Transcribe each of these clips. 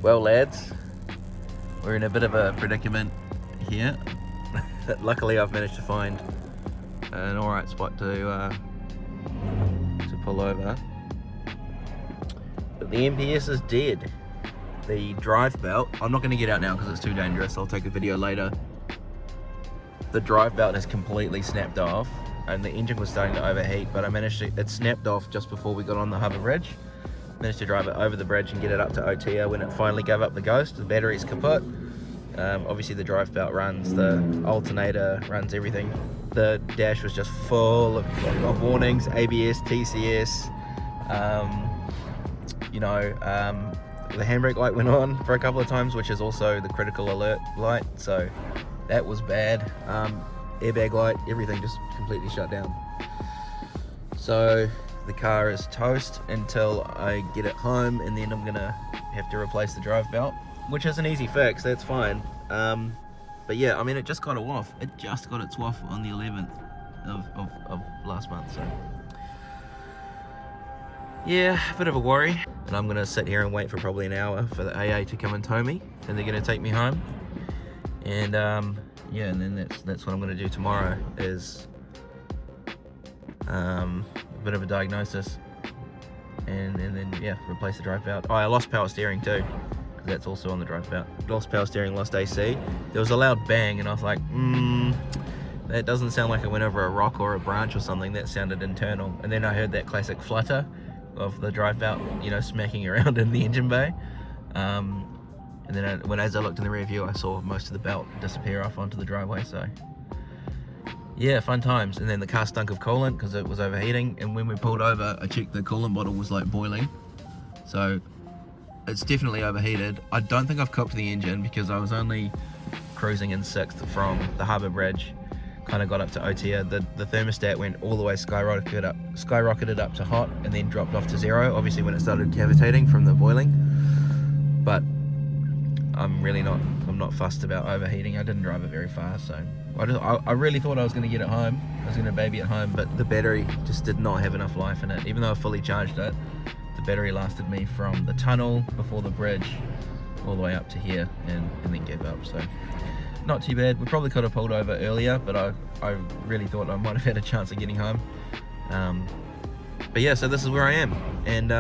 Well lads, we're in a bit of a predicament here. Luckily I've managed to find an alright spot to pull over. But the MPS is dead. The drive belt, I'm not going to get out now because it's too dangerous, I'll take a video later. The drive belt has completely snapped off and the engine was starting to overheat, but I managed to, it snapped off just before we got on the harbour bridge. Managed to drive it over the bridge and get it up to OTA when it finally gave up the ghost. The battery's kaput. Obviously the drive belt runs, the alternator runs everything. The dash was just full of warnings, ABS, TCS, the handbrake light went on for a couple of times, which is also the critical alert light, so that was bad. Airbag light, everything just completely shut down. So the car is toast until I get it home, and then I'm gonna have to replace the drive belt, which is an easy fix, that's fine. But yeah, I mean, it just got a waff. It just got its waff on the 11th of last month, so yeah, a bit of a worry. And I'm gonna sit here and wait for probably an hour for the AA to come and tow me, and they're gonna take me home. And yeah, and then that's what I'm gonna do tomorrow, is a bit of a diagnosis, and then yeah, replace the drive belt. Oh, I lost power steering too, because that's also on the drive belt. Lost power steering, lost AC. There was a loud bang, and I was like, that doesn't sound like it went over a rock or a branch or something. That sounded internal. And then I heard that classic flutter of the drive belt, you know, smacking around in the engine bay. And then as I looked in the rear view, I saw most of the belt disappear off onto the driveway. So yeah, fun times. And then the car stunk of coolant because it was overheating, and when we pulled over I checked, the coolant bottle was like boiling, so it's definitely overheated. I don't think I've cooked the engine because I was only cruising in 6th from the harbour bridge, kind of got up to OTA. The thermostat went all the way, skyrocketed up to hot, and then dropped off to 0, obviously when it started cavitating from the boiling. But I'm not fussed about overheating. I didn't drive it very far, so I really thought I was going to get it home. I was going to baby it home, but the battery just did not have enough life in it. Even though I fully charged it, the battery lasted me from the tunnel before the bridge all the way up to here, and then gave up. So not too bad. We probably could have pulled over earlier, but I really thought I might have had a chance of getting home. But yeah, so this is where I am, and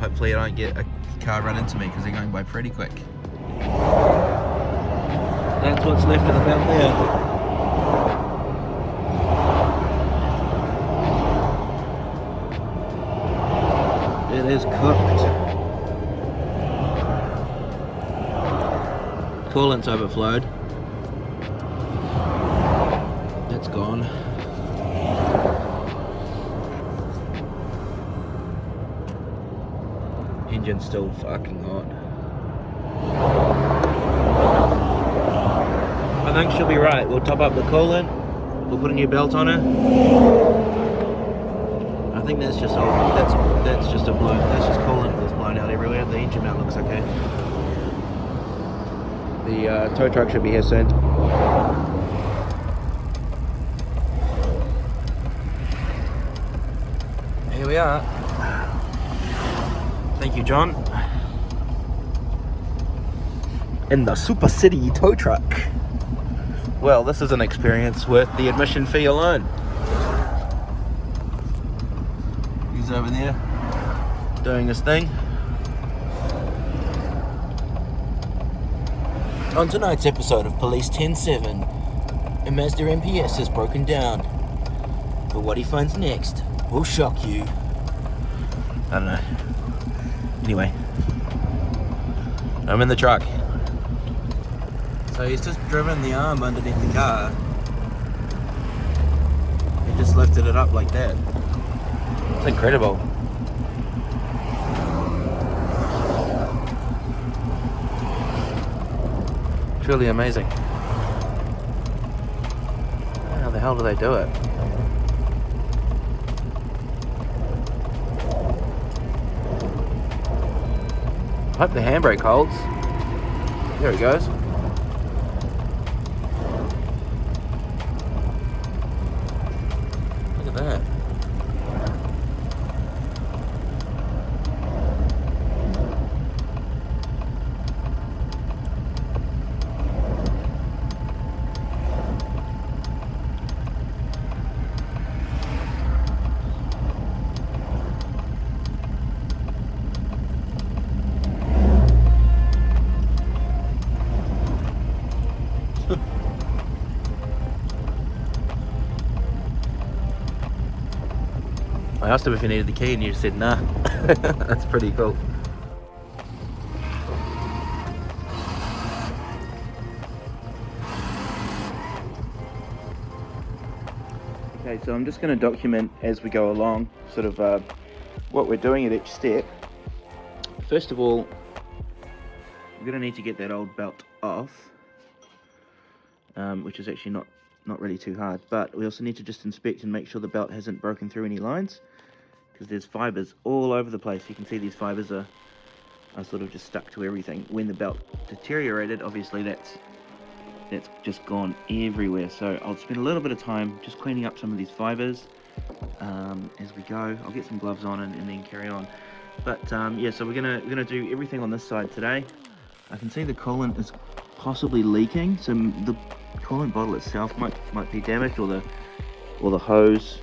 hopefully I don't get a car run into me because they're going by pretty quick. That's what's left of the belt there. It is cooked. Coolant's overflowed. That's gone. Engine's still fucking hot. I think she'll be right. We'll top up the coolant, we'll put a new belt on her. I think that's just that's just a blow. That's just coolant that's blown out everywhere. The engine mount looks okay. The tow truck should be here soon. Here we are. Thank you, John. In the Super City tow truck. Well, this is an experience worth the admission fee alone. He's over there doing his thing. On tonight's episode of Police 10-7, a Mazda MPS has broken down. But what he finds next will shock you. I don't know. Anyway, I'm in the truck. So he's just driven the arm underneath the car. He just lifted it up like that. It's incredible. Truly amazing. How the hell do they do it? I hope the handbrake holds. There he goes. Look at that. asked him if he needed the key and he just said nah. That's pretty cool. Okay, so I'm just going to document as we go along sort of what we're doing at each step. First of all, we're going to need to get that old belt off, which is actually not really too hard, but we also need to just inspect and make sure the belt hasn't broken through any lines, because there's fibers all over the place. You can see these fibers are sort of just stuck to everything. When the belt deteriorated, obviously that's just gone everywhere. So I'll spend a little bit of time just cleaning up some of these fibers as we go. I'll get some gloves on and then carry on. But yeah, so we're gonna do everything on this side today. I can see the coolant is possibly leaking, so the coolant bottle itself might be damaged, or the hose.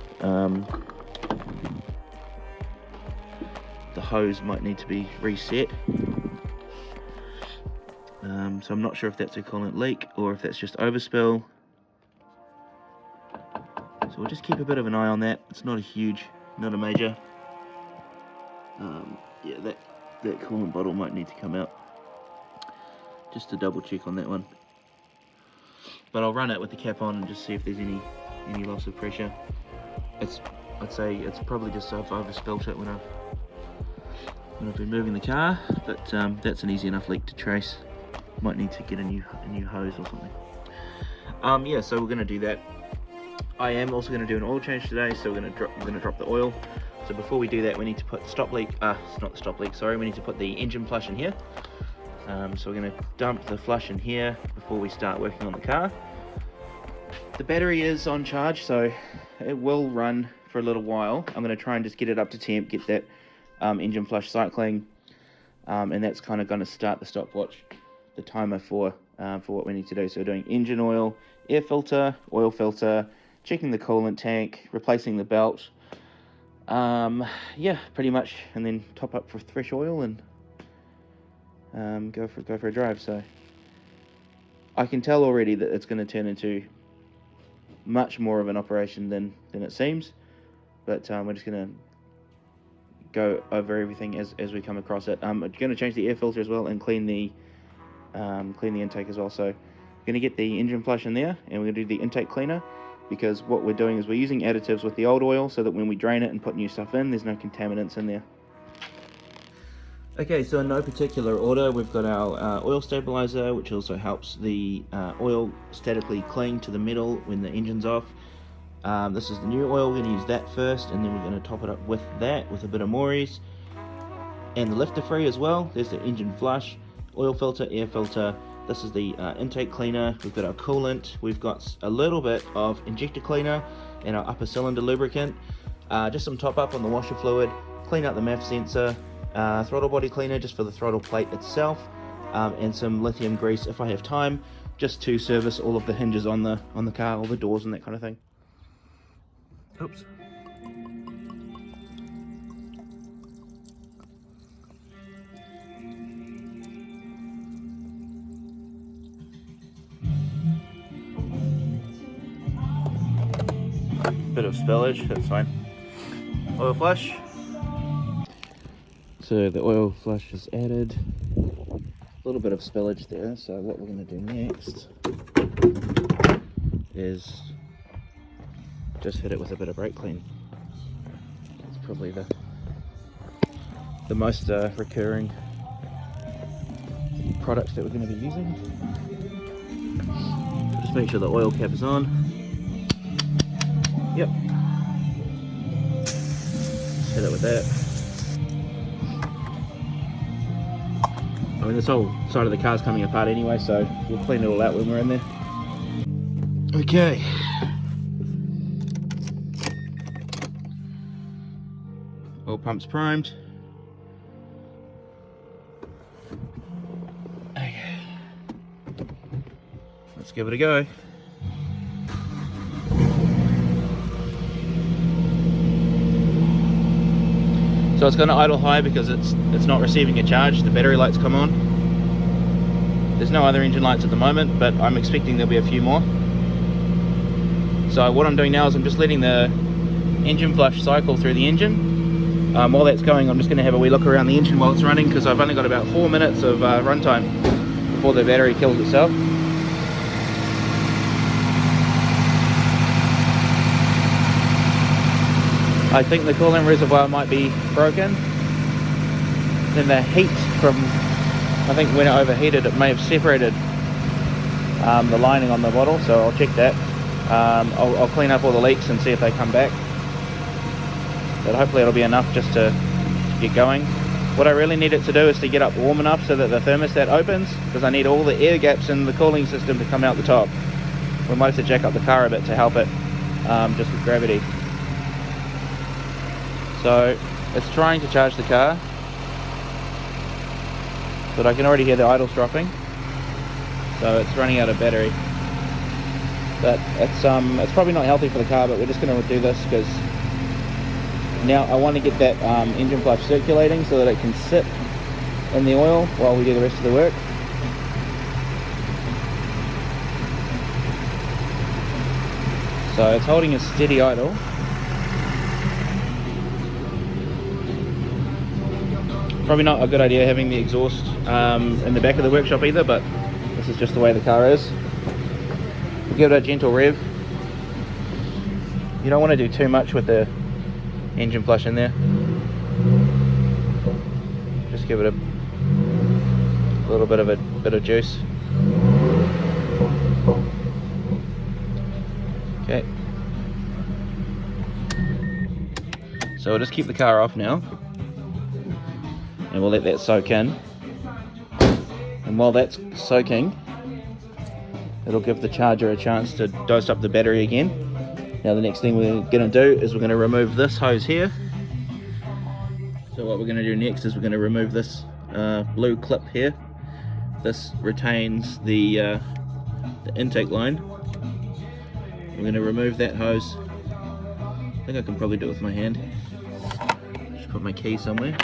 The hose might need to be reset. So I'm not sure if that's a coolant leak or if that's just overspill. So we'll just keep a bit of an eye on that. It's not a major. Yeah, that coolant bottle might need to come out, just to double check on that one. But I'll run it with the cap on and just see if there's any loss of pressure. I'd say it's probably just I've overspilled it when I've been moving the car, but that's an easy enough leak to trace. Might need to get a new hose or something. Yeah, so we're going to do that. I am also going to do an oil change today, so we're going to drop the oil. So before we do that, we need to put we need to put the engine flush in here. So we're going to dump the flush in here before we start working on the car. The battery is on charge, so it will run for a little while. I'm going to try and just get it up to temp, get that engine flush cycling, and that's kind of going to start the stopwatch, the timer for what we need to do. So we're doing engine oil, air filter, oil filter, checking the coolant tank, replacing the belt. Yeah, pretty much, and then top up for fresh oil and go for a drive. So I can tell already that it's going to turn into much more of an operation than it seems, but we're just going to go over everything as we come across it. I'm going to change the air filter as well and clean the intake as well. So we're going to get the engine flush in there, and we're going to do the intake cleaner, because what we're doing is we're using additives with the old oil so that when we drain it and put new stuff in, there's no contaminants in there. Okay, so in no particular order, we've got our oil stabilizer, which also helps the oil statically cling to the metal when the engine's off. This is the new oil. We're going to use that first, and then we're going to top it up with that, with a bit of Morris. And the lifter free as well. There's the engine flush, oil filter, air filter. This is the intake cleaner. We've got our coolant. We've got a little bit of injector cleaner and our upper cylinder lubricant. Just some top up on the washer fluid. Clean out the MAF sensor. Throttle body cleaner just for the throttle plate itself. And some lithium grease if I have time, just to service all of the hinges on the car, all the doors and that kind of thing. Oops. Bit of spillage, that's fine. Oil flush. So the oil flush is added. A little bit of spillage there, so what we're going to do next is just hit it with a bit of brake clean. It's probably the most recurring product that we're going to be using. So just make sure the oil cap is on. Yep. Just hit it with that. I mean, this whole side of the car's coming apart anyway, so we'll clean it all out when we're in there. Okay. Oil pump's primed. Okay. Let's give it a go. So it's going to idle high because it's not receiving a charge. The battery lights come on. There's no other engine lights at the moment, but I'm expecting there'll be a few more. So what I'm doing now is I'm just letting the engine flush cycle through the engine. While that's going, I'm just going to have a wee look around the engine while it's running, because I've only got about 4 minutes of runtime before the battery kills itself. I think the coolant reservoir might be broken. Then the heat from, I think when it overheated, it may have separated the lining on the bottle, so I'll check that. I'll clean up all the leaks and see if they come back. But hopefully it'll be enough just to get going. What I really need it to do is to get up warm enough so that the thermostat opens, because I need all the air gaps in the cooling system to come out the top. We might have to jack up the car a bit to help it, just with gravity. So it's trying to charge the car, but I can already hear the idles dropping. So it's running out of battery. But it's probably not healthy for the car, but we're just going to do this because now I want to get that engine flush circulating so that it can sit in the oil while we do the rest of the work. So it's holding a steady idle. Probably not a good idea having the exhaust in the back of the workshop either, but this is just the way the car is. We'll give it a gentle rev. You don't want to do too much with the engine flush in there. Just give it a little bit of juice. Okay. So we'll just keep the car off now, and we'll let that soak in. And while that's soaking, it'll give the charger a chance to dose up the battery again. Now the next thing we're going to do is we're going to remove this hose here. So what we're going to do next is we're going to remove this blue clip here. This retains the intake line. We're going to remove that hose. I think I can probably do it with my hand. Just put my key somewhere.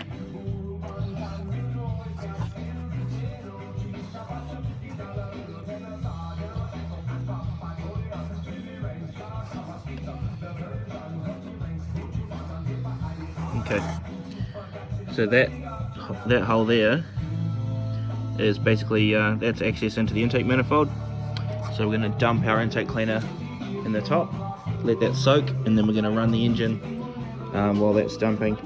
Okay, so that hole there is basically that's access into the intake manifold. So we're going to dump our intake cleaner in the top, let that soak, and then we're going to run the engine while that's dumping.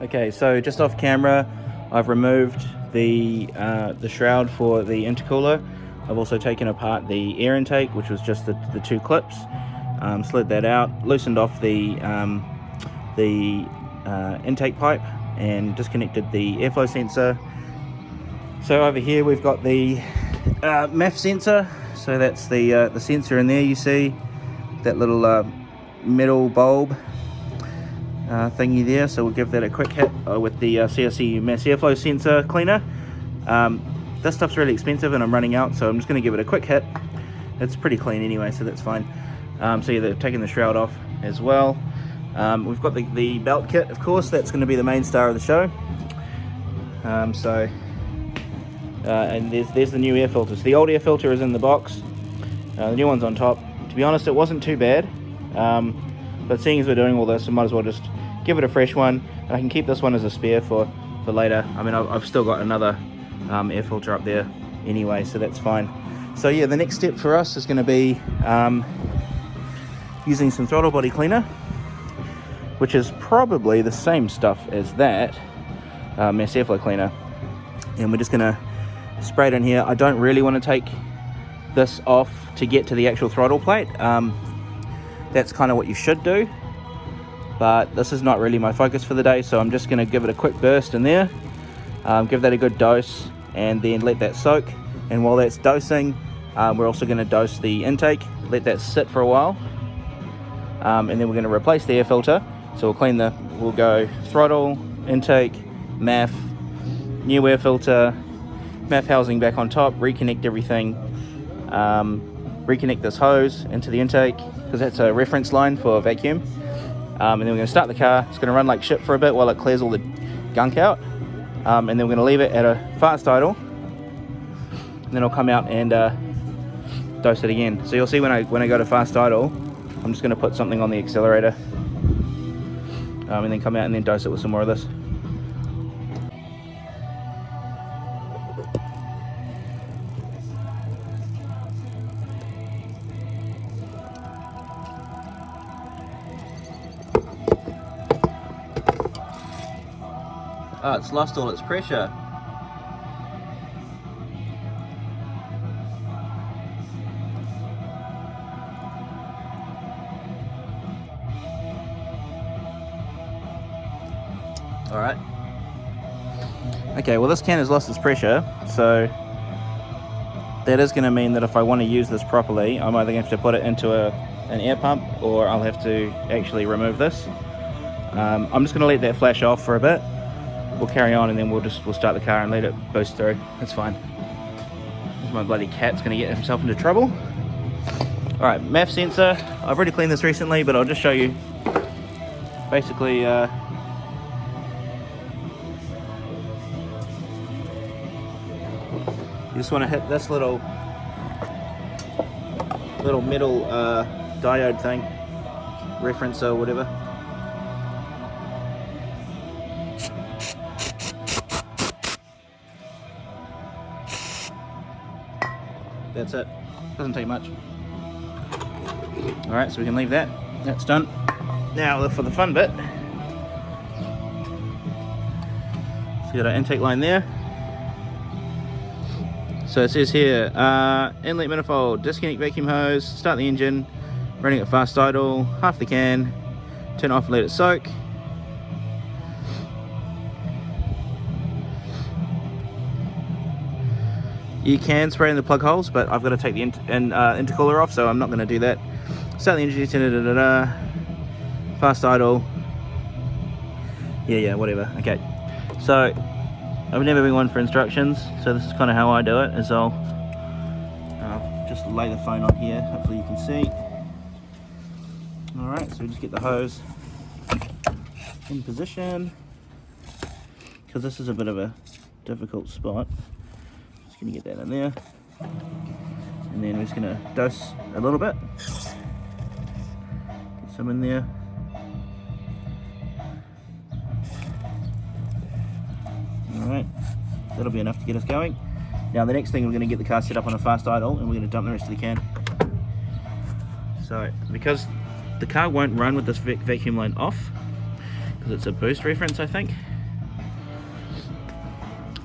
Okay, so just off camera, I've removed the shroud for the intercooler. I've also taken apart the air intake, which was just the two clips. Slid that out, loosened off the intake pipe, and disconnected the airflow sensor. So over here we've got the MAF sensor. So that's the sensor in there. You see that little metal bulb thingy there. So we'll give that a quick hit with the CRC mass airflow sensor cleaner. This stuff's really expensive and I'm running out, so I'm just going to give it a quick hit. It's pretty clean anyway, so that's fine. So yeah, they've taken the shroud off as well. We've got the belt kit, of course. That's going to be the main star of the show. And there's the new air filter. So the old air filter is in the box. The new one's on top. To be honest, it wasn't too bad. But seeing as we're doing all this, I might as well just give it a fresh one. And I can keep this one as a spare for later. I mean, I've still got another air filter up there anyway, so that's fine. So yeah, the next step for us is going to be using some throttle body cleaner, which is probably the same stuff as that mass airflow cleaner. And we're just going to spray it in here. I don't really want to take this off to get to the actual throttle plate. That's kind of what you should do, but this is not really my focus for the day, so I'm just going to give it a quick burst in there, give that a good dose, and then let that soak. And while that's dosing, we're also going to dose the intake, let that sit for a while, and then we're going to replace the air filter. So we'll go throttle, intake, MAF, new air filter, MAF housing back on top, reconnect everything, reconnect this hose into the intake, because that's a reference line for vacuum. And then we're going to start the car. It's going to run like shit for a bit while it clears all the gunk out. And then we're going to leave it at a fast idle. And then I'll come out and dose it again. So you'll see when I go to fast idle, I'm just going to put something on the accelerator, and then come out and then dose it with some more of this. Oh, it's lost all its pressure. Alright. Okay, well this can has lost its pressure, so that is going to mean that if I want to use this properly, I'm either going to have to put it into an air pump, or I'll have to actually remove this. I'm just going to let that flash off for a bit. We'll carry on and then we'll start the car and let it boost through. That's fine. My bloody cat's going to get himself into trouble. Alright, MAF sensor. I've already cleaned this recently, but I'll just show you. Basically, you just want to hit this little metal diode thing, reference or whatever. That's it. Doesn't take much. Alright, so we can leave that. That's done. Now for the fun bit. So we got our intake line there. So it says here, inlet manifold, disconnect vacuum hose, start the engine, running at fast idle, half the can, turn it off and let it soak. You can spray in the plug holes, but I've got to take the intercooler off, so I'm not going to do that. Start the engine, fast idle. Yeah, whatever. Okay. So I've never been one for instructions, so this is kind of how I do it. Is I'll just lay the phone on here. Hopefully you can see. All right. So we just get the hose in position, because this is a bit of a difficult spot. Gonna get that in there, and then we're just gonna dose a little bit, get some in there. Alright, that'll be enough to get us going. Now the next thing, we're gonna get the car set up on a fast idle, and we're gonna dump the rest of the can. So because the car won't run with this vacuum line off, because it's a boost reference, I think,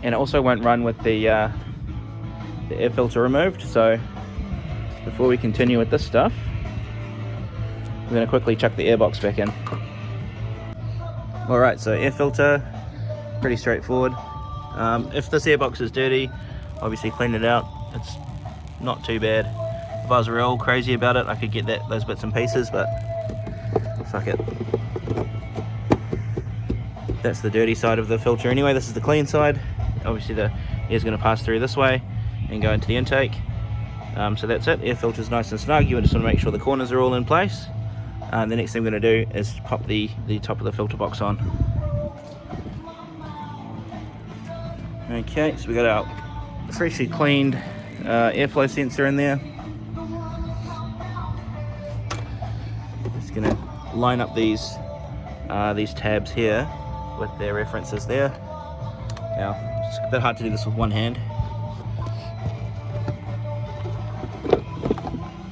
and it also won't run with the air filter removed. So before we continue with this stuff, we're going to quickly chuck the airbox back in. Alright, so air filter, pretty straightforward. If this airbox is dirty, obviously clean it out. It's not too bad. If I was real crazy about it, I could get those bits and pieces, but fuck it. That's the dirty side of the filter anyway. This is the clean side. Obviously the air's going to pass through this way and go into the intake. So that's it. Air filter's nice and snug. You just want to make sure the corners are all in place. The next thing we're going to do is pop the top of the filter box on. Okay, so we got our freshly cleaned airflow sensor in there. Just going to line up these tabs here with their references there. Now, it's a bit hard to do this with one hand.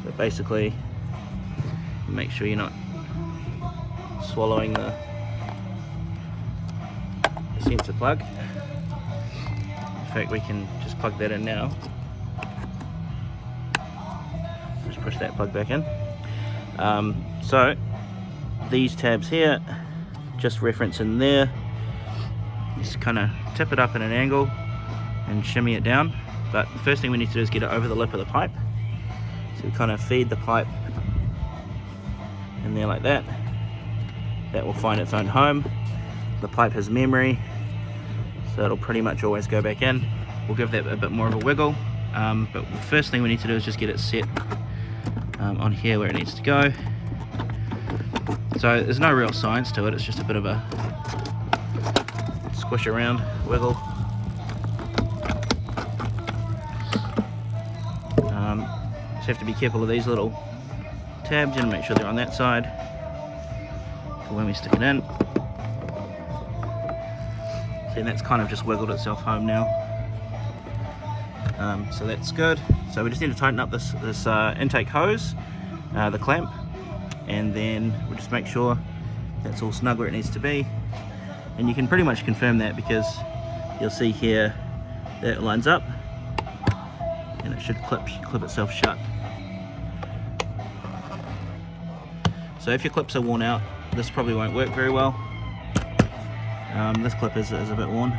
But basically, make sure you're not swallowing the sensor plug. In fact, we can just plug that in now. Just push that plug back in. So, these tabs here, just reference in there. Just kind of tip it up at an angle and shimmy it down. But the first thing we need to do is get it over the lip of the pipe. So we kind of feed the pipe in there like that. That will find its own home. The pipe has memory, so it'll pretty much always go back in. We'll give that a bit more of a wiggle. But the first thing we need to do is just get it set on here where it needs to go. So there's no real science to it, it's just a bit of a squish around, wiggle. Just have to be careful of these little tabs and make sure they're on that side for when we stick it in. See, that's kind of just wiggled itself home now. So that's good. So we just need to tighten up this intake hose, the clamp, and then we'll just make sure that's all snug where it needs to be. And you can pretty much confirm that because you'll see here that it lines up and it should clip itself shut. So if your clips are worn out, this probably won't work very well. This clip is a bit worn,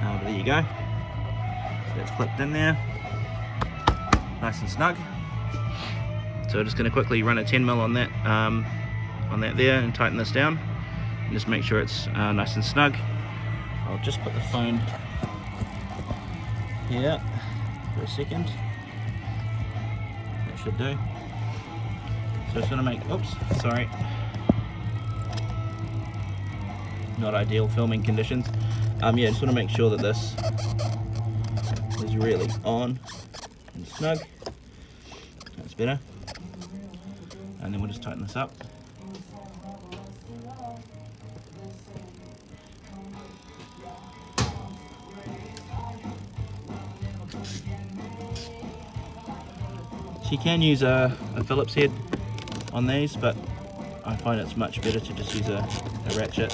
but there you go. So that's clipped in there, nice and snug. So we're just going to quickly run a 10mm on that there and tighten this down, and just make sure it's nice and snug. I'll just put the phone here for a second. That should do. So it's going to make, oops, sorry, not ideal filming conditions. Yeah, just want to make sure that this is really on and snug. That's better. And then we'll just tighten this up. So you can use a Phillips head on these, but I find it's much better to just use a ratchet.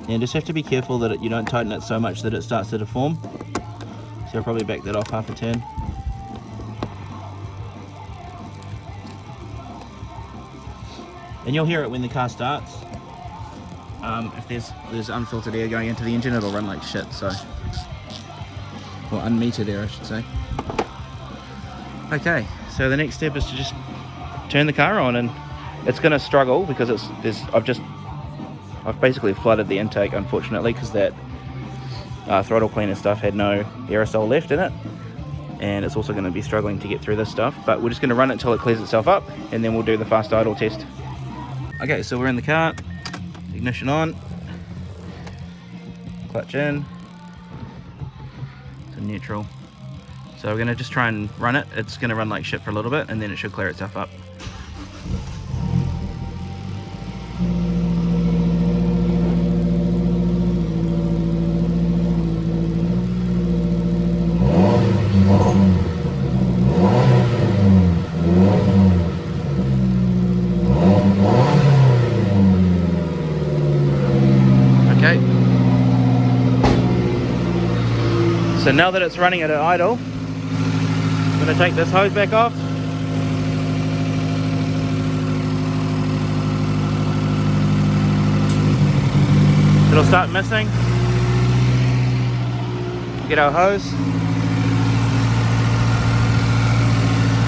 And just have to be careful that you don't tighten it so much that it starts to deform. So I'll probably back that off half a turn. And you'll hear it when the car starts. If there's unfiltered air going into the engine, it'll run like shit. So, or unmetered air, I should say. Okay, so the next step is to just turn the car on, and it's going to struggle because I've basically flooded the intake, unfortunately, because that throttle cleaner stuff had no aerosol left in it, and it's also going to be struggling to get through this stuff. But we're just going to run it until it clears itself up, and then we'll do the fast idle test. Okay, so we're in the car, ignition on, clutch in, to neutral. So we're going to just try and run it. It's going to run like shit for a little bit, and then it should clear itself up. So now that it's running at an idle, I'm going to take this hose back off. It'll start missing. Get our hose.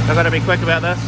I've got to be quick about this.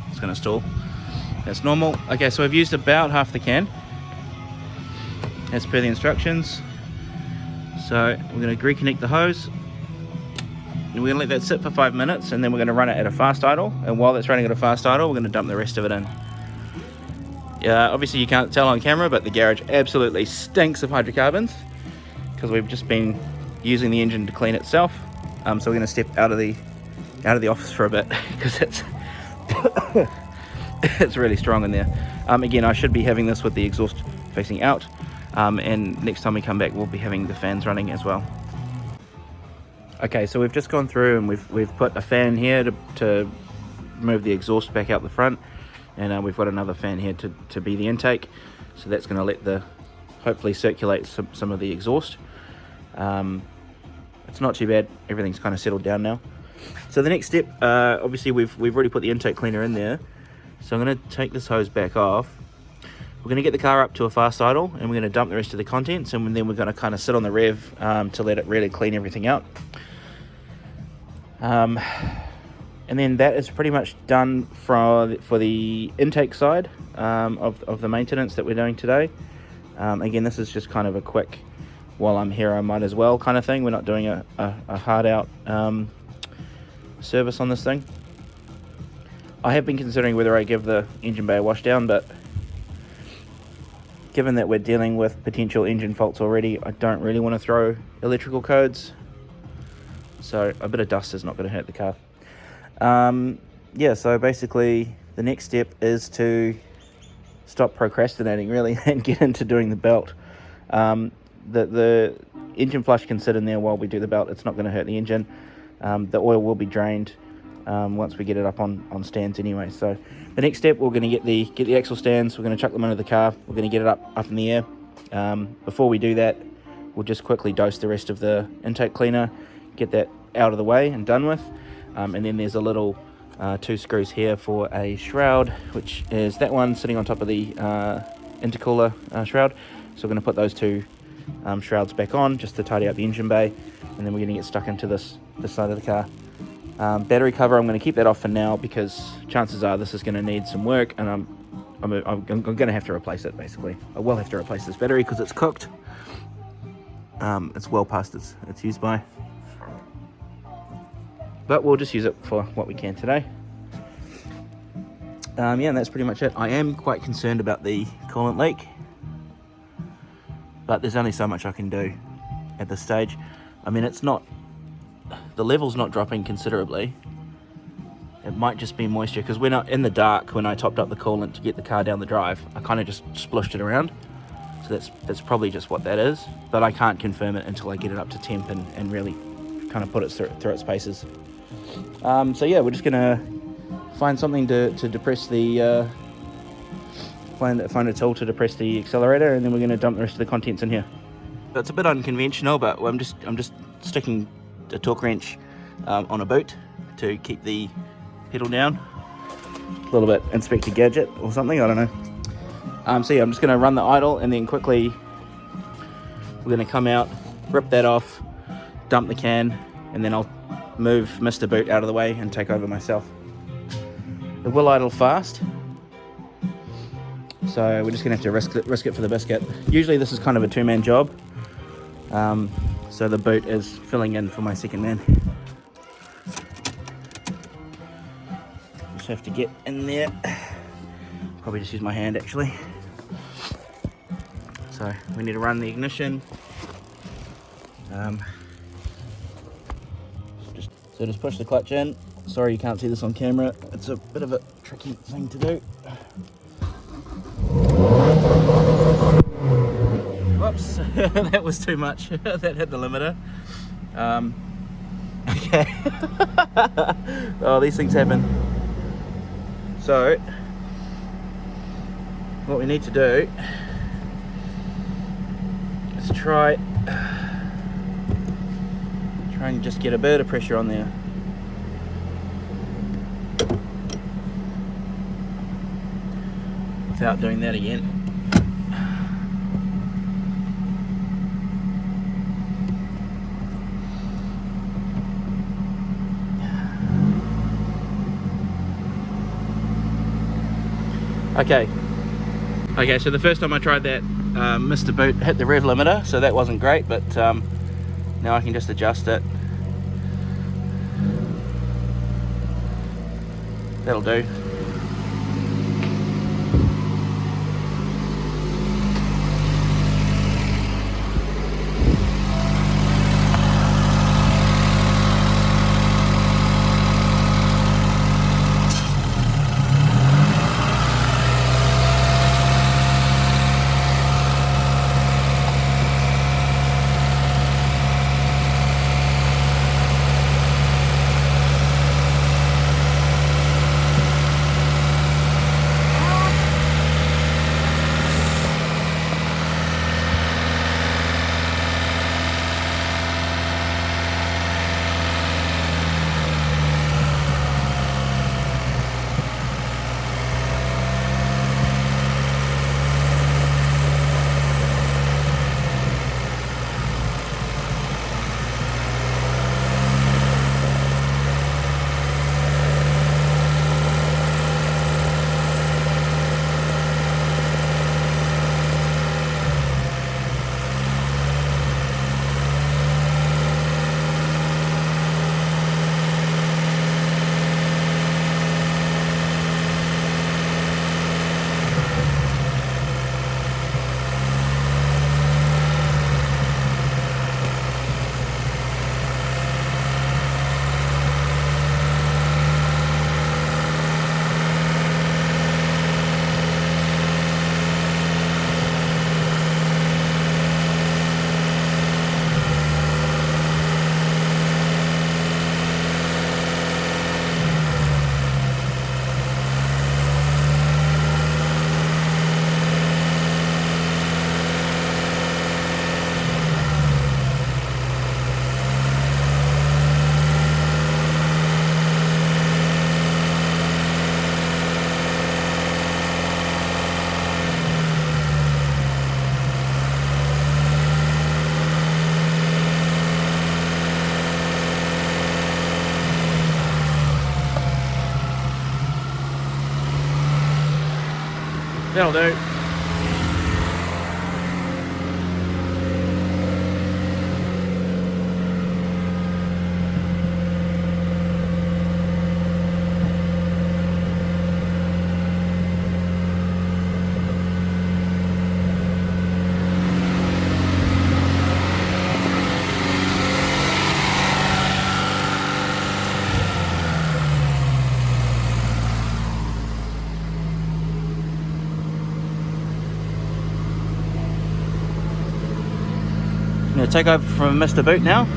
It's gonna stall. That's normal. Okay, so I've used about half the can as per the instructions. So we're gonna reconnect the hose, and we're gonna let that sit for 5 minutes, and then we're gonna run it at a fast idle. And while it's running at a fast idle, we're gonna dump the rest of it in. Yeah, obviously you can't tell on camera, but the garage absolutely stinks of hydrocarbons because we've just been using the engine to clean itself. So we're gonna step out of the office for a bit because it's it's really strong in there. Again, I should be having this with the exhaust facing out, and next time we come back we'll be having the fans running as well. Okay, so we've just gone through and we've put a fan here to move the exhaust back out the front, and we've got another fan here to be the intake, so that's going to let hopefully circulate some of the exhaust. It's not too bad, everything's kind of settled down now. So the next step, obviously we've already put the intake cleaner in there, so I'm going to take this hose back off. We're going to get the car up to a fast idle, and we're going to dump the rest of the contents, and then we're going to kind of sit on the rev to let it really clean everything out. And then that is pretty much done for the intake side of the maintenance that we're doing today. Again, this is just kind of a quick, while I'm here I might as well kind of thing. We're not doing a hard out service on this thing. I have been considering whether I give the engine bay a wash down, but given that we're dealing with potential engine faults already, I don't really want to throw electrical codes, so a bit of dust is not going to hurt the car. Yeah, so basically the next step is to stop procrastinating really and get into doing the belt. The engine flush can sit in there while we do the belt. It's not going to hurt the engine. The oil will be drained once we get it up on stands anyway. So the next step, we're going to get the axle stands, we're going to chuck them under the car, we're going to get it up in the air. Before we do that, we'll just quickly dose the rest of the intake cleaner, get that out of the way and done with. And then there's a little 2 screws here for a shroud, which is that one sitting on top of the intercooler shroud. So we're going to put those 2 shrouds back on just to tidy up the engine bay, and then we're going to get stuck into this side of the car. Battery cover, I'm going to keep that off for now because chances are this is going to need some work, and I'm going to have to replace it. Basically, I will have to replace this battery because it's cooked. It's well past its use by, but we'll just use it for what we can today. Yeah, and that's pretty much it. I am quite concerned about the coolant leak, but there's only so much I can do at this stage. I mean, the level's not dropping considerably. It might just be moisture, because when in the dark, when I topped up the coolant to get the car down the drive, I kind of just splooshed it around. So that's probably just what that is, but I can't confirm it until I get it up to temp and really kind of put it through its paces. So yeah, we're just gonna find something to depress the find a tool to depress the accelerator, and then we're gonna dump the rest of the contents in here. It's a bit unconventional, but I'm just sticking a torque wrench on a boot to keep the pedal down. A little bit Inspector Gadget or something, I don't know. So yeah, I'm just going to run the idle, and then quickly we're going to come out, rip that off, dump the can, and then I'll move Mr. Boot out of the way and take over myself. It will idle fast, so we're just going to have to risk it for the biscuit. Usually this is kind of a 2-man job. So the boot is filling in for my second man. Just have to get in there. Probably just use my hand actually. So we need to run the ignition. Just push the clutch in. Sorry you can't see this on camera. It's a bit of a tricky thing to do. Whoops, that was too much. That hit the limiter. Okay. Oh, these things happen. So, what we need to do is try and just get a bit of pressure on there. Without doing that again. Okay, so the first time I tried that, Mr. Boot hit the rev limiter, so that wasn't great, but now I can just adjust it. That'll do. That'll do. I'm going to take over from Mr. Boot now.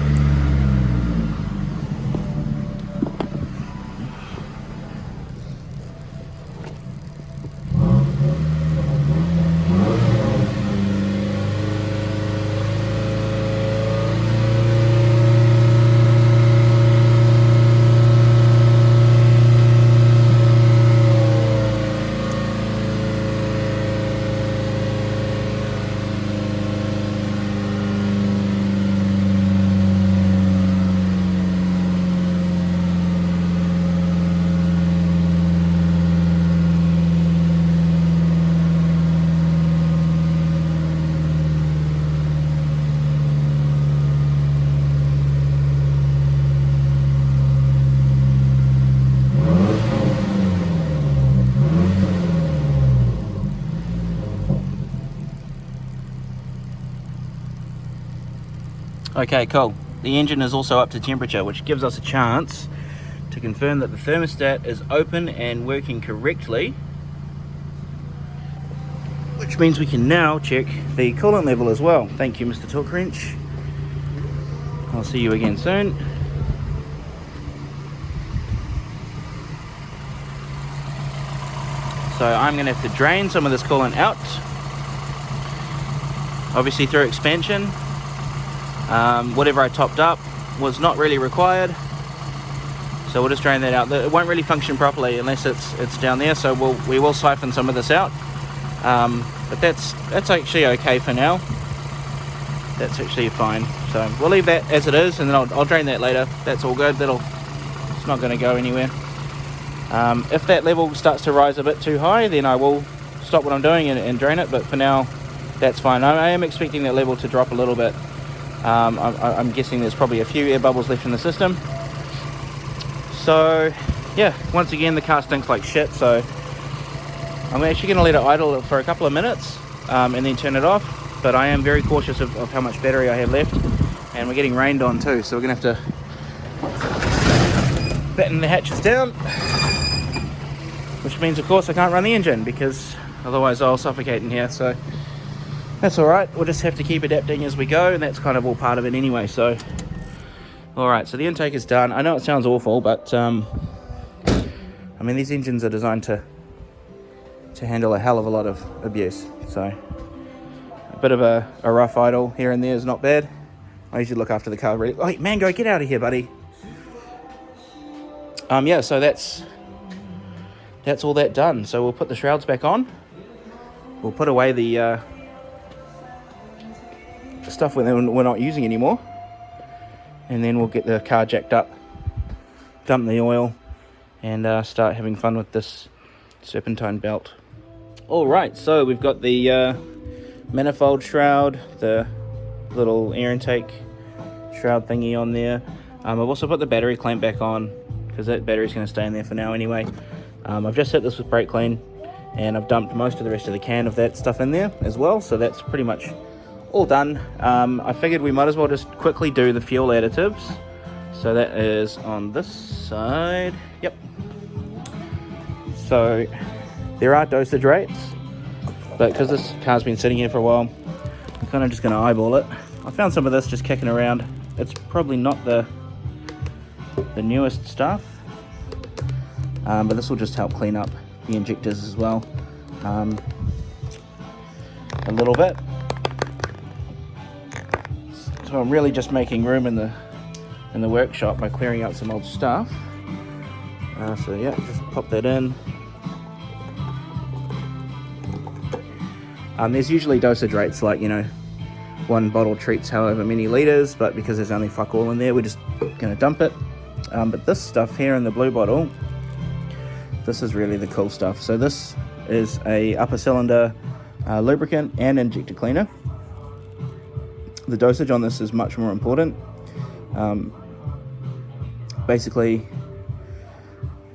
Okay, cool. The engine is also up to temperature, which gives us a chance to confirm that the thermostat is open and working correctly, which means we can now check the coolant level as well. Thank you, Mr. Torque Wrench. I'll see you again soon. So I'm going to have to drain some of this coolant out, obviously through expansion. Whatever I topped up was not really required, so we'll just drain that out. It won't really function properly unless it's down there, so we will siphon some of this out. But that's actually okay for now. That's actually fine. So we'll leave that as it is, and then I'll drain that later. That's all good. It's not going to go anywhere. If that level starts to rise a bit too high, then I will stop what I'm doing and drain it. But for now, that's fine. I am expecting that level to drop a little bit. I'm guessing there's probably a few air bubbles left in the system. So yeah, once again the car stinks like shit, so I'm actually going to let it idle for a couple of minutes and then turn it off. But I am very cautious of how much battery I have left, and we're getting rained on too, so we're going to have to batten the hatches down, which means of course I can't run the engine because otherwise I'll suffocate in here. So that's alright, we'll just have to keep adapting as we go, and that's kind of all part of it anyway. So alright, so the intake is done. I know it sounds awful, but I mean, these engines are designed to handle a hell of a lot of abuse. So a bit of a rough idle here and there is not bad. I usually look after the car really. Oh, Mango, get out of here, buddy. Yeah, so that's all that done. So we'll put the shrouds back on. We'll put away the stuff we're not using anymore, and then we'll get the car jacked up, dump the oil, and start having fun with this Serpentine belt. Alright, so we've got the manifold shroud, the little air intake shroud thingy on there. I've also put the battery clamp back on because that battery's going to stay in there for now anyway. I've just hit this with brake clean, and I've dumped most of the rest of the can of that stuff in there as well, so that's pretty much all done. I figured we might as well just quickly do the fuel additives. So that is on this side. Yep. So there are dosage rates, but because this car's been sitting here for a while, I'm kind of just going to eyeball it. I found some of this just kicking around. It's probably not the newest stuff, but this will just help clean up the injectors as well a little bit. So I'm really just making room in the workshop by clearing out some old stuff. So yeah, just pop that in. There's usually dosage rates like, you know, one bottle treats however many litres, but because there's only fuck all in there, we're just going to dump it. But this stuff here in the blue bottle, this is really the cool stuff. So this is a upper cylinder lubricant and injector cleaner. The dosage on this is much more important. Basically,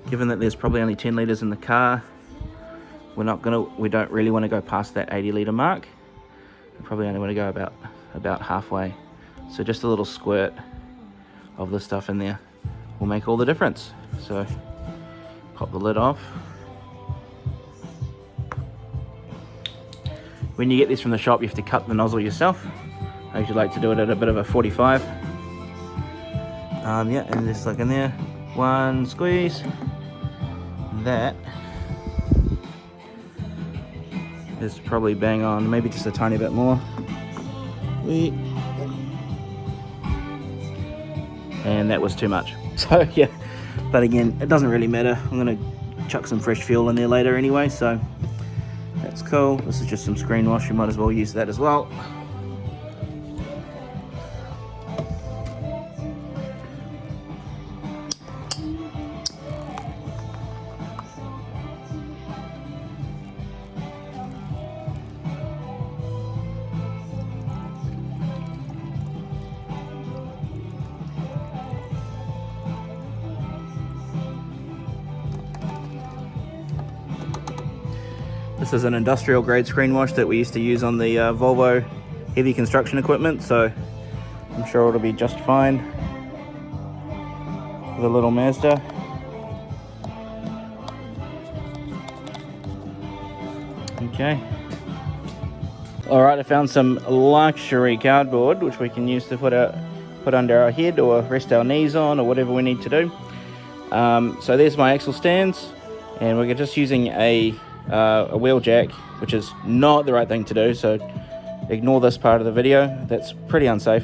given that there's probably only 10 litres in the car, we don't really want to go past that 80 litre mark. We probably only want to go about halfway. So just a little squirt of this stuff in there will make all the difference. So pop the lid off. When you get these from the shop, you have to cut the nozzle yourself. I usually like to do it at a bit of a 45. Yeah, and just like in there, one squeeze. That is probably bang on, maybe just a tiny bit more. And that was too much. So yeah, but again, it doesn't really matter. I'm gonna chuck some fresh fuel in there later anyway, so that's cool. This is just some screen wash, you might as well use that as well. This is an industrial grade screen wash that we used to use on the Volvo heavy construction equipment, so I'm sure it'll be just fine for the little Mazda. Okay. Alright, I found some luxury cardboard which we can use to put under our head or rest our knees on or whatever we need to do. So there's my axle stands, and we're just using a wheel jack, which is not the right thing to do, so ignore this part of the video. That's pretty unsafe.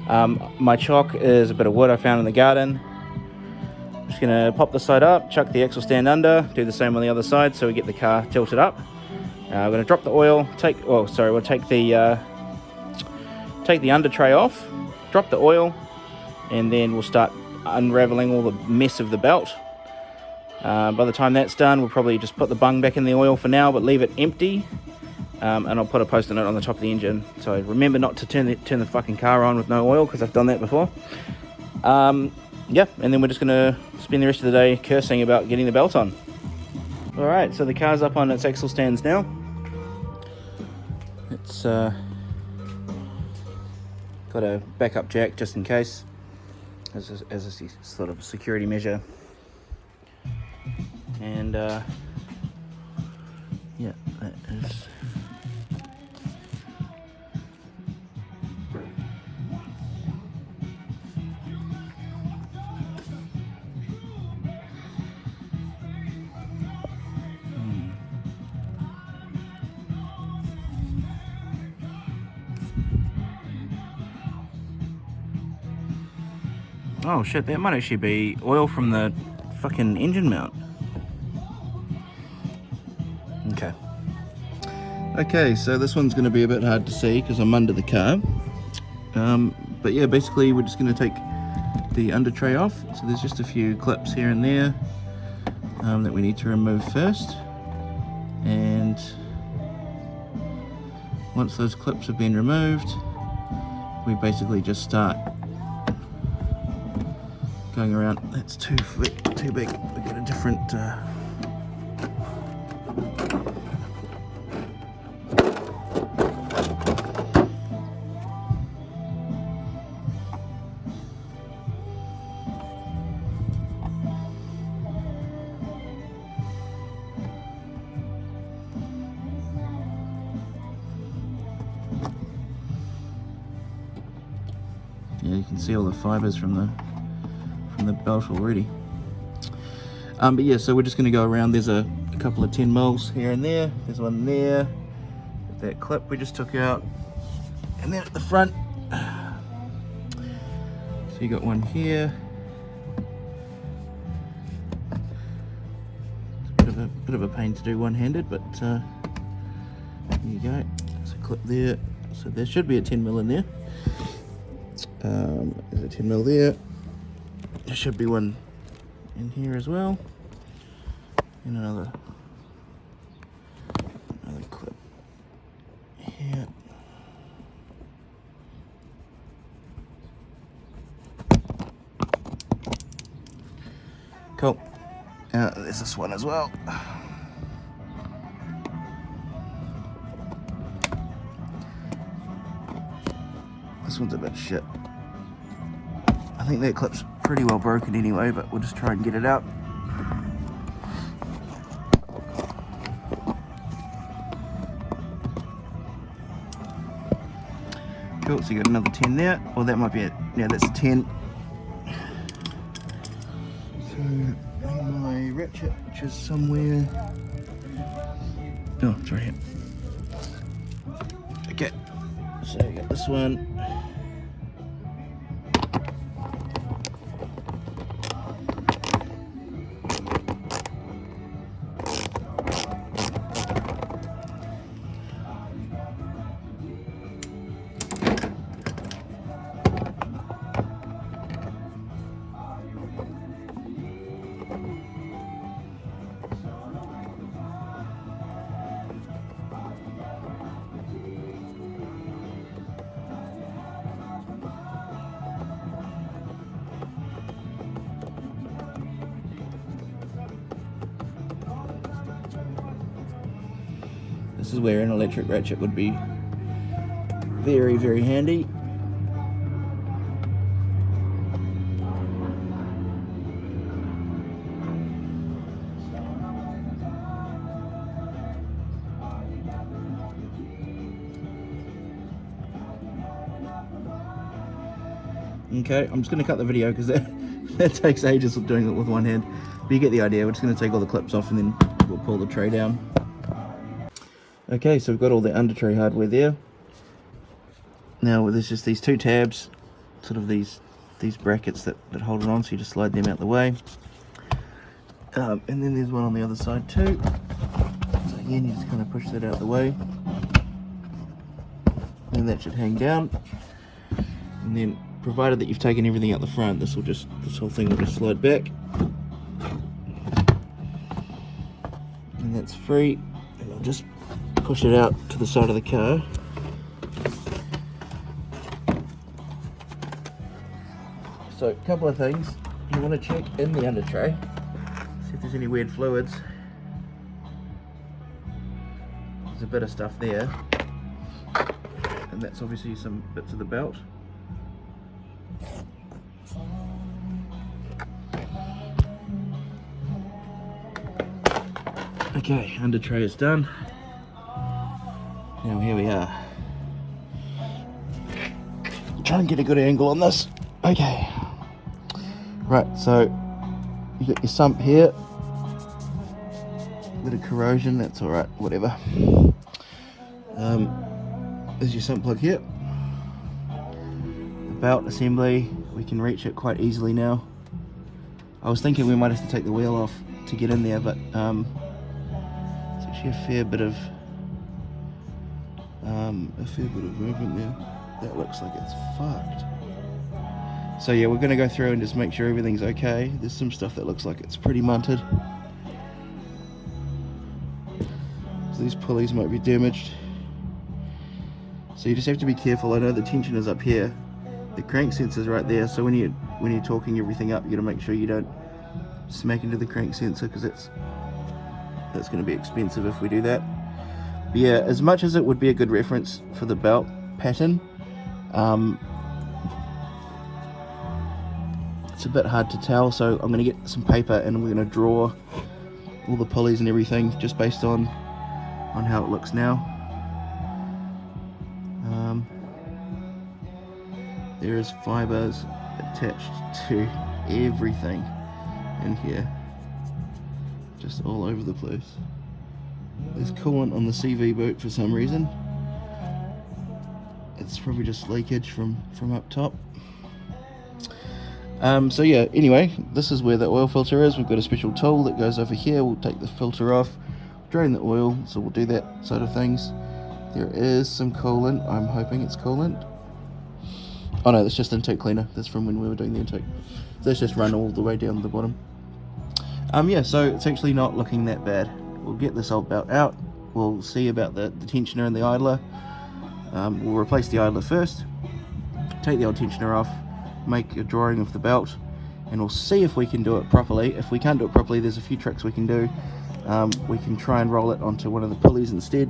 My chock is a bit of wood I found in the garden. I'm just gonna pop this side up, chuck the axle stand under, do the same on the other side so we get the car tilted up. I'm gonna drop the oil, we'll take the under tray off, drop the oil, and then we'll start unraveling all the mess of the belt. By the time that's done, we'll probably just put the bung back in the oil for now, but leave it empty. And I'll put a post-it note on the top of the engine. So remember not to turn the fucking car on with no oil, because I've done that before. Yeah, and then we're just gonna spend the rest of the day cursing about getting the belt on. All right, so the car's up on its axle stands now. It's got a backup jack just in case, as a sort of security measure. And yeah, that is oh shit, that might actually be oil from the fucking engine mount. Okay, so this one's going to be a bit hard to see because I'm under the car. But yeah, basically we're just going to take the under tray off. So there's just a few clips here and there that we need to remove first. And once those clips have been removed, we basically just start going around. That's too big. We've got a different yeah, you can see all the fibers from the belt already. But yeah, so we're just going to go around. There's a couple of 10 mils here and there. There's one there. That clip we just took out, and then at the front, so you got one here. It's a bit of a pain to do one-handed, but there you go. There's a clip there. So there should be a 10 mil in there. There's a 10 mil there. There should be one in here as well, and another There's this one as well. This one's a bit shit. I think that clip's pretty well broken anyway, but we'll just try and get it out. Cool, so you got another 10 there. Well, that might be it. Yeah, that's a 10. So, my ratchet, which is somewhere... Oh, it's right here. Okay, so you got this one. This is where an electric ratchet would be very, very handy. Okay, I'm just going to cut the video because that takes ages of doing it with one hand. But you get the idea. We're just going to take all the clips off and then we'll pull the tray down. Okay, so we've got all the Undertray hardware there. Now there's just these two tabs, sort of these brackets that hold it on, so you just slide them out the way. And then there's one on the other side too. So again, you just kind of push that out the way. And that should hang down. And then, provided that you've taken everything out the front, this whole thing will just slide back. And that's free. And I'll just push it out to the side of the car. So, a couple of things. You want to check in the under tray, see if there's any weird fluids. There's a bit of stuff there, and that's obviously some bits of the belt. Okay, under tray is done. Now here we are. Try and get a good angle on this. Okay. Right, so you got your sump here. Bit of corrosion, that's alright, whatever. There's your sump plug here. The belt assembly, we can reach it quite easily now. I was thinking we might have to take the wheel off to get in there, but it's actually a fair bit of movement there. That looks like it's fucked. So yeah, we're going to go through and just make sure everything's okay. There's some stuff that looks like it's pretty munted. So these pulleys might be damaged. So you just have to be careful. I know the tension is up here. The crank sensor's right there, so when you're torquing everything up, you got to make sure you don't smack into the crank sensor, because that's going to be expensive if we do that. But yeah, as much as it would be a good reference for the belt pattern, it's a bit hard to tell, so I'm going to get some paper and we're going to draw all the pulleys and everything just based on how it looks now. There is fibers attached to everything in here, just all over the place. There's coolant on the CV boot for some reason. It's probably just leakage from up top. So yeah, anyway, this is where the oil filter is. We've got a special tool that goes over here. We'll take the filter off, drain the oil, so we'll do that side of things. There is some coolant. I'm hoping it's coolant. Oh no, that's just intake cleaner. That's from when we were doing the intake. So let's just run all the way down the bottom. Yeah, so it's actually not looking that bad. We'll get this old belt out. We'll see about the tensioner and the idler. We'll replace the idler first, take the old tensioner off, make a drawing of the belt, and we'll see if we can do it properly. If we can't do it properly, there's a few tricks we can do. We can try and roll it onto one of the pulleys instead.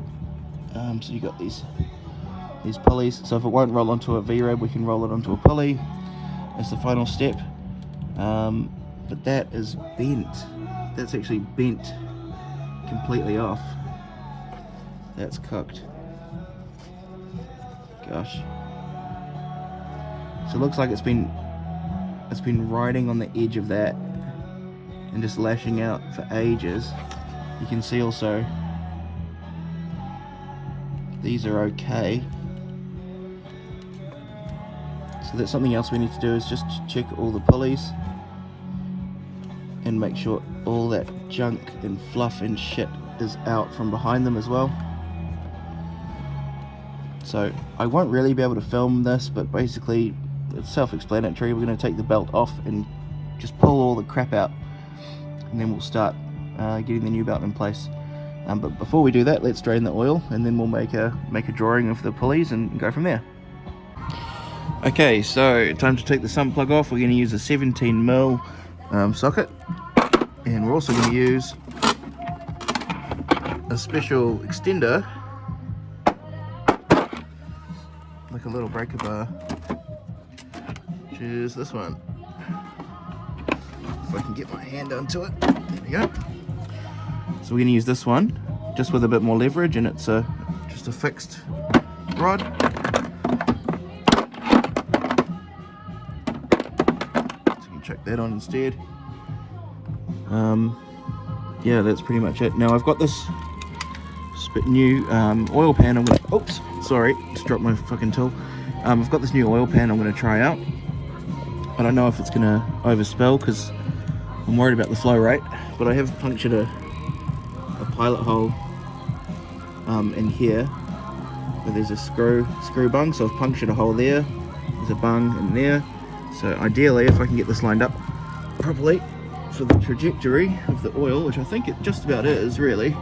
So you got these pulleys, so if it won't roll onto a V-rib, we can roll it onto a pulley as the final step. But that is bent. That's actually bent completely off. That's cooked. Gosh. So it looks like it's been riding on the edge of that and just lashing out for ages. You can see also these are okay. So that's something else we need to do, is just check all the pulleys and make sure all that junk and fluff and shit is out from behind them as well. So I won't really be able to film this, but basically it's self-explanatory. We're going to take the belt off and just pull all the crap out, and then we'll start getting the new belt in place. But before we do that, let's drain the oil, and then we'll make a drawing of the pulleys and go from there. Okay, so time to take the sump plug off. We're going to use a 17mm socket, and we're also going to use a special extender, like a little breaker bar, which is this one. If I can get my hand onto it, there we go. So we're going to use this one, just with a bit more leverage, and it's just a fixed rod. So you can chuck that on instead. Yeah, that's pretty much it. Now I've got this new oil pan. I'm gonna, oops, sorry, just dropped my fucking tool. I've got this new oil pan I'm going to try out. I don't know if it's going to overspill because I'm worried about the flow rate, but I have punctured a pilot hole in here where there's a screw bung, so I've punctured a hole there. There's a bung in there. So ideally, if I can get this lined up properly for the trajectory of the oil, which I think it just about is really,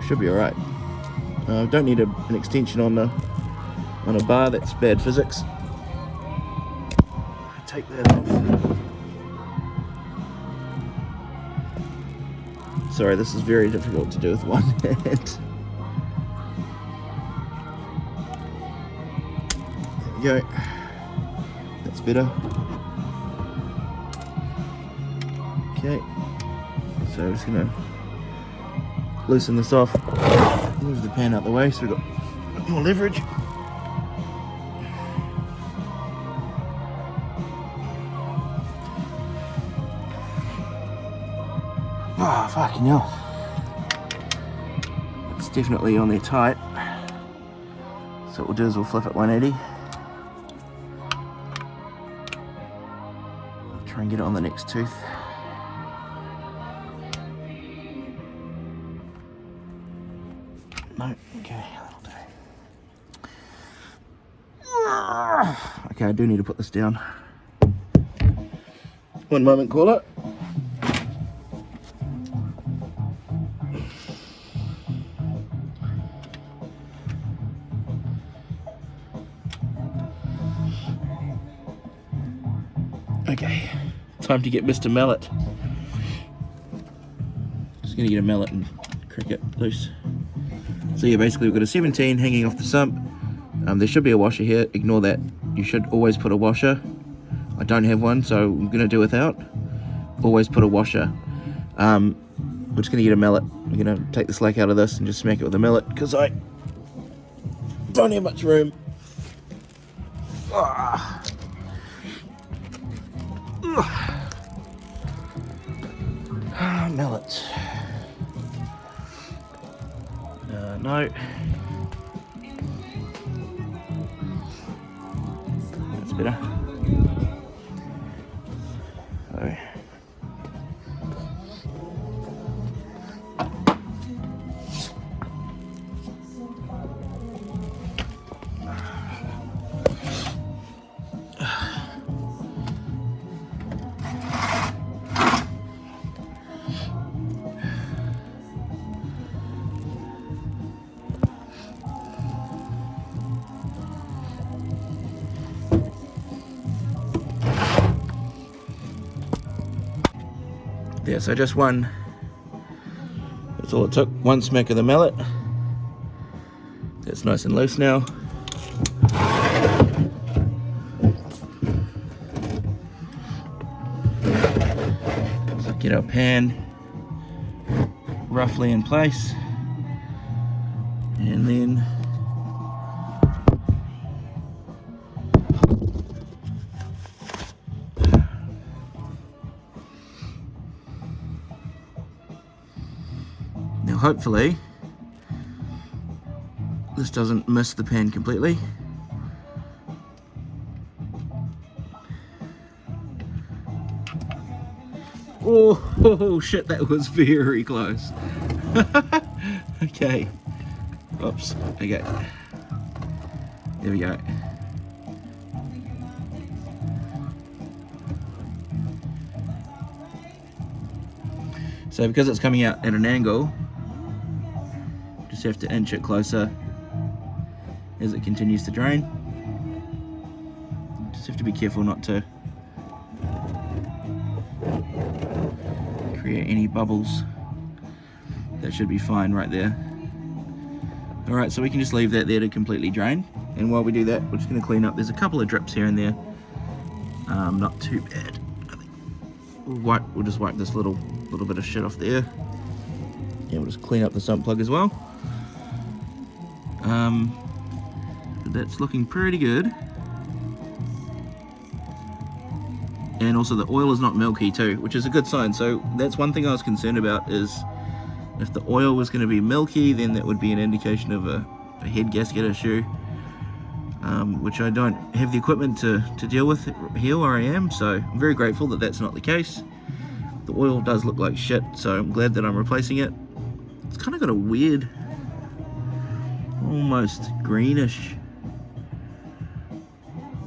should be all right. Don't need an extension on a bar. That's bad physics. Take that off. Sorry, this is very difficult to do with one hand. There we go. That's better. Okay. So I'm just gonna loosen this off. Move the pan out the way so we've got a bit more leverage. Oh, fucking hell. It's definitely on there tight. So what we'll do is we'll flip it 180. Try and get it on the next tooth. No, okay, that'll do. Okay, I do need to put this down. One moment, caller. Okay, time to get Mr. Mallet. Just gonna get a mallet and crack it loose. So yeah, basically we've got a 17 hanging off the sump. There should be a washer here, ignore that. You should always put a washer. I don't have one, so I'm gonna do without. Always put a washer. We're just gonna get a mallet. We're gonna take the slack out of this and just smack it with a mallet, because I don't have much room. Mallet. No. That's better. So. Yeah, so just one, that's all it took, one smack of the mallet. That's nice and loose now. So get our pan roughly in place, and then now hopefully this doesn't miss the pan completely. Oh shit, that was very close. Okay. Oops. Okay. There we go. So because it's coming out at an angle, just have to inch it closer as it continues to drain. Just have to be careful not to create any bubbles. That should be fine right there. Alright, so we can just leave that there to completely drain. And while we do that, we're just going to clean up. There's a couple of drips here and there. Not too bad. I think we'll just wipe this little bit of shit off there. And we'll just clean up the sump plug as well. That's looking pretty good. And also the oil is not milky too, which is a good sign. So that's one thing I was concerned about, is if the oil was going to be milky, then that would be an indication of a head gasket issue, which I don't have the equipment to deal with here where I am. So I'm very grateful that that's not the case. The oil does look like shit, so I'm glad that I'm replacing it. It's kind of got a weird, almost greenish,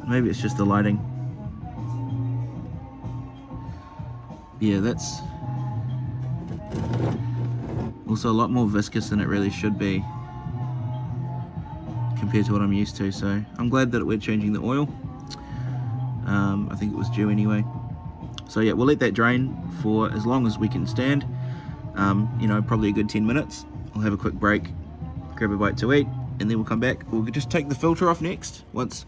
maybe it's just the lighting. Yeah, that's also a lot more viscous than it really should be compared to what I'm used to. So I'm glad that we're changing the oil. I think it was due anyway. So yeah, we'll let that drain for as long as we can stand. You know, probably a good 10 minutes. I'll have a quick break, grab a bite to eat, and then we'll come back. We'll just take the filter off next. Once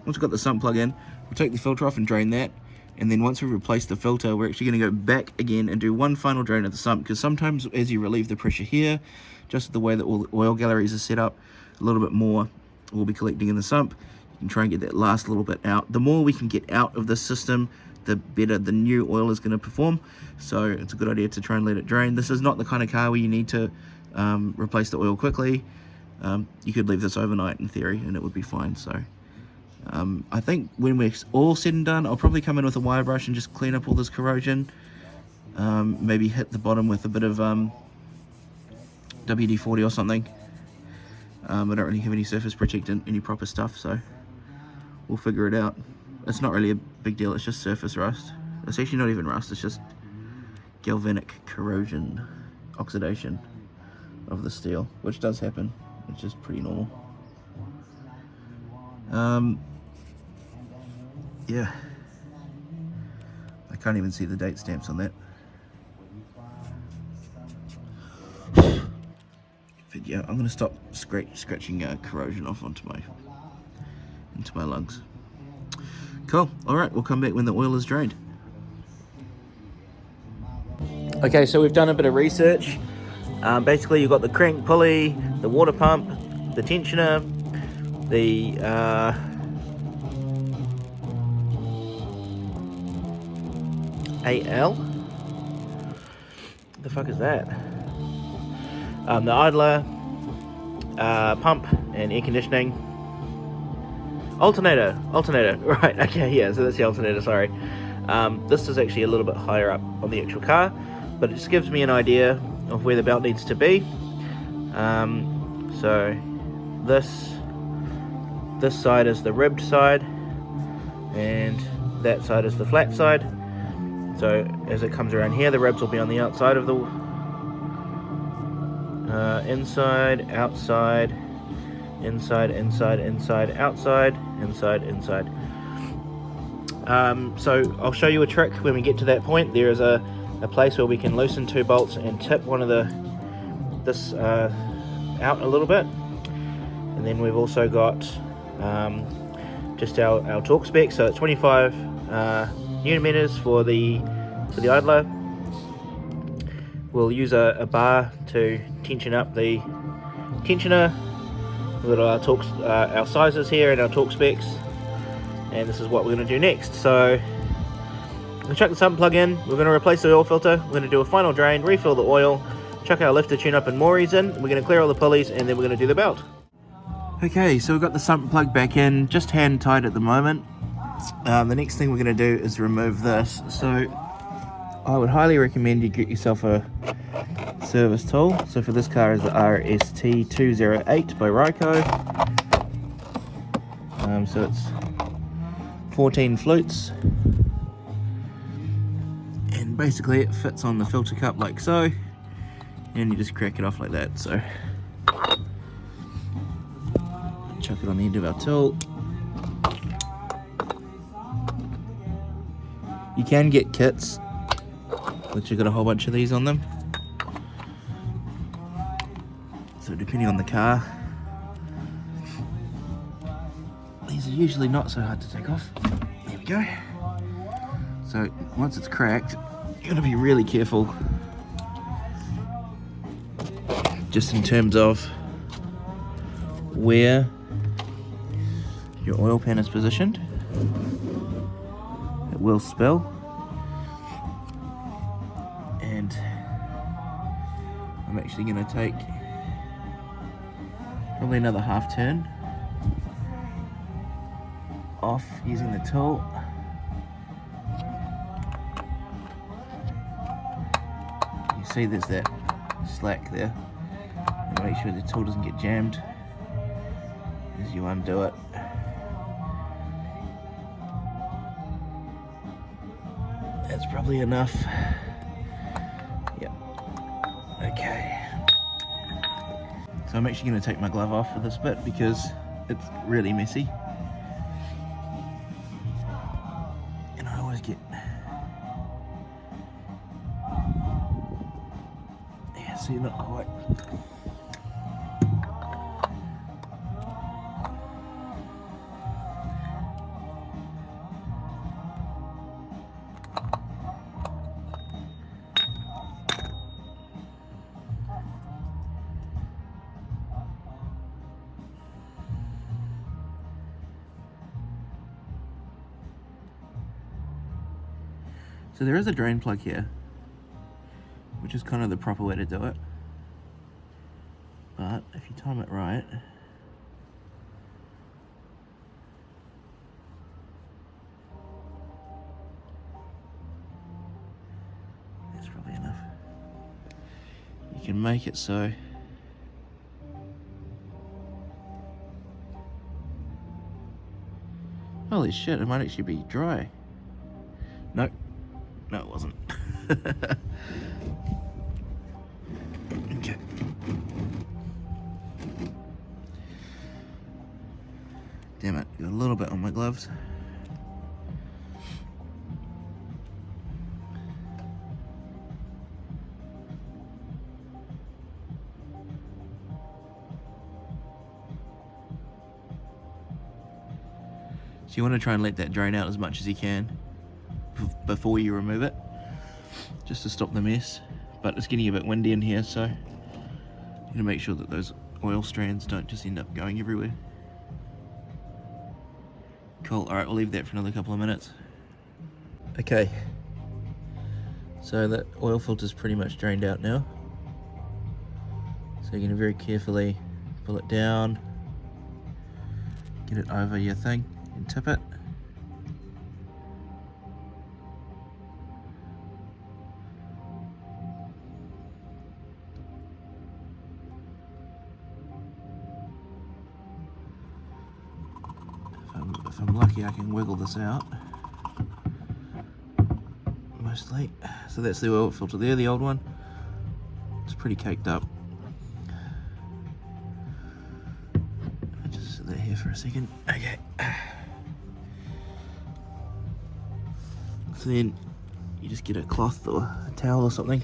we've got the sump plug in, we'll take the filter off and drain that. And then once we've replaced the filter, we're actually going to go back again and do one final drain of the sump, because sometimes as you relieve the pressure here, just the way that all the oil galleries are set up, a little bit more will be collecting in the sump. You can try and get that last little bit out. The more we can get out of this system, the better the new oil is going to perform. So it's a good idea to try and let it drain. This is not the kind of car where you need to replace the oil quickly. You could leave this overnight in theory and it would be fine. So I think when we're all said and done, I'll probably come in with a wire brush and just clean up all this corrosion. Maybe hit the bottom with a bit of WD-40 or something. I don't really have any surface protectant, any proper stuff, so we'll figure it out. It's not really a big deal, it's just surface rust. It's actually not even rust, it's just galvanic corrosion, oxidation of the steel, which does happen, which is pretty normal. Yeah, I can't even see the date stamps on that. But yeah, I'm gonna stop scratching corrosion off into my lungs. Cool. All right, we'll come back when the oil is drained. Okay, so we've done a bit of research. Basically, you've got the crank pulley, the water pump, the tensioner, the AL. What the fuck is that? The idler, pump and air conditioning. Alternator, right, okay, yeah, so that's the alternator, sorry. This is actually a little bit higher up on the actual car, but it just gives me an idea of where the belt needs to be. So this side is the ribbed side, and that side is the flat side. So as it comes around here, the ribs will be on the outside of the inside, outside, inside, inside, inside, outside, inside, inside. So I'll show you a trick when we get to that point. There is a a place where we can loosen 2 bolts and tip one of this out a little bit. And then we've also got just our torque spec, so it's 25 newton meters for the idler. We'll use a bar to tension up the tensioner. We've got our sizes here and our torque specs, and this is what we're going to do next. So we're going to chuck the sump plug in, we're going to replace the oil filter, we're going to do a final drain, refill the oil, chuck our lifter tune up and Maury's in, we're going to clear all the pulleys, and then we're going to do the belt. Okay, so we've got the sump plug back in, just hand tied at the moment. The next thing we're going to do is remove this. So I would highly recommend you get yourself a service tool. So for this car is the RST208 by Ryco. So it's 14 flutes, and basically it fits on the filter cup like so, and you just crack it off like that. So chuck it on the end of our tool. You can get kits which have got a whole bunch of these on them, so depending on the car, these are usually not so hard to take off. There we go. So once it's cracked, you gotta be really careful just in terms of where your oil pan is positioned. It will spill, and I'm actually going to take probably another half turn off using the tool. You see there's that slack there, and make sure the tool doesn't get jammed as you undo it. That's probably enough. Yep. Okay. So I'm actually going to take my glove off for this bit because it's really messy. And I always get... Yeah, see, not quite. So there is a drain plug here, which is kind of the proper way to do it. But if you time it right, that's probably enough. You can make it so holy shit, it might actually be dry. Nope. No, it wasn't. Okay. Damn it, got a little bit on my gloves. So you want to try and let that drain out as much as you can before you remove it, just to stop the mess. But it's getting a bit windy in here, so you gotta make sure that those oil strands don't just end up going everywhere. Cool, alright, we'll leave that for another couple of minutes. Okay, so that oil filter's pretty much drained out now. So you're gonna very carefully pull it down, get it over your thing and tip it. If I'm lucky, I can wiggle this out, mostly. So that's the oil filter there, the old one. It's pretty caked up. I'll just sit there here for a second. Okay. So then you just get a cloth or a towel or something.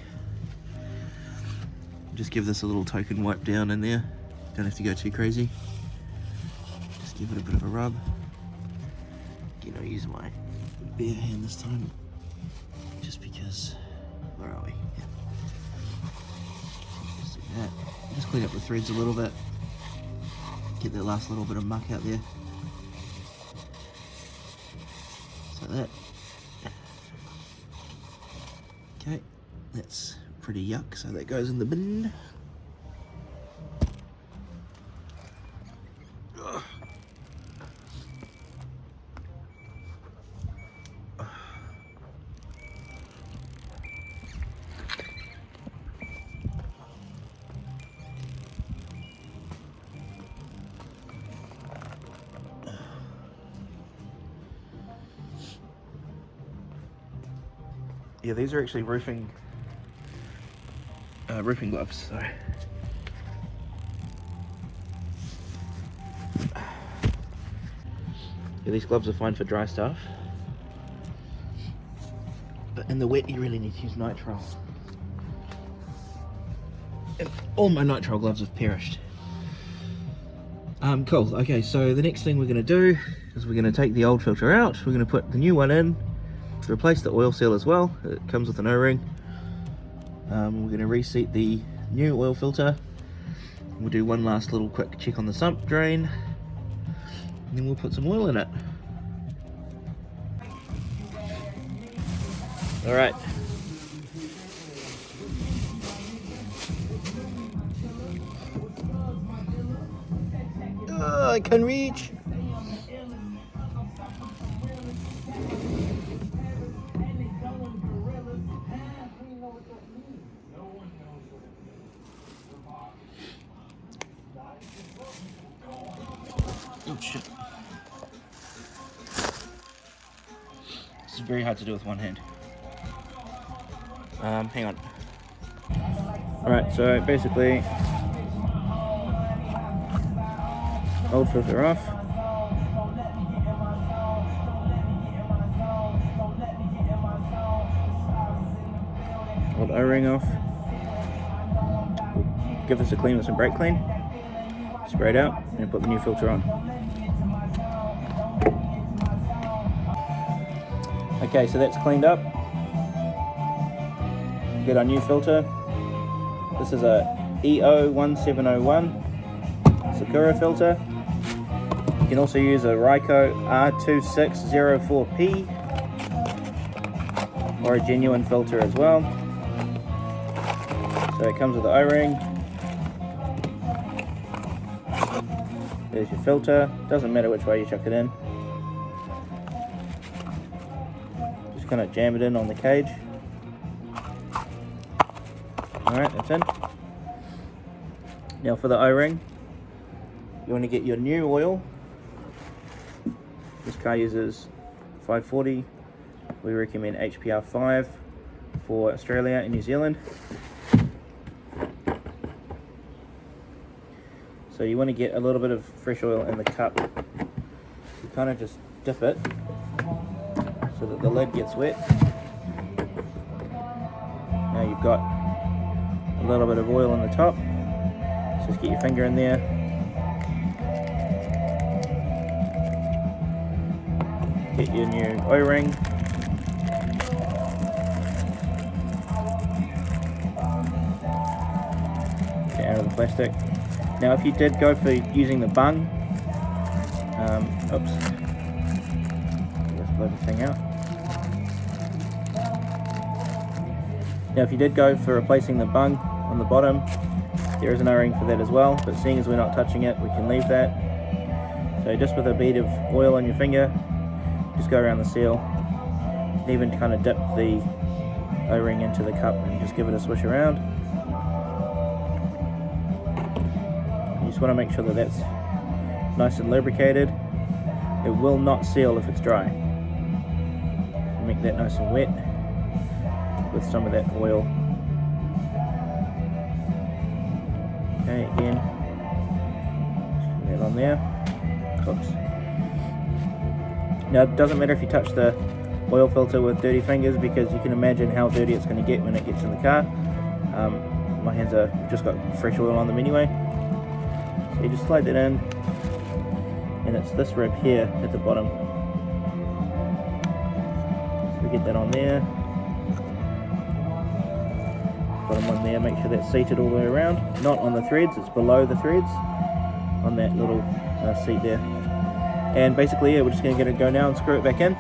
Just give this a little token wipe down in there. Don't have to go too crazy. Just give it a bit of a rub. Again, I'll use my bare hand this time, just because, where are we? Yeah. Just do that. Just clean up the threads a little bit. Get that last little bit of muck out there. So that. Okay, that's pretty yuck, so that goes in the bin. Yeah, these are actually roofing gloves. So yeah, these gloves are fine for dry stuff, but in the wet you really need to use nitrile. And all my nitrile gloves have perished. Cool. Okay, so the next thing we're going to do is we're going to take the old filter out. We're going to put the new one in. Replace the oil seal as well. It comes with an O-ring. We're going to reseat the new oil filter. We'll do one last little quick check on the sump drain, and then we'll put some oil in it. All right. Oh, I can reach. Oh shit. This is very hard to do with one hand. Hang on. Alright, so basically, old filter off. Old O-ring off. Give this a clean with some brake clean. Spray it out and put the new filter on. Okay, so that's cleaned up. Get our new filter. This is a EO1701 Sakura filter. You can also use a Ryko R2604P or a genuine filter as well. So it comes with the O-ring. There's your filter. Doesn't matter which way you chuck it in. Just kind of jam it in on the cage. Alright, that's in. Now for the O-ring, you want to get your new oil. This car uses 540. We recommend HPR 5 for Australia and New Zealand. So you want to get a little bit of fresh oil in the cup. You kind of just dip it so that the lid gets wet. Now you've got a little bit of oil on the top. So just get your finger in there. Get your new O-ring. Get out of the plastic. Now if you did go for using the bung, oops, let's blow the thing out. Now if you did go for replacing the bung on the bottom, there is an O-ring for that as well, but seeing as we're not touching it, we can leave that. So just with a bead of oil on your finger, just go around the seal, and even kind of dip the O-ring into the cup and just give it a swish around. You just want to make sure that that's nice and lubricated. It will not seal if it's dry. Make that nice and wet with some of that oil. Okay, again, just put that on there. Oops. Now it doesn't matter if you touch the oil filter with dirty fingers, because you can imagine how dirty it's going to get when it gets in the car. My hands are just got fresh oil on them anyway. So you just slide that in, and it's this rib here at the bottom. So we get that on there. Bottom one there, make sure that's seated all the way around. Not on the threads, it's below the threads on that little seat there. And basically, yeah, we're just going to get it go now and screw it back in.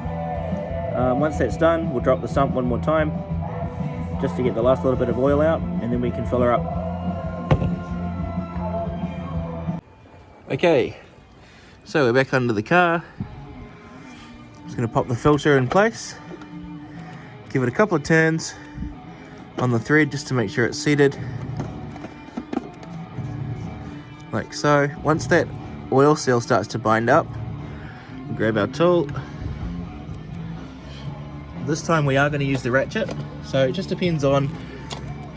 Once that's done, we'll drop the sump one more time just to get the last little bit of oil out, and then we can fill her up. Okay, so we're back under the car. Just going to pop the filter in place, give it a couple of turns on the thread just to make sure it's seated, like so. Once that oil seal starts to bind up, we'll grab our tool. This time we are going to use the ratchet, so it just depends on,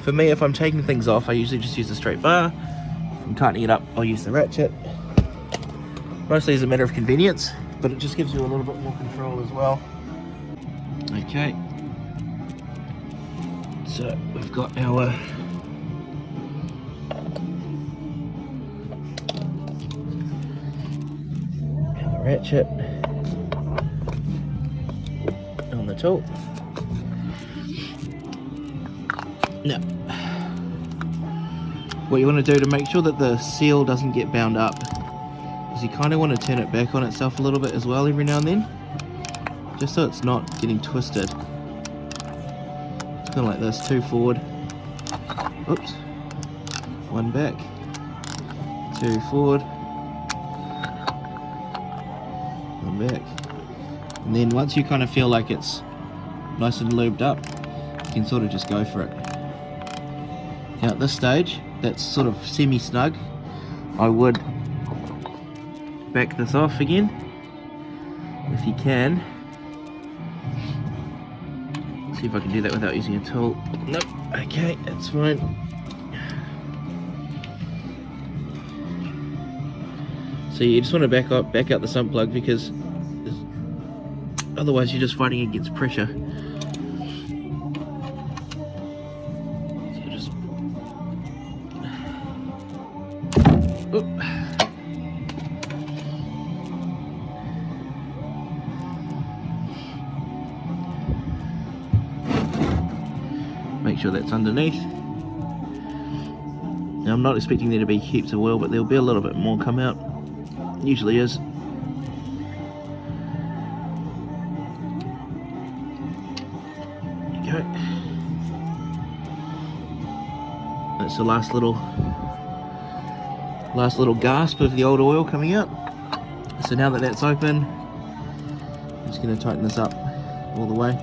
for me, if I'm taking things off, I usually just use a straight bar. If I'm tightening it up, I'll use the ratchet. Mostly as a matter of convenience, but it just gives you a little bit more control as well. Okay, so we've got our ratchet on the tool. Now, what you want to do to make sure that the seal doesn't get bound up is you kind of want to turn it back on itself a little bit as well every now and then, just so it's not getting twisted. It's kind of like this, 2 forward, oops, 1 back, 2 forward, 1 back. And then once you kind of feel like it's nice and lubed up, you can sort of just go for it. Now at this stage, that's sort of semi-snug. I would back this off again, if you can. See if I can do that without using a tool. Nope, okay, that's fine. So you just want to back out the sump plug, because otherwise you're just fighting against pressure. So just make sure that's underneath. Now I'm not expecting there to be heaps of oil, but there'll be a little bit more come out. Usually is. There you go. That's the last little gasp of the old oil coming out. So now that that's open, I'm just going to tighten this up all the way.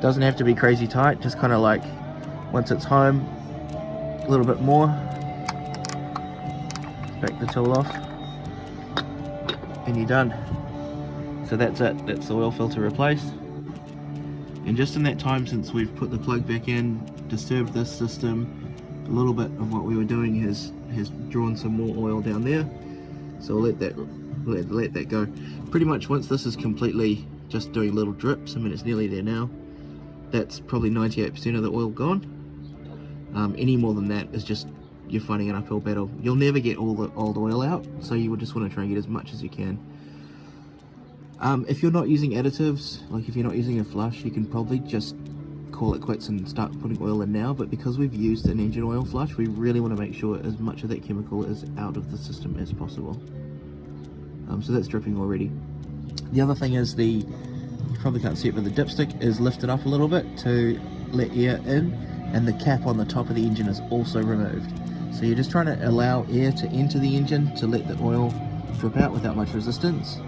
Doesn't have to be crazy tight, just kind of like once it's home, a little bit more. Back the tool off, and you're done. So that's it, that's the oil filter replaced. And just in that time since we've put the plug back in, disturbed this system, a little bit of what we were doing has drawn some more oil down there. So we'll let that go. Pretty much once this is completely just doing little drips, I mean it's nearly there now, that's probably 98% of the oil gone. Any more than that is just you're fighting an uphill battle. You'll never get all the old oil out, so you would just want to try and get as much as you can. If you're not using additives, like if you're not using a flush, you can probably just call it quits and start putting oil in now, but because we've used an engine oil flush, we really want to make sure as much of that chemical is out of the system as possible. So that's dripping already. The other thing is you probably can't see it, but the dipstick is lifted up a little bit to let air in, and the cap on the top of the engine is also removed. So you're just trying to allow air to enter the engine to let the oil drip out without much resistance.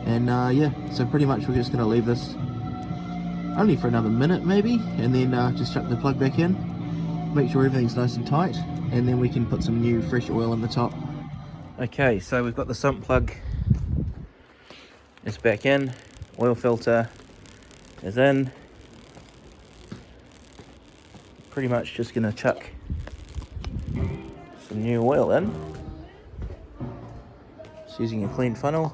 And yeah, so pretty much we're just going to leave this only for another minute maybe, and then just chuck the plug back in, make sure everything's nice and tight, and then we can put some new fresh oil in the top. Okay, so we've got the sump plug, it's back in, oil filter is in, pretty much just going to chuck some new oil in. Just using a clean funnel.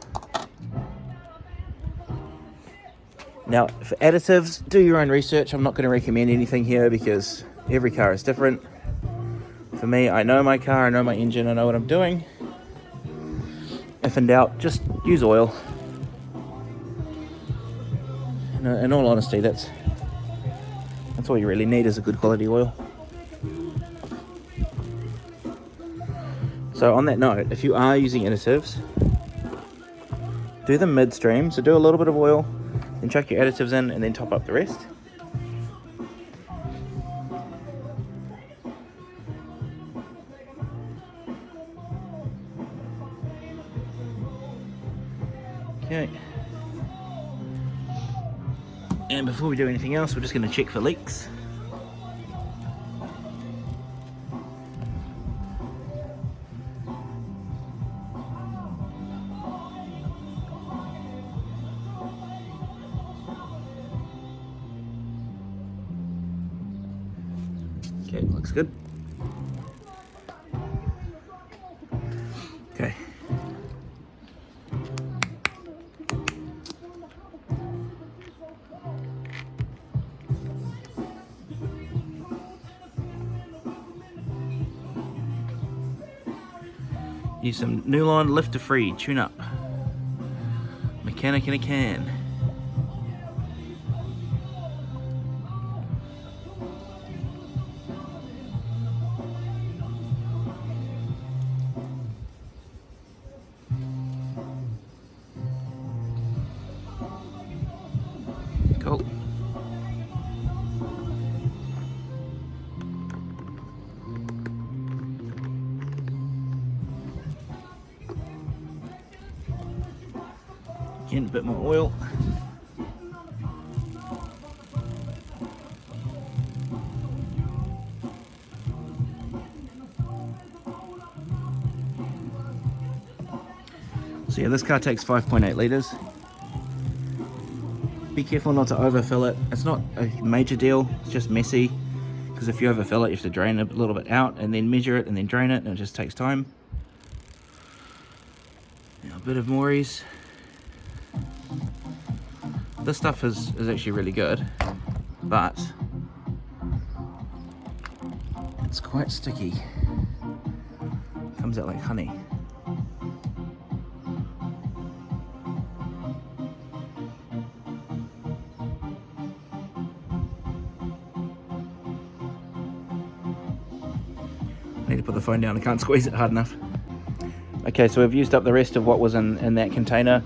Now, for additives, do your own research. I'm not going to recommend anything here because every car is different. For me, I know my car, I know my engine, I know what I'm doing. If in doubt, just use oil. In all honesty, that's all you really need is a good quality oil. So on that note, if you are using additives, do them midstream. So do a little bit of oil, then chuck your additives in, and then top up the rest. Okay. And before we do anything else, we're just going to check for leaks. Okay, looks good. Okay. Use some Newline lifter free tune up. Mechanic in a can. Cool. Again, a bit more oil. So yeah, this car takes 5.8 litres. Be careful not to overfill it. It's not a major deal, it's just messy. Because if you overfill it, you have to drain it a little bit out and then measure it and then drain it, and it just takes time. Now a bit of Maury's. This stuff is actually really good, but it's quite sticky. Comes out like honey. I need to put the phone down, I can't squeeze it hard enough. Okay, so we've used up the rest of what was in that container.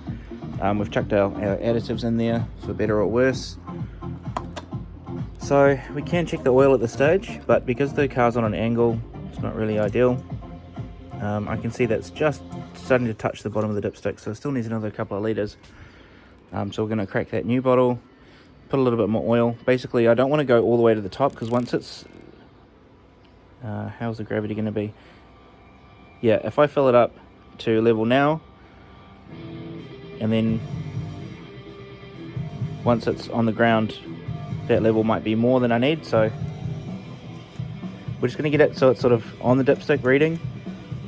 We've chucked our additives in there for better or worse. So we can check the oil at this stage, but because the car's on an angle, it's not really ideal. I can see that's just starting to touch the bottom of the dipstick, so it still needs another couple of litres. So we're going to crack that new bottle, put a little bit more oil. Basically, I don't want to go all the way to the top, because once it's... how's the gravity going to be? Yeah, if I fill it up to level now, and then once it's on the ground, that level might be more than I need, so we're just going to get it so it's sort of on the dipstick reading.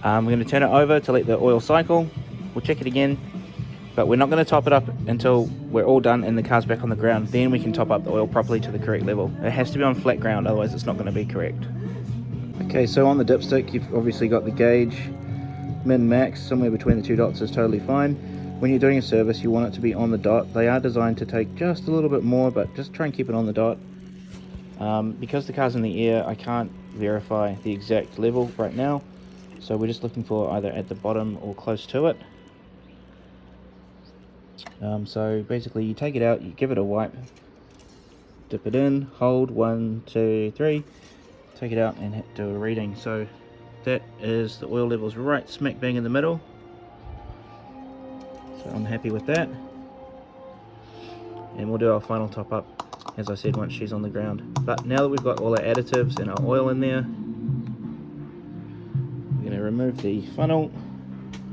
We're going to turn it over to let the oil cycle. We'll check it again, but we're not going to top it up until we're all done and the car's back on the ground. Then we can top up the oil properly to the correct level. It has to be on flat ground, otherwise it's not going to be correct. Okay, so on the dipstick, you've obviously got the gauge, min, max, somewhere between the two dots is totally fine. When you're doing a service, you want it to be on the dot. They are designed to take just a little bit more, but just try and keep it on the dot. Because the car's in the air, I can't verify the exact level right now. So we're just looking for either at the bottom or close to it. So basically you take it out, you give it a wipe, dip it in, hold 1, 2, 3, take it out and do a reading. So that is the oil levels right smack bang in the middle. So I'm happy with that. And we'll do our final top up, as I said, once she's on the ground. But now that we've got all our additives and our oil in there, we're going to remove the funnel.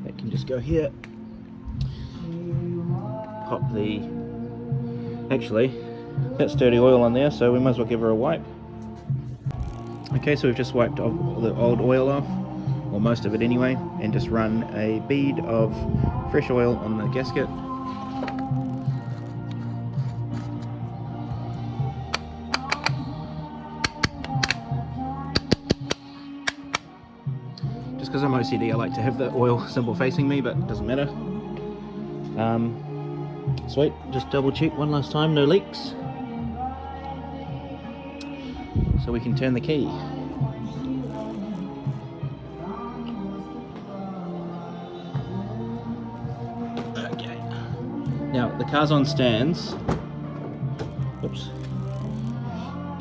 That can just go here. Pop the... Actually, that's dirty oil on there, so we might as well give her a wipe. Okay, so we've just wiped off the old oil off, or most of it anyway, and just run a bead of fresh oil on the gasket. Just because I'm OCD, I like to have the oil symbol facing me, but it doesn't matter. Sweet, just double check one last time, no leaks. So we can turn the key. Okay. Now the car's on stands. Oops.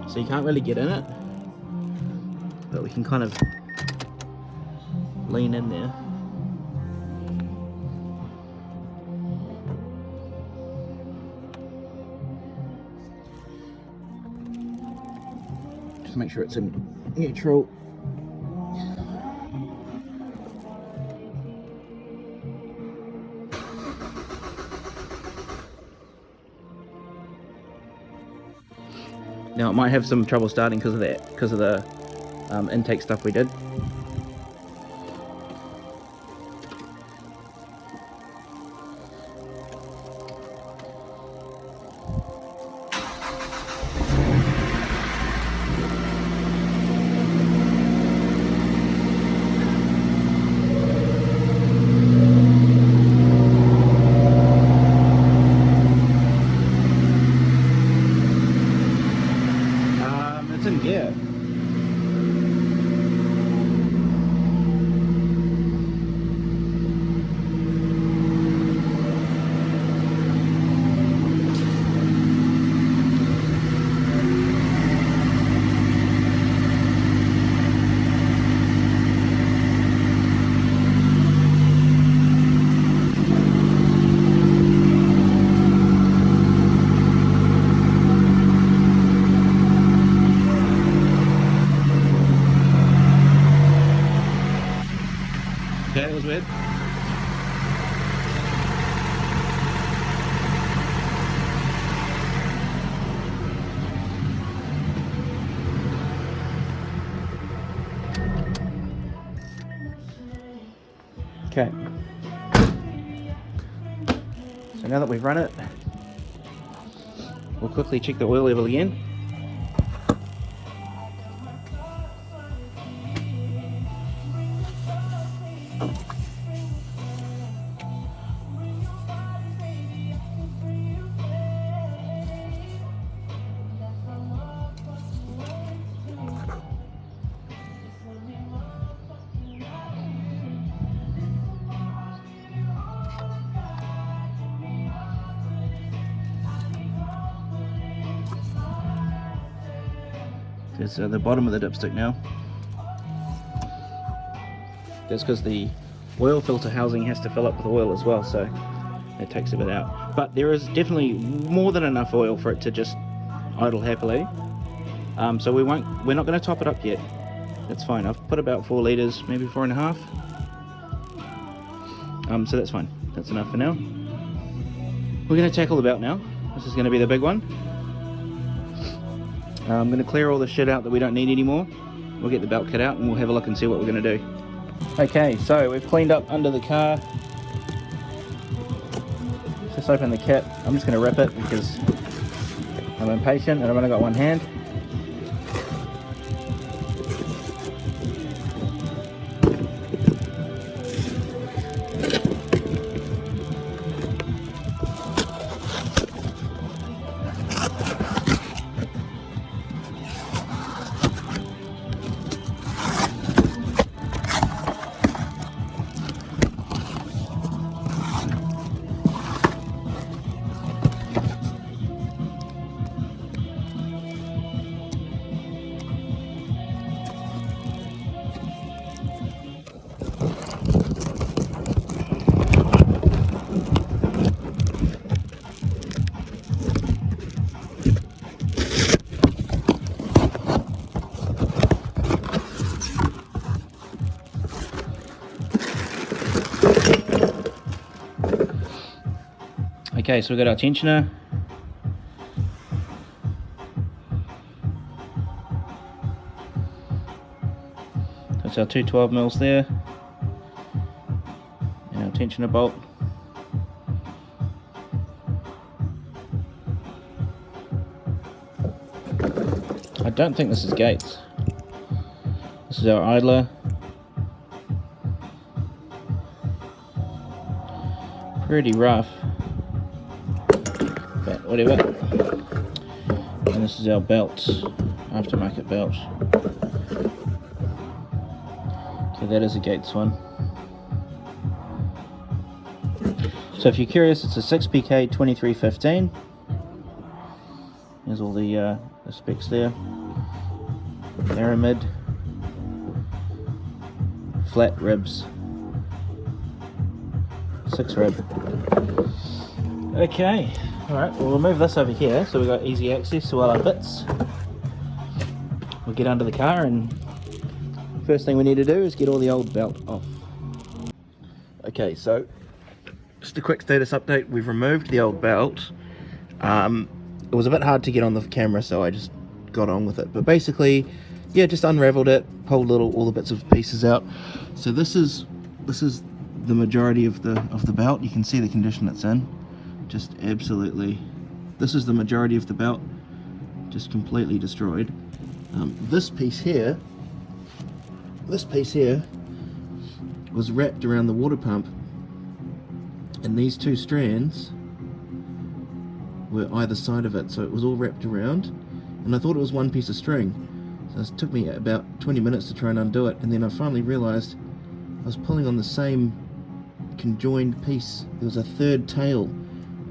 So you can't really get in it, but we can kind of lean in there. Just make sure it's in neutral. Now it might have some trouble starting because of that, because of the intake stuff we did. It's in gear. Okay, that was weird. Okay. So now that we've run it, we'll quickly check the oil level again. There's the bottom of the dipstick now. That's because the oil filter housing has to fill up with oil as well, so it takes a bit out. But there is definitely more than enough oil for it to just idle happily. So we're not going to top it up yet. That's fine. I've put about 4 litres, maybe 4.5. So that's fine. That's enough for now. We're going to tackle the belt now. This is going to be the big one. I'm going to clear all the shit out that we don't need anymore. We'll get the belt kit out and we'll have a look and see what we're going to do. Okay, so we've cleaned up under the car. Just open the kit. I'm just going to rip it because I'm impatient and I've only got one hand. Okay, so we've got our tensioner. That's our two 12mm there, and our tensioner bolt. I don't think this is gates. This is our idler. Pretty rough, but whatever. And this is our belt, aftermarket belt. Okay, that is a gates one. So if you're curious, it's a 6PK 2315. There's all the specs there. Pyramid, flat ribs, 6 rib. Okay, alright, we'll move this over here so we've got easy access to all our bits. We'll get under the car, and first thing we need to do is get all the old belt off. Okay, so just a quick status update. We've removed the old belt. It was a bit hard to get on the camera, so I just got on with it. But basically, yeah, just unraveled it, pulled all the bits and pieces out. So this is the majority of the belt. You can see the condition it's in. Just absolutely, this is the majority of the belt, just completely destroyed. This piece here was wrapped around the water pump, and these two strands were either side of it, so it was all wrapped around, and I thought it was one piece of string. So it took me about 20 minutes to try and undo it, and then I finally realized I was pulling on the same conjoined piece. There was a third tail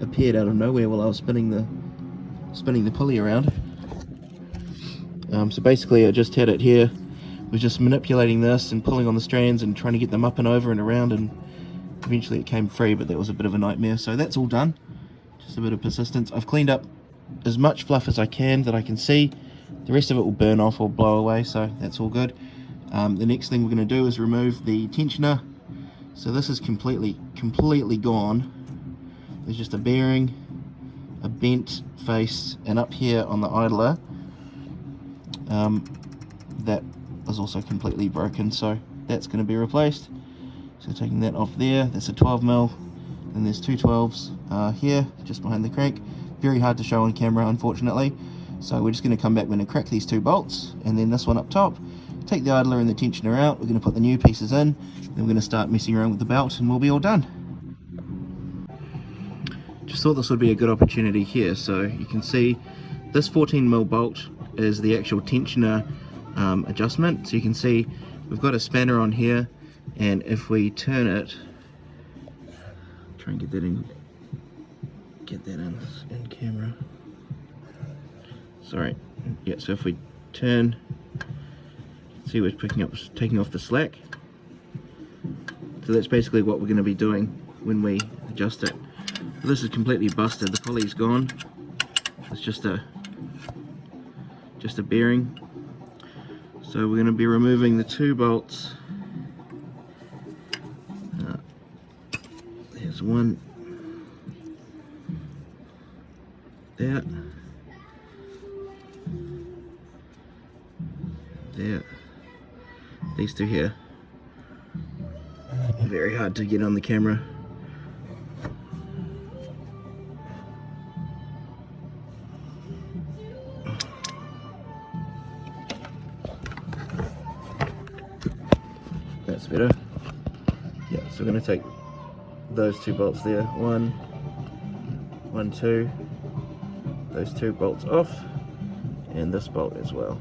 appeared out of nowhere while I was spinning the pulley around. So basically I just had it here, was just manipulating this and pulling on the strands and trying to get them up and over and around, and eventually it came free, but that was a bit of a nightmare. So that's all done, just a bit of persistence. I've cleaned up as much fluff as I can that I can see. The rest of it will burn off or blow away, so that's all good. The next thing we're going to do is remove the tensioner. So this is completely gone. There's just a bearing, a bent face, and up here on the idler, that is also completely broken, so that's going to be replaced. So taking that off there, that's a 12mm, and there's two 12s here, just behind the crank. Very hard to show on camera, unfortunately. So we're just going to come back, we're going to crack these two bolts, and then this one up top, take the idler and the tensioner out, we're going to put the new pieces in, then we're going to start messing around with the belt, and we'll be all done. Just thought this would be a good opportunity here. So you can see this 14mm bolt is the actual tensioner adjustment. So you can see we've got a spanner on here, and if we turn it, try and get that in camera. Sorry, yeah, so if we turn, see we're taking off the slack. So that's basically what we're going to be doing when we adjust it. So this is completely busted, the pulley's gone. It's just a bearing. So we're going to be removing the two bolts. There's one there. There. These two here. Very hard to get on the camera. That's better. Yeah, so we're going to take those two bolts there. One, two. Those two bolts off, and this bolt as well.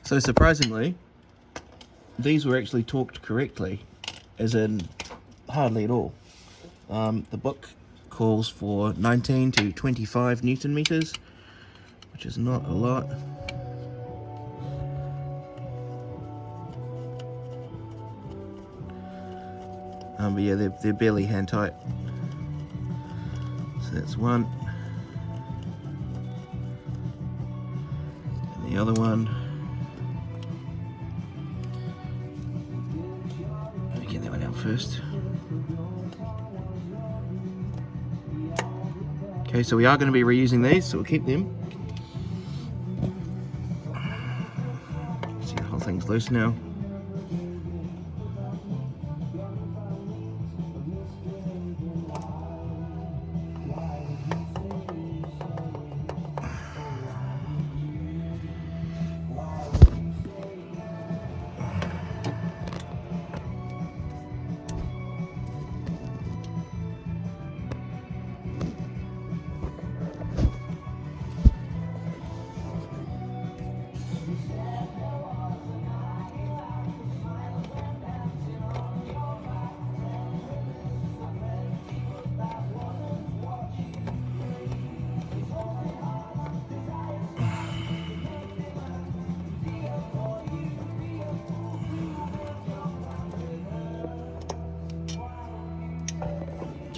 So surprisingly, these were actually torqued correctly, as in hardly at all. The book calls for 19 to 25 Newton meters, which is not a lot. But yeah, they're barely hand tight. So that's one. And the other one. Let me get that one out first. Okay, so we are going to be reusing these, so we'll keep them. See, the whole thing's loose now.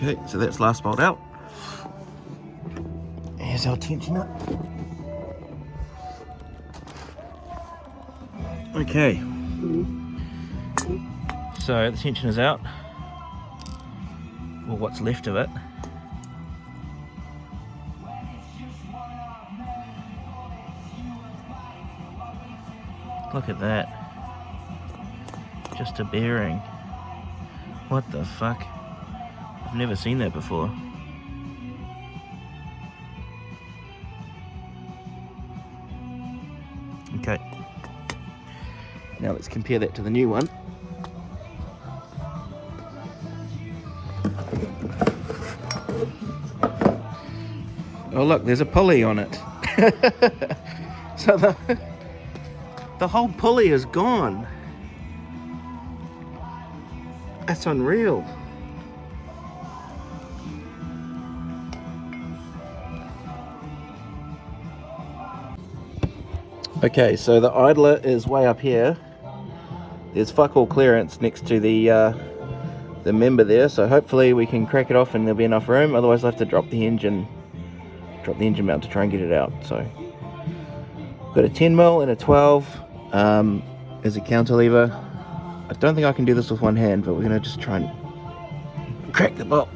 Okay, so that's last bolt out. Here's our tensioner. Okay, so the tensioner's out, or what's left of it. Look at that, just a bearing. What the fuck? I've never seen that before. Okay. Now let's compare that to the new one. Oh look, there's a pulley on it. So the whole pulley is gone. That's unreal. Okay, so the idler is way up here. There's fuck all clearance next to the member there, so hopefully we can crack it off and there'll be enough room. Otherwise I'll have to drop the engine mount to try and get it out. So got a 10mm and a 12 as a counter lever. I don't think I can do this with one hand, but we're gonna just try and crack the bolt.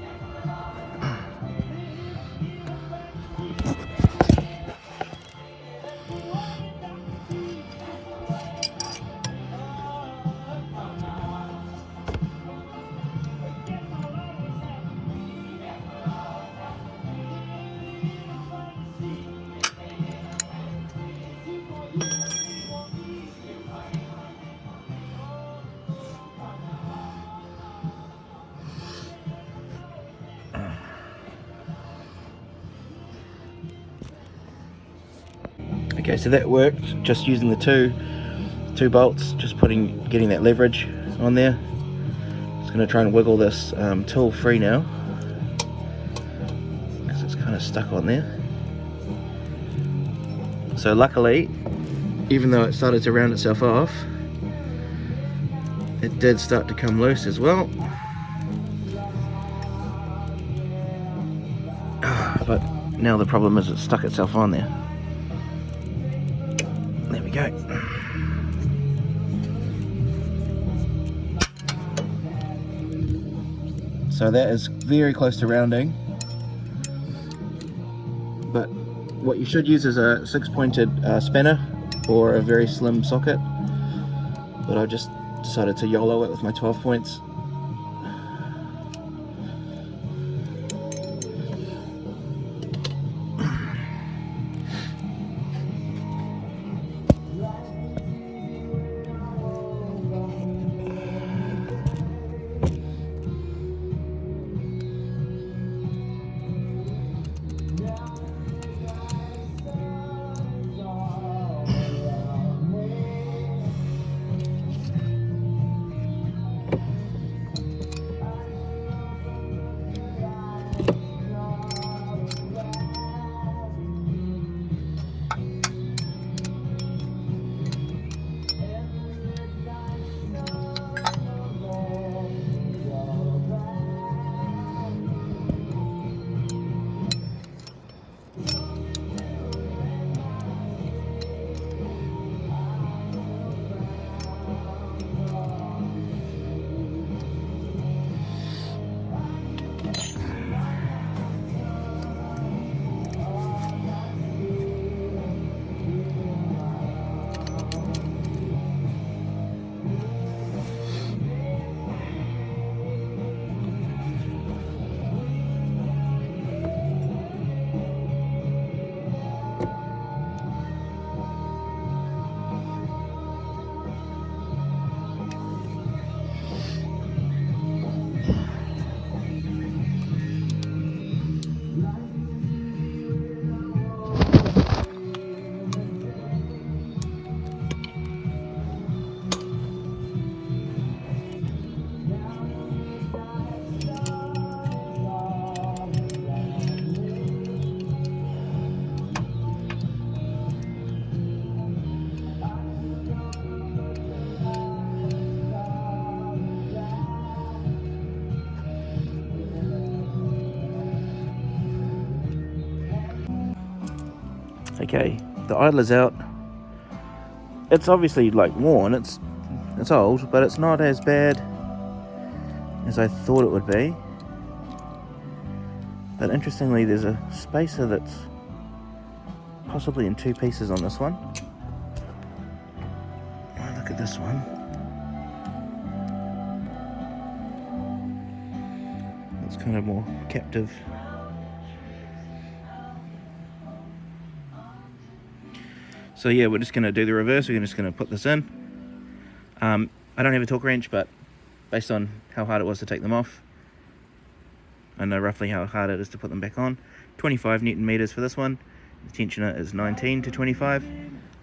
Okay, so that worked, just using the two bolts, just getting that leverage on there. Just going to try and wiggle this tool free now, because it's kind of stuck on there. So luckily, even though it started to round itself off, it did start to come loose as well. But now the problem is it stuck itself on there. There we go. So that is very close to rounding, but what you should use is a 6-pointed spanner or a very slim socket, but I just decided to YOLO it with my 12 points. Okay, the idler's out. It's obviously like worn, it's old, but it's not as bad as I thought it would be. But interestingly, there's a spacer that's possibly in 2 pieces on this one. Oh, look at this one. It's kind of more captive. So yeah, we're just going to do the reverse. We're just going to put this in. I don't have a torque wrench, but based on how hard it was to take them off, I know roughly how hard it is to put them back on. 25 Newton meters for this one. The tensioner is 19 to 25.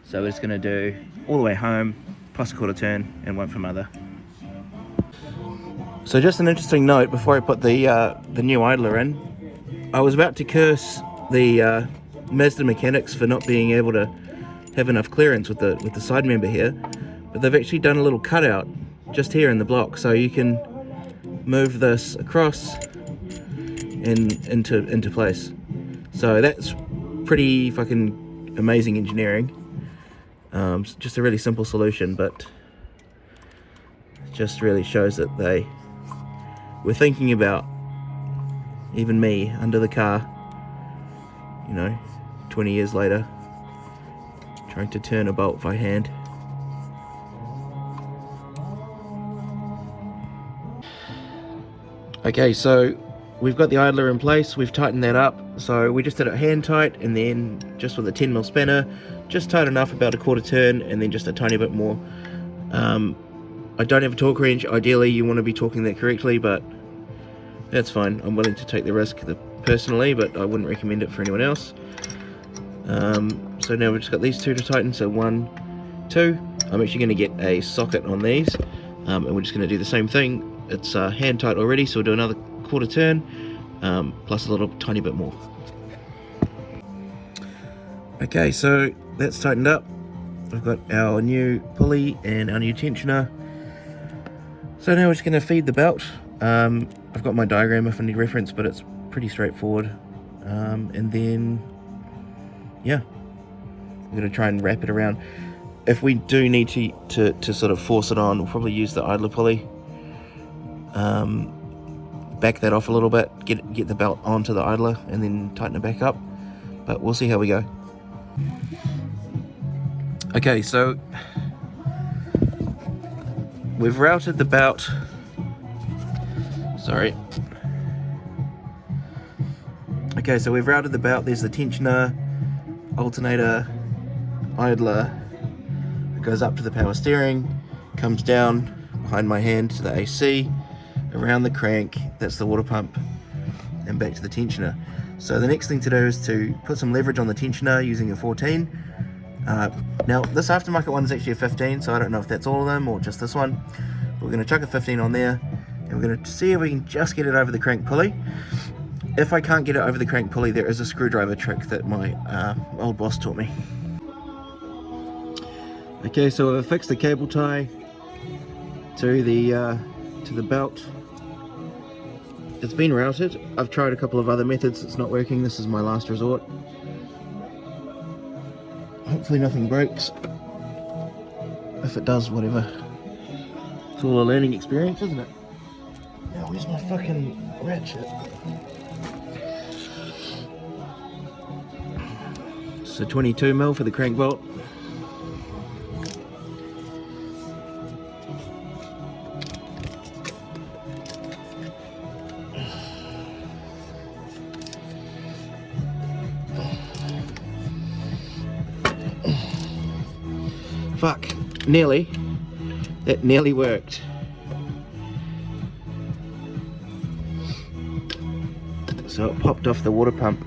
So we're just going to do all the way home, plus a quarter turn, and one for mother. So just an interesting note before I put the new idler in. I was about to curse the Mazda mechanics for not being able to have enough clearance with the side member here, but they've actually done a little cutout just here in the block, so you can move this across and into place. So that's pretty fucking amazing engineering. Just a really simple solution, but it just really shows that they were thinking about even me under the car, you know, 20 years later, trying to turn a bolt by hand. Okay, so we've got the idler in place, we've tightened that up. So we just did it hand tight, and then just with a 10mm spanner, just tight enough, about a quarter turn, and then just a tiny bit more. I don't have a torque wrench. Ideally you want to be torquing that correctly, but that's fine. I'm willing to take the risk personally, but I wouldn't recommend it for anyone else. So now we've just got these two to tighten, so 1, 2. I'm actually going to get a socket on these, and we're just going to do the same thing. It's hand tight already, so we'll do another quarter turn, plus a little tiny bit more. Okay, so that's tightened up. We've got our new pulley and our new tensioner. So now we're just going to feed the belt. I've got my diagram if I need reference, but it's pretty straightforward. And then, yeah, we're going to try and wrap it around. If we do need to sort of force it on, we'll probably use the idler pulley. Back that off a little bit, get the belt onto the idler, and then tighten it back up. But we'll see how we go. Okay, so we've routed the belt. Sorry. Okay, so we've routed the belt. There's the tensioner, alternator, idler. It goes up to the power steering, comes down behind my hand to the AC, around the crank, that's the water pump, and back to the tensioner. So the next thing to do is to put some leverage on the tensioner using a 14. Now this aftermarket one is actually a 15, so I don't know if that's all of them or just this one. But we're going to chuck a 15 on there, and we're going to see if we can just get it over the crank pulley. If I can't get it over the crank pulley, there is a screwdriver trick that my old boss taught me. Okay, so I've fixed the cable tie to the belt. It's been routed. I've tried a couple of other methods, it's not working. This is my last resort. Hopefully nothing breaks. If it does, whatever. It's all a learning experience, isn't it? Now, where's my fucking ratchet? So 22mm for the crank bolt. Fuck, nearly. That nearly worked. So it popped off the water pump.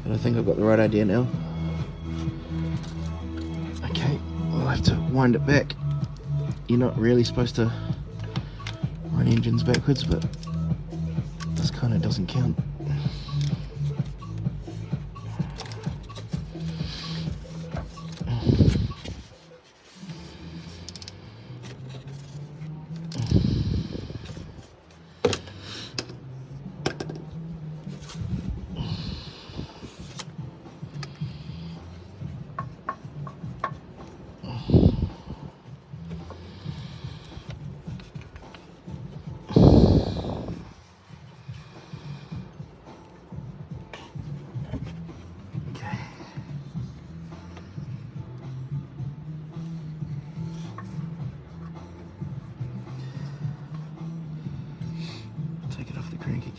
But I think I've got the right idea now. Okay, I'll have to wind it back. You're not really supposed to run engines backwards, but this kind of doesn't count.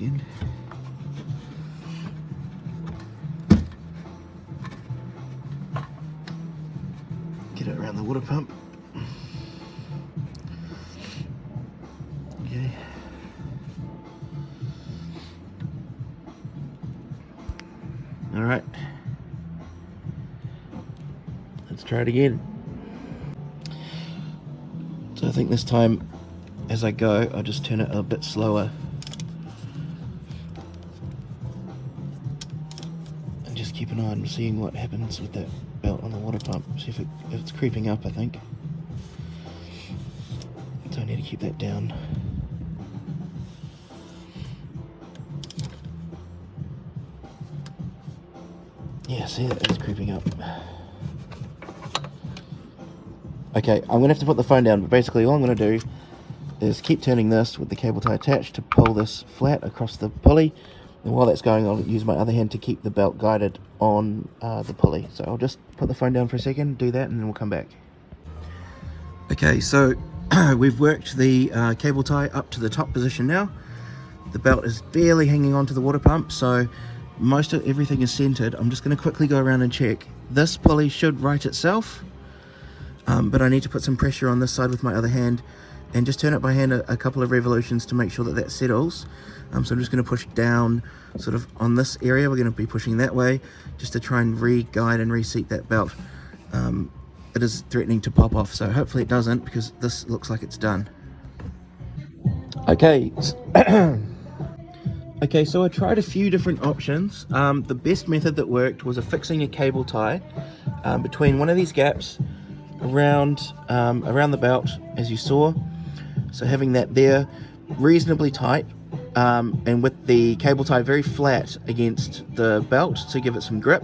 in. Get it around the water pump. Okay. All right. Let's try it again. So I think this time, as I go, I'll just turn it a bit slower. And just keep an eye on seeing what happens with that belt on the water pump. See if it's creeping up, I think. So I need to keep that down. Yeah, see, that is creeping up. Okay, I'm gonna have to put the phone down, but basically all I'm gonna do is keep turning this with the cable tie attached to pull this flat across the pulley, and while that's going I'll use my other hand to keep the belt guided on the pulley. So I'll just put the phone down for a second, do that, and then we'll come back. Okay, so we've worked the cable tie up to the top position now. The belt is barely hanging onto the water pump, so most of everything is centered. I'm just going to quickly go around and check. This pulley should right itself, but I need to put some pressure on this side with my other hand and just turn it by hand a couple of revolutions to make sure that settles. So I'm just going to push down sort of on this area. We're going to be pushing that way just to try and re-guide and reseat that belt. It is threatening to pop off, so hopefully it doesn't, because this looks like it's done. Okay. Okay, so I tried a few different options. The best method that worked was affixing a cable tie between one of these gaps around the belt, as you saw. So having that there reasonably tight, and with the cable tie very flat against the belt to give it some grip,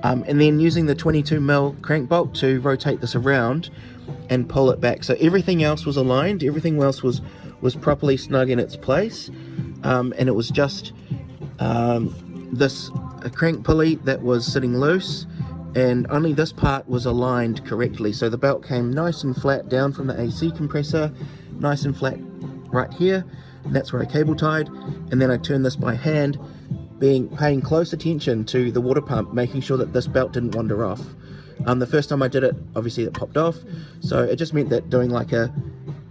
and then using the 22mm crank bolt to rotate this around and pull it back. So everything else was aligned, everything else was properly snug in its place, and it was just this crank pulley that was sitting loose, and only this part was aligned correctly. So the belt came nice and flat down from the AC compressor, nice and flat right here, and that's where I cable tied. And then I turned this by hand, paying close attention to the water pump, making sure that this belt didn't wander off. The first time I did it, obviously it popped off, so it just meant that doing like an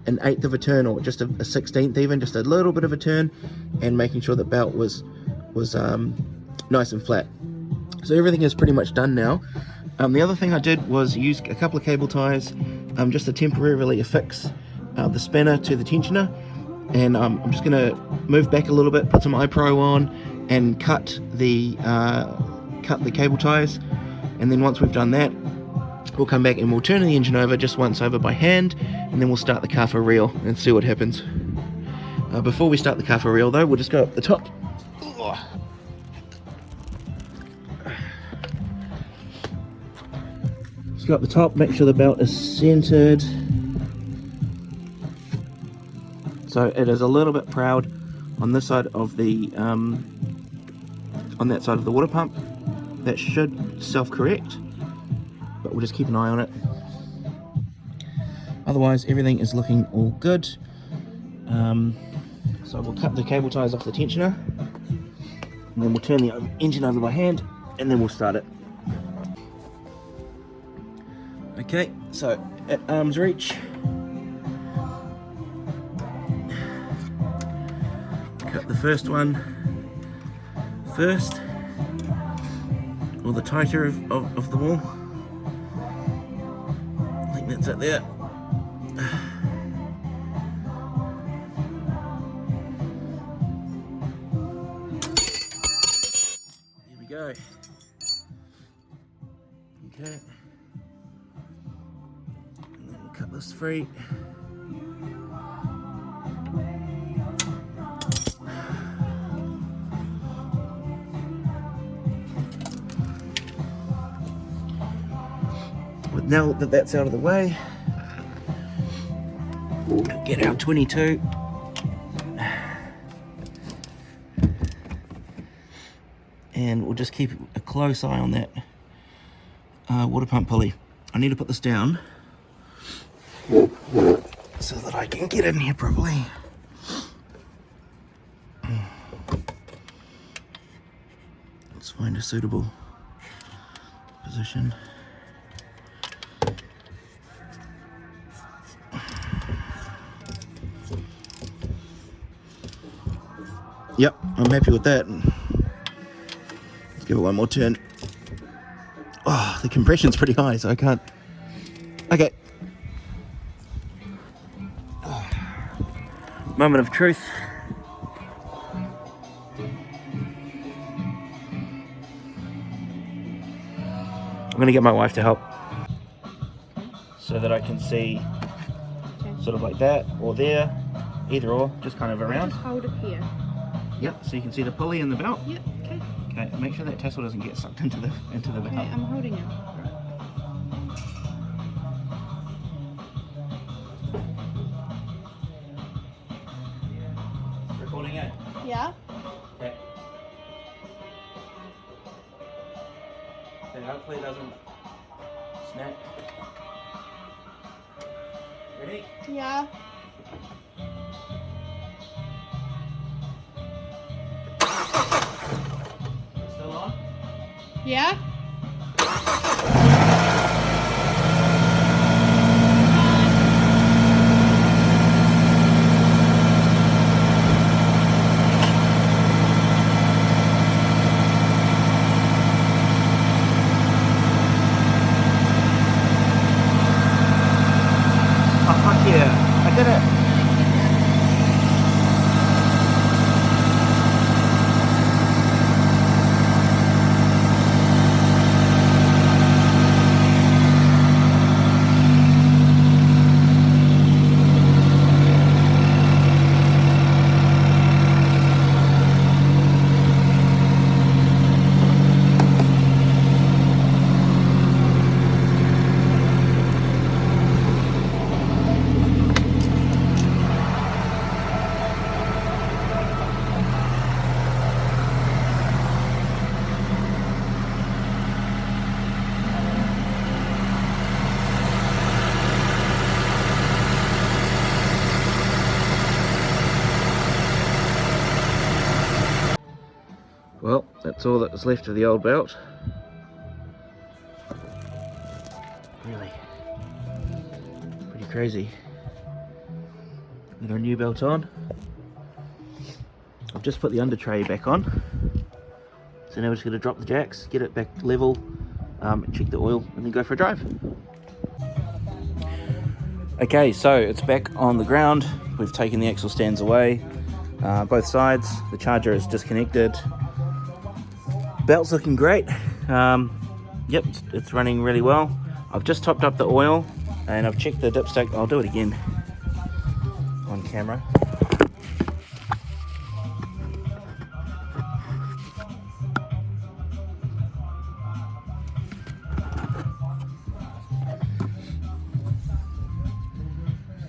1/8 of a turn, or just a 1/16 even, just a little bit of a turn, and making sure the belt was nice and flat. So everything is pretty much done now. The other thing I did was use a couple of cable ties just to temporarily affix the spinner to the tensioner, and I'm just going to move back a little bit, put some iPro on, and cut the cable ties. And then once we've done that, we'll come back and we'll turn the engine over just once over by hand, and then we'll start the car for real and see what happens. Before we start the car for real though, we'll just go up the top. Just go up the top, make sure the belt is centered. So it is a little bit proud on this side of the, on that side of the water pump. That should self-correct, but we'll just keep an eye on it. Otherwise, everything is looking all good. So we'll cut the cable ties off the tensioner, and then we'll turn the engine over by hand, and then we'll start it. Okay, so at arm's reach, cut the first one first, or the tighter of the wall. I think that's it there. Here we go. Okay. And then we'll cut this free. Now that that's out of the way, we'll get our 22 and we'll just keep a close eye on that water pump pulley. I need to put this down so that I can get in here properly. find a suitable position. Yep, I'm happy with that. Let's give it one more turn. Oh, the compression's pretty high, so I can't. Okay. Oh. Moment of truth. I'm gonna get my wife to help so that I can see sort of like that or there, either or, just kind of around. Just hold it here. Yep, so you can see the pulley and the belt. Yep, okay. Okay, make sure that tassel doesn't get sucked into the belt. Okay, I'm holding it. Recording it. Yeah? Okay. Okay, hopefully it doesn't snap. Ready? Yeah. Still on? Yeah? Oh, fuck yeah. I did it. Well, that's all that's left of the old belt. Really pretty crazy. With our new belt on. I've just put the Undertray back on. So now we're just going to drop the jacks, get it back level, check the oil, and then go for a drive. Okay, so it's back on the ground. We've taken the axle stands away, both sides. The charger is disconnected. Belt's looking great. Yep, it's running really well. I've just topped up the oil and I've checked the dipstick. I'll do it again on camera.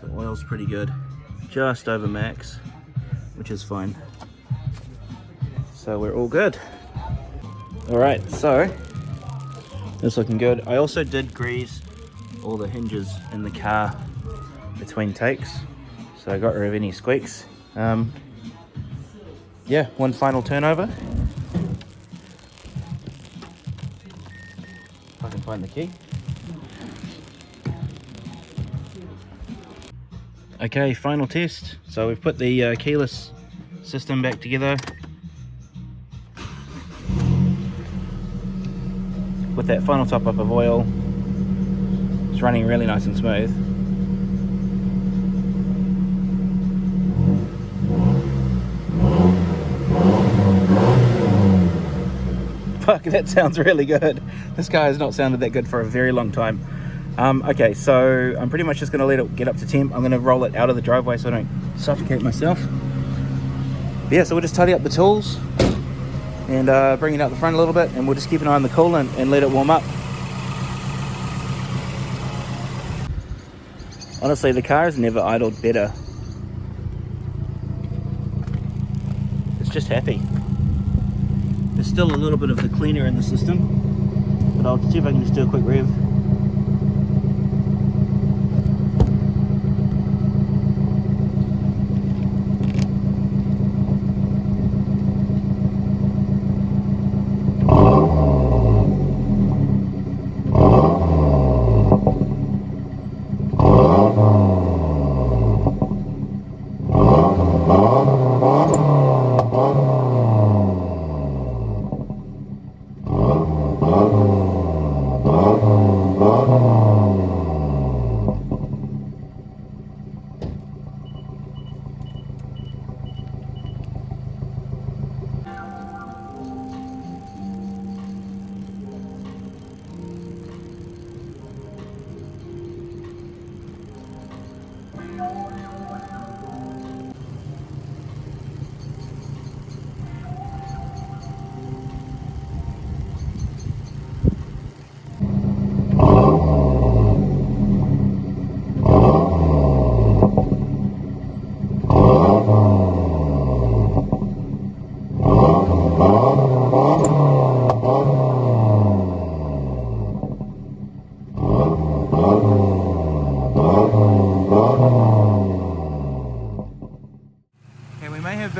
The oil's pretty good, just over max, which is fine. So we're all good. All right, so it's looking good. I also did grease all the hinges in the car between takes, so I got rid of any squeaks. Yeah, one final turnover. If I can find the key. Okay, final test. So we've put the keyless system back together. With that final top up of oil, it's running really nice and smooth. Fuck, that sounds really good. This car has not sounded that good for a very long time. Okay, so I'm pretty much just going to let it get up to temp. I'm going to roll it out of the driveway so I don't suffocate myself. But yeah, so we'll just tidy up the tools and bring it out the front a little bit, and we'll just keep an eye on the coolant and let it warm up. Honestly, the car has never idled better. It's just happy. There's still a little bit of the cleaner in the system, but I'll see if I can just do a quick rev.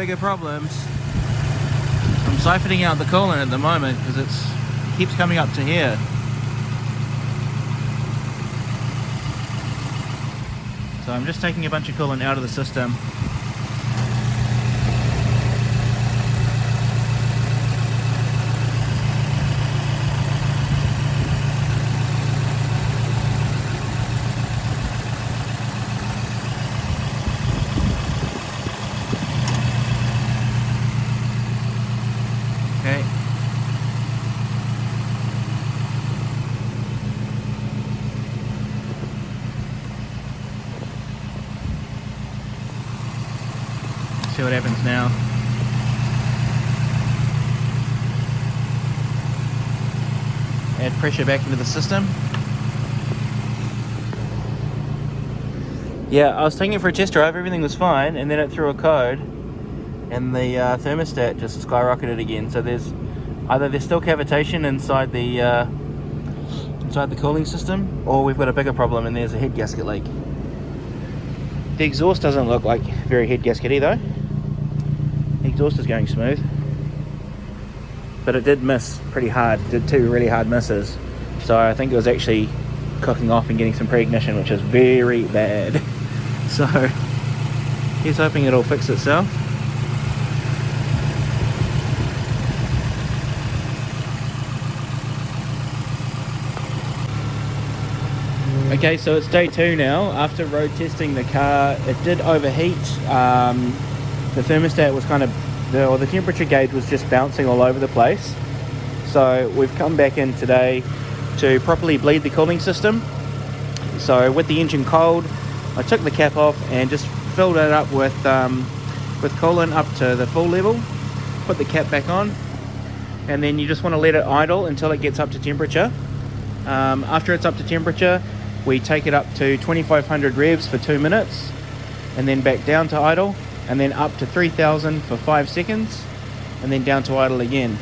bigger problems. I'm siphoning out the coolant at the moment because it keeps coming up to here. So I'm just taking a bunch of coolant out of the system. Okay. See what happens now. Add pressure back into the system. Yeah, I was taking it for a test drive, everything was fine, and then it threw a code and the thermostat just skyrocketed again. So there's still cavitation inside the cooling system, or we've got a bigger problem and there's a head gasket leak. The exhaust doesn't look like very head gaskety though. The exhaust is going smooth, but it did miss pretty hard. Did 2 really hard misses, so I think it was actually cooking off and getting some pre-ignition, which is very bad. So here's hoping it'll fix itself. Okay, so it's day 2 now. After road testing the car, it did overheat. The thermostat was kind of, the temperature gauge was just bouncing all over the place. So we've come back in today to properly bleed the cooling system. So with the engine cold, I took the cap off and just filled it up with coolant up to the full level. Put the cap back on, and then you just want to let it idle until it gets up to temperature. After it's up to temperature, we take it up to 2500 revs for 2 minutes, and then back down to idle, and then up to 3000 for 5 seconds, and then down to idle again.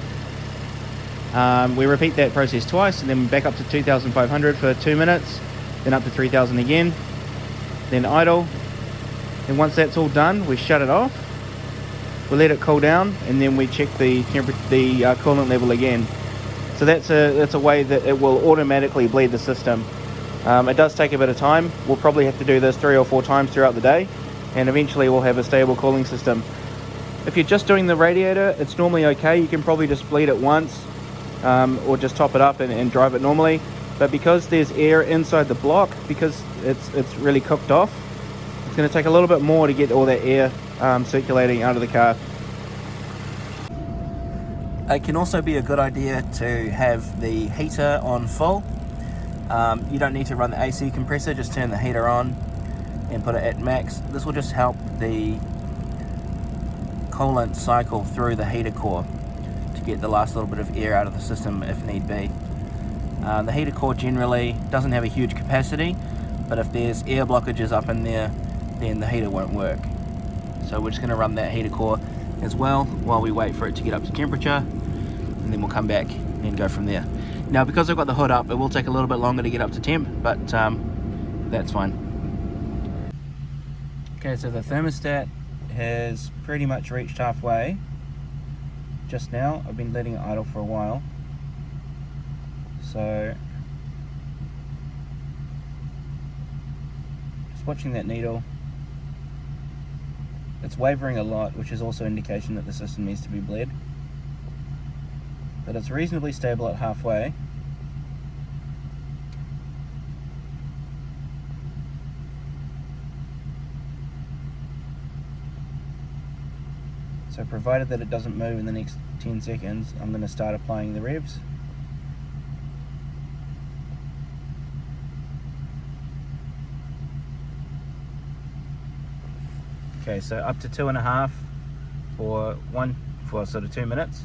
We repeat that process twice, and then back up to 2500 for 2 minutes, then up to 3000 again, then idle. And once that's all done, we shut it off, we let it cool down, and then we check the coolant level again. So that's a way that it will automatically bleed the system. It does take a bit of time. We'll probably have to do this 3 or 4 times throughout the day, and eventually we'll have a stable cooling system. If you're just doing the radiator, it's normally okay. You can probably just bleed it once, or just top it up and drive it normally. But because there's air inside the block, because it's really cooked off, it's going to take a little bit more to get all that air circulating out of the car. It can also be a good idea to have the heater on full. You don't need to run the AC compressor, just turn the heater on and put it at max. This will just help the coolant cycle through the heater core to get the last little bit of air out of the system if need be. The heater core generally doesn't have a huge capacity, but if there's air blockages up in there, then the heater won't work. So we're just going to run that heater core as well while we wait for it to get up to temperature, and then we'll come back and go from there. Now, because I've got the hood up, it will take a little bit longer to get up to temp, but that's fine. Okay, so the thermostat has pretty much reached halfway just now. I've been letting it idle for a while. So just watching that needle. It's wavering a lot, which is also indication that the system needs to be bled. But it's reasonably stable at halfway. So provided that it doesn't move in the next 10 seconds, I'm going to start applying the revs. Okay, so up to 2.5 for sort of 2 minutes.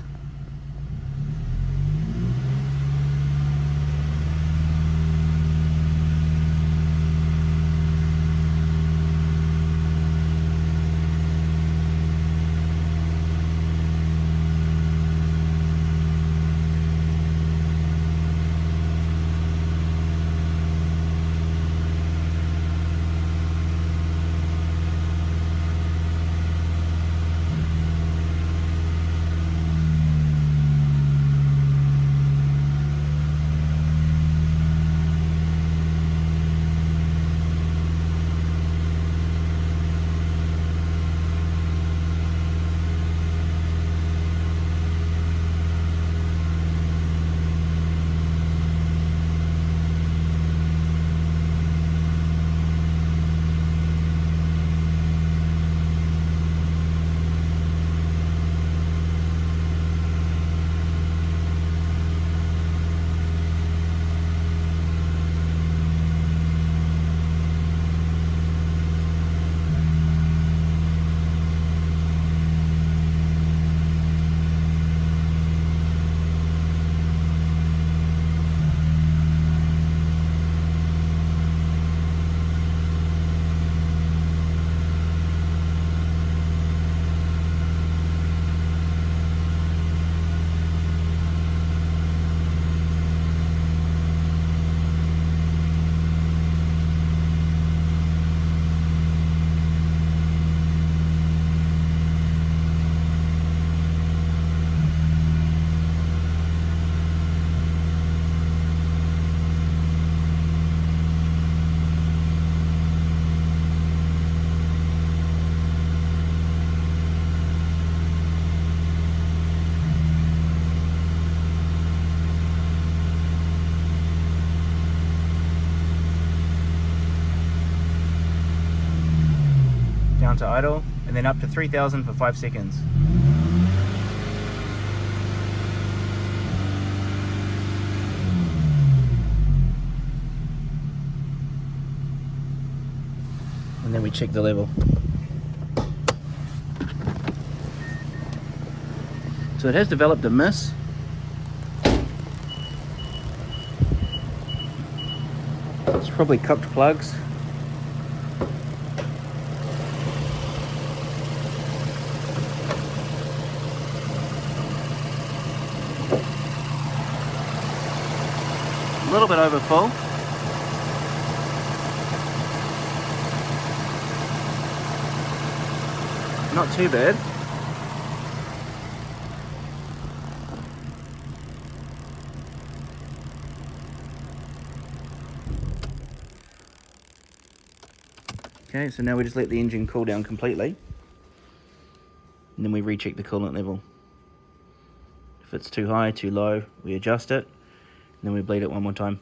down to idle, and then up to 3000 for 5 seconds. And then we check the level. So it has developed a miss. It's probably cooked plugs. A little bit over full. Not too bad. Okay, so now we just let the engine cool down completely, and then we recheck the coolant level. If it's too high, too low, we adjust it, and then we bleed it one more time.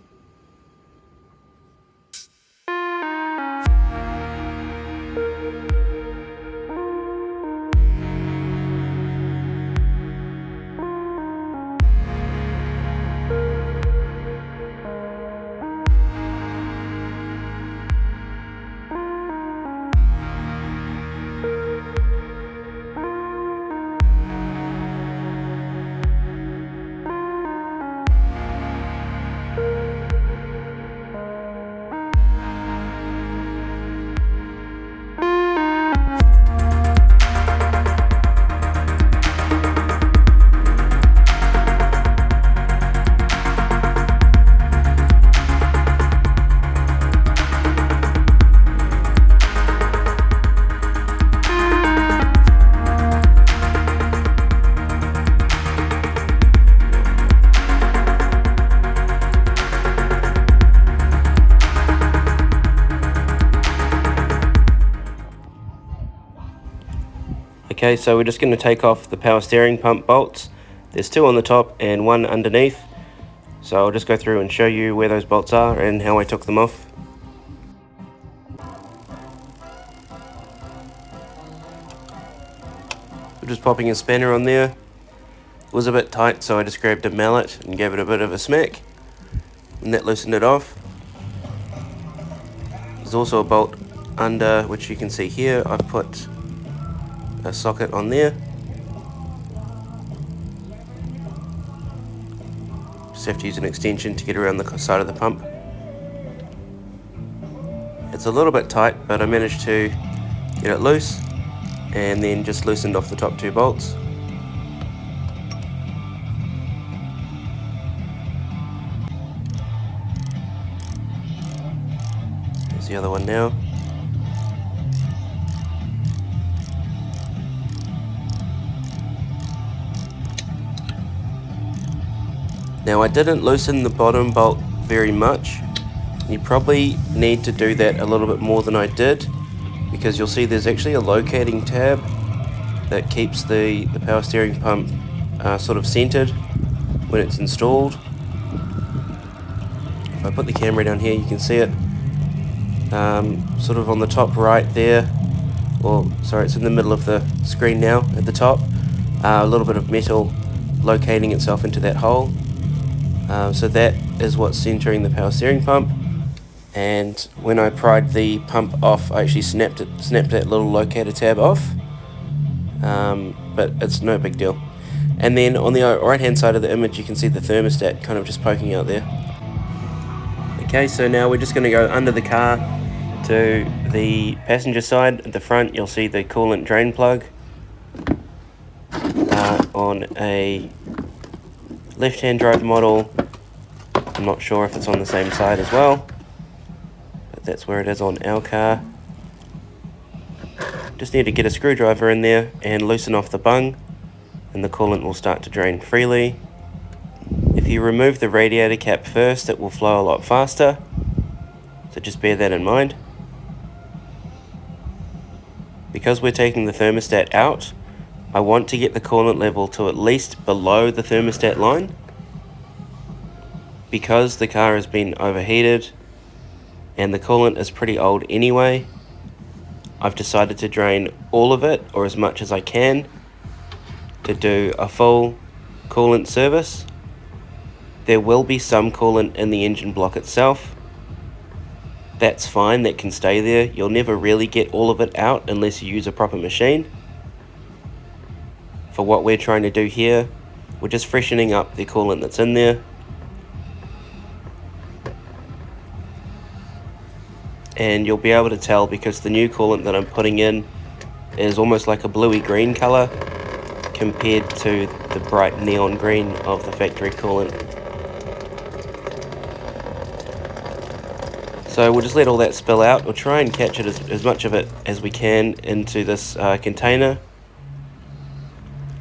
Okay, so we're just going to take off the power steering pump bolts. There's 2 on the top and 1 underneath. So I'll just go through and show you where those bolts are and how I took them off. We're just popping a spanner on there. It was a bit tight, so I just grabbed a mallet and gave it a bit of a smack, and that loosened it off. There's also a bolt under, which you can see here. I've put a socket on there. Just have to use an extension to get around the side of the pump. It's a little bit tight, but I managed to get it loose and then just loosened off the top 2 bolts. There's the other one now. Now I didn't loosen the bottom bolt very much. You probably need to do that a little bit more than I did, because you'll see there's actually a locating tab that keeps the power steering pump sort of centered when it's installed. If I put the camera down here, you can see it sort of on the top right there, or sorry, it's in the middle of the screen now at the top. A little bit of metal locating itself into that hole. So that is what's centering the power steering pump, and when I pried the pump off, I actually snapped that little locator tab off, but it's no big deal. And then on the right hand side of the image you can see the thermostat kind of just poking out there. Okay, so now we're just going to go under the car to the passenger side. At the front you'll see the coolant drain plug on a left-hand drive model. I'm not sure if it's on the same side as well, but that's where it is on our car. Just need to get a screwdriver in there and loosen off the bung, and the coolant will start to drain freely. If you remove the radiator cap first, it will flow a lot faster, so just bear that in mind. Because we're taking the thermostat out, I want to get the coolant level to at least below the thermostat line. Because the car has been overheated and the coolant is pretty old anyway, I've decided to drain all of it, or as much as I can, to do a full coolant service. There will be some coolant in the engine block itself. That's fine, that can stay there. You'll never really get all of it out unless you use a proper machine. For what we're trying to do here, we're just freshening up the coolant that's in there. And you'll be able to tell because the new coolant that I'm putting in is almost like a bluey green color compared to the bright neon green of the factory coolant. So we'll just let all that spill out. We'll try and catch it as much of it as we can into this container,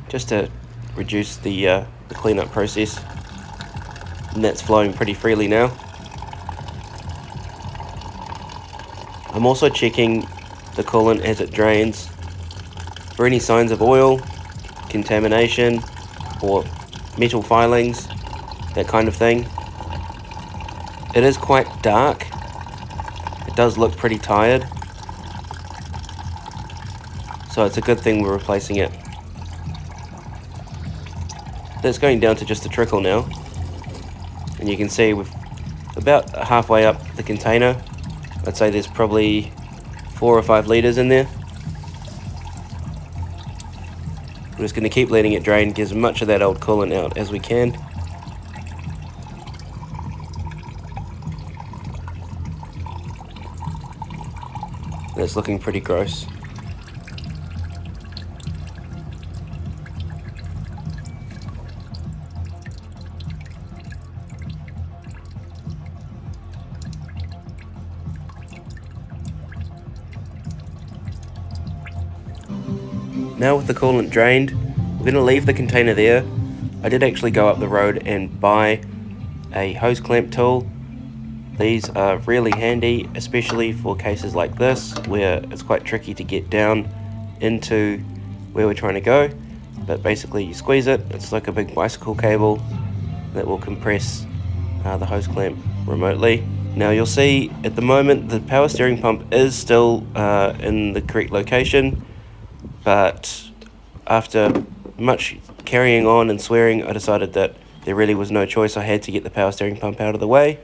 just to reduce the cleanup process. And that's flowing pretty freely now. I'm also checking the coolant as it drains for any signs of oil, contamination, or metal filings, that kind of thing. It is quite dark. It does look pretty tired, so it's a good thing we're replacing it. That's going down to just a trickle now, and you can see we're about halfway up the container. I'd say there's probably 4 or 5 litres in there. We're just going to keep letting it drain, get as much of that old coolant out as we can. That's looking pretty gross. Now with the coolant drained, we're going to leave the container there. I did actually go up the road and buy a hose clamp tool. These are really handy, especially for cases like this where it's quite tricky to get down into where we're trying to go. But basically you squeeze it, it's like a big bicycle cable that will compress the hose clamp remotely. Now you'll see at the moment the power steering pump is still in the correct location, but after much carrying on and swearing, I decided that there really was no choice. I had to get the power steering pump out of the way.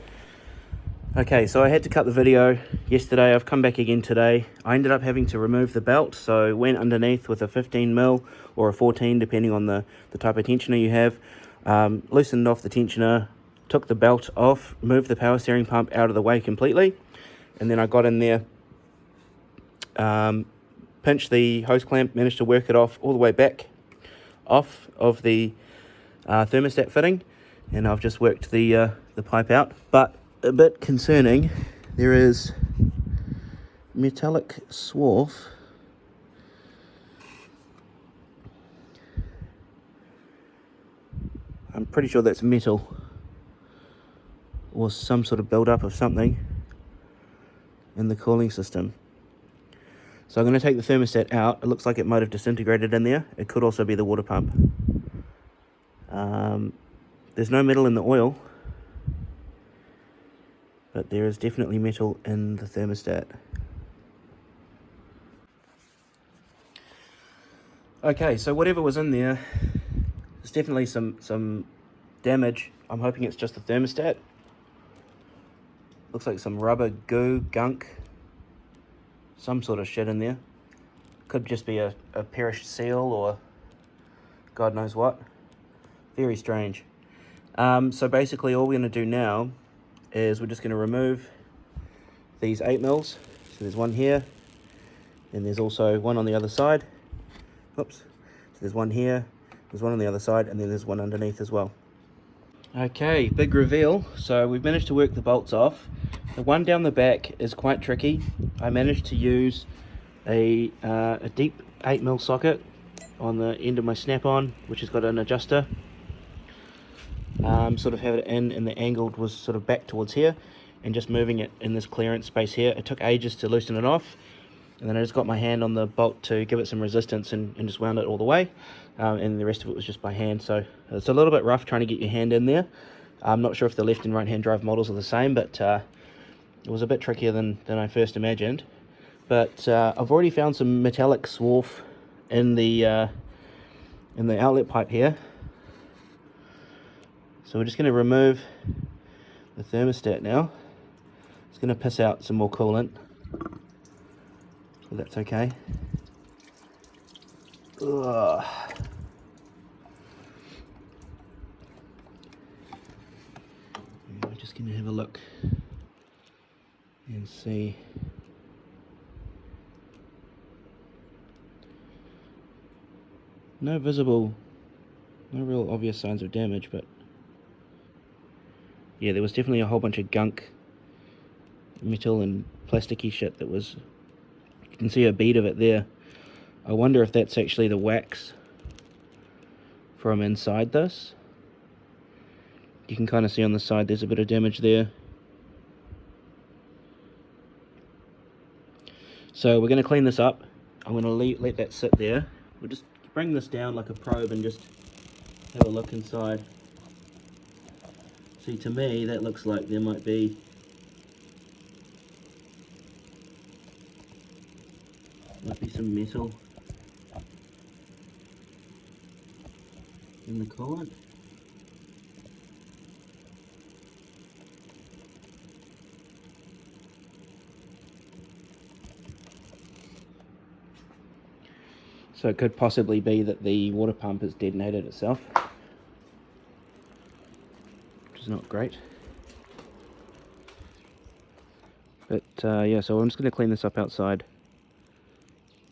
Okay, so I had to cut the video yesterday. I've come back again today. I ended up having to remove the belt, so went underneath with a 15mm or a 14, depending on the type of tensioner you have. Loosened off the tensioner, took the belt off, moved the power steering pump out of the way completely, and then I got in there, pinched the hose clamp, managed to work it off all the way back off of the thermostat fitting, and I've just worked the pipe out. But a bit concerning, there is metallic swarf I'm pretty sure that's metal or some sort of build-up of something in the cooling system. So I'm going to take the thermostat out. It looks like it might have disintegrated in there. It could also be the water pump. There's no metal in the oil, but there is definitely metal in the thermostat. Okay, so whatever was in there, there's definitely some damage. I'm hoping it's just the thermostat. Looks like some rubber, goo, gunk, some sort of shit in there. Could just be a perished seal or God knows what. Very strange. So basically all we're going to do now is we're just going to remove these 8mm. So there's one here, and there's also one on the other side. Oops. So there's one here, there's one on the other side, and then there's one underneath as well. Okay, big reveal. So we've managed to work the bolts off. The one down the back is quite tricky. I managed to use a deep 8mm socket on the end of my snap-on, which has got an adjuster. Sort of have it in, and the angle was sort of back towards here, and just moving it in this clearance space here. It took ages to loosen it off, and then I just got my hand on the bolt to give it some resistance and just wound it all the way, and the rest of it was just by hand. So it's a little bit rough trying to get your hand in there. I'm not sure if the left and right hand drive models are the same, but it was a bit trickier than I first imagined. But I've already found some metallic swarf in the outlet pipe here. So we're just going to remove the thermostat now. It's going to piss out some more coolant, so that's okay. Ugh. We're just going to have a look and see. No real obvious signs of damage, but yeah, there was definitely a whole bunch of gunk, metal and plasticky shit that was, you can see a bead of it there. I wonder if that's actually the wax from inside this. You can kind of see on the side there's a bit of damage there. So we're going to clean this up. I'm going to let that sit there. We'll just bring this down like a probe and just have a look inside. See, to me that looks like there might be some metal in the coolant. So it could possibly be that the water pump has detonated itself, which is not great. But yeah, so I'm just going to clean this up outside,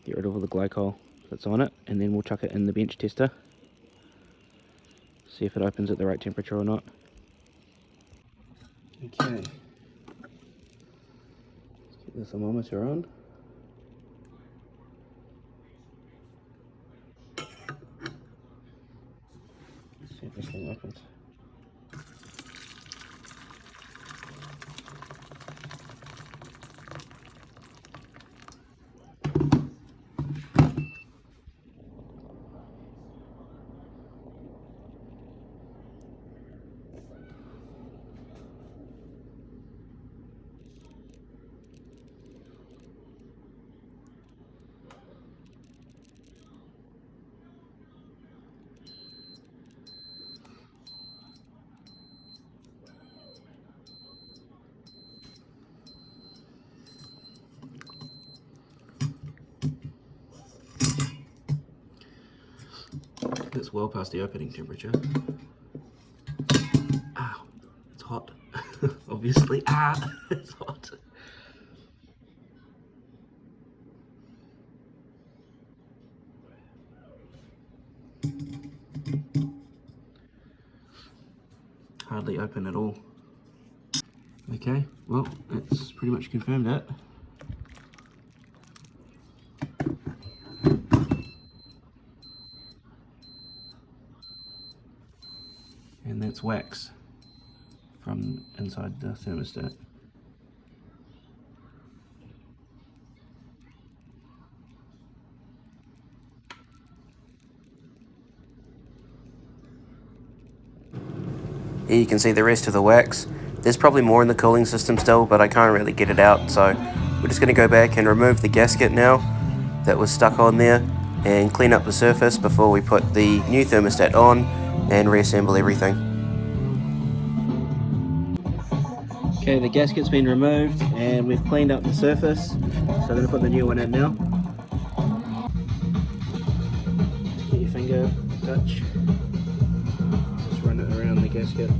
get rid of all the glycol that's on it, and then we'll chuck it in the bench tester, see if it opens at the right temperature or not. Okay, let's get the thermometer on. See if this thing opens. It's well past the opening temperature. Ow, it's hot. Obviously, it's hot. Hardly open at all. Okay, well, that's pretty much confirmed that. And that's wax from inside the thermostat. Here you can see the rest of the wax. There's probably more in the cooling system still, but I can't really get it out, so we're just going to go back and remove the gasket now that was stuck on there and clean up the surface before we put the new thermostat on and reassemble everything. Okay, the gasket's been removed and we've cleaned up the surface, so I'm going to put the new one in now. Get your finger, touch, just run it around the gasket.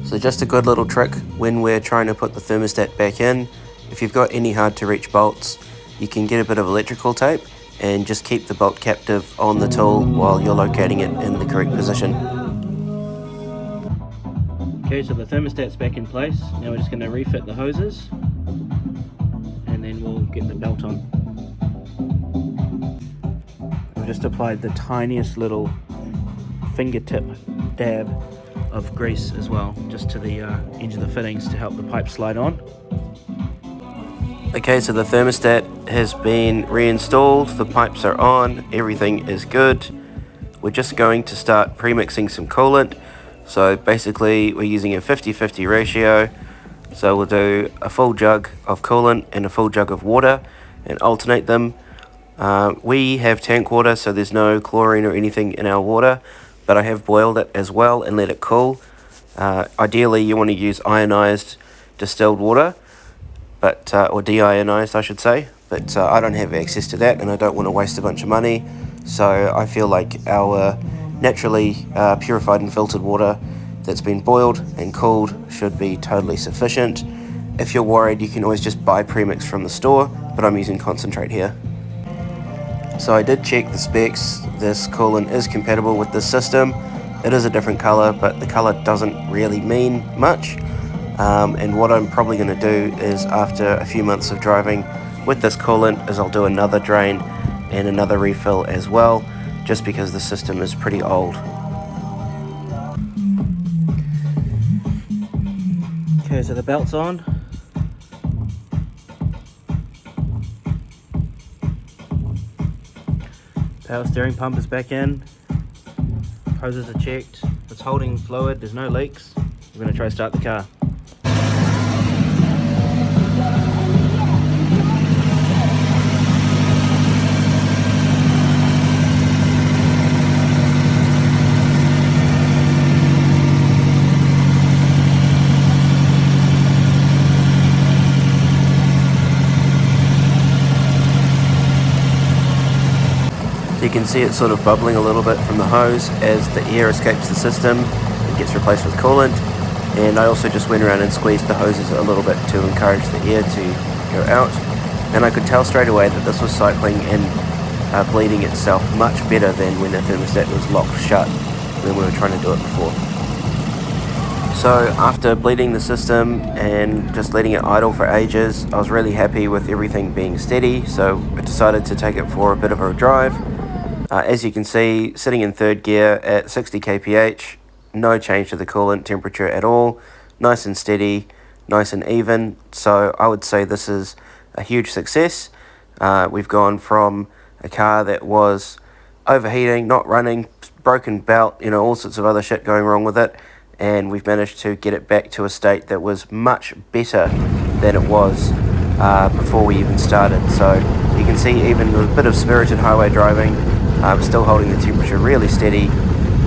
So just a good little trick when we're trying to put the thermostat back in. If you've got any hard to reach bolts, you can get a bit of electrical tape and just keep the bolt captive on the tool while you're locating it in the correct position. Okay, so the thermostat's back in place. Now we're just going to refit the hoses and then we'll get the belt on. I've just applied the tiniest little fingertip dab of grease as well, just to the edge of the fittings to help the pipe slide on. Okay, so the thermostat has been reinstalled, the pipes are on, everything is good. We're just going to start pre-mixing some coolant. So basically we're using a 50-50 ratio. So we'll do a full jug of coolant and a full jug of water and alternate them. We have tank water, so there's no chlorine or anything in our water, but I have boiled it as well and let it cool. Ideally you want to use ionized distilled water, but or deionized I should say, but I don't have access to that and I don't want to waste a bunch of money, so I feel like our naturally purified and filtered water that's been boiled and cooled should be totally sufficient. If you're worried, you can always just buy premix from the store, but I'm using concentrate here. So I did check the specs. This coolant is compatible with this system. It is a different color, but the color doesn't really mean much. And what I'm probably going to do is, after a few months of driving with this coolant, is I'll do another drain and another refill as well, just because the system is pretty old. Okay, so the belt's on. Power steering pump is back in. Hoses are checked. It's holding fluid, there's no leaks. We're going to try to start the car. You can see it sort of bubbling a little bit from the hose as the air escapes the system and gets replaced with coolant. And I also just went around and squeezed the hoses a little bit to encourage the air to go out. And I could tell straight away that this was cycling and bleeding itself much better than when the thermostat was locked shut when we were trying to do it before. So after bleeding the system and just letting it idle for ages, I was really happy with everything being steady, so I decided to take it for a bit of a drive. As you can see, sitting in third gear at 60 kph, no change to the coolant temperature at all, nice and steady, nice and even, so I would say this is a huge success. We've gone from a car that was overheating, not running, broken belt, you know, all sorts of other shit going wrong with it, and we've managed to get it back to a state that was much better than it was before we even started. So you can see, even with a bit of spirited highway driving, still holding the temperature really steady,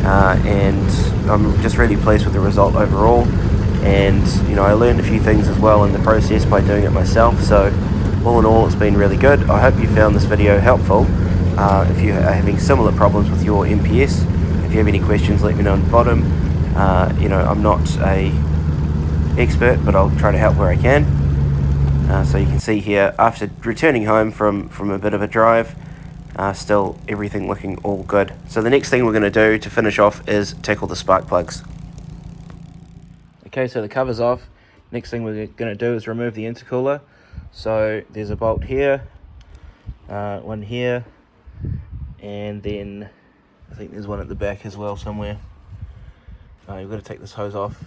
and I'm just really pleased with the result overall. And you know, I learned a few things as well in the process by doing it myself, so all in all it's been really good. I hope you found this video helpful. If you are having similar problems with your MPS, if you have any questions, let me know on the bottom. You know, I'm not a expert, but I'll try to help where I can. So you can see here, after returning home from a bit of a drive, still everything looking all good. So the next thing we're going to do to finish off is tackle the spark plugs. Okay, so the cover's off. Next thing we're going to do is remove the intercooler. So there's a bolt here, one here, and then I think there's one at the back as well somewhere. You've got to take this hose off.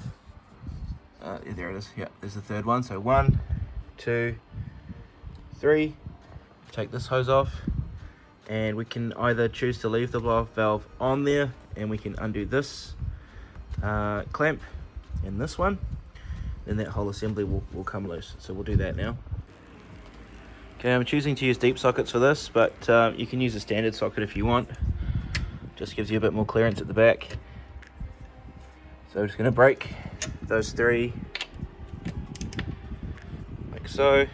There it is. Yeah, there's the third one. So 1, 2, 3. Take this hose off, and we can either choose to leave the blow-off valve on there, and we can undo this clamp and this one, then that whole assembly will come loose. So we'll do that now. Okay, I'm choosing to use deep sockets for this, but you can use a standard socket if you want. Just gives you a bit more clearance at the back. So I'm just going to break those 3 like so.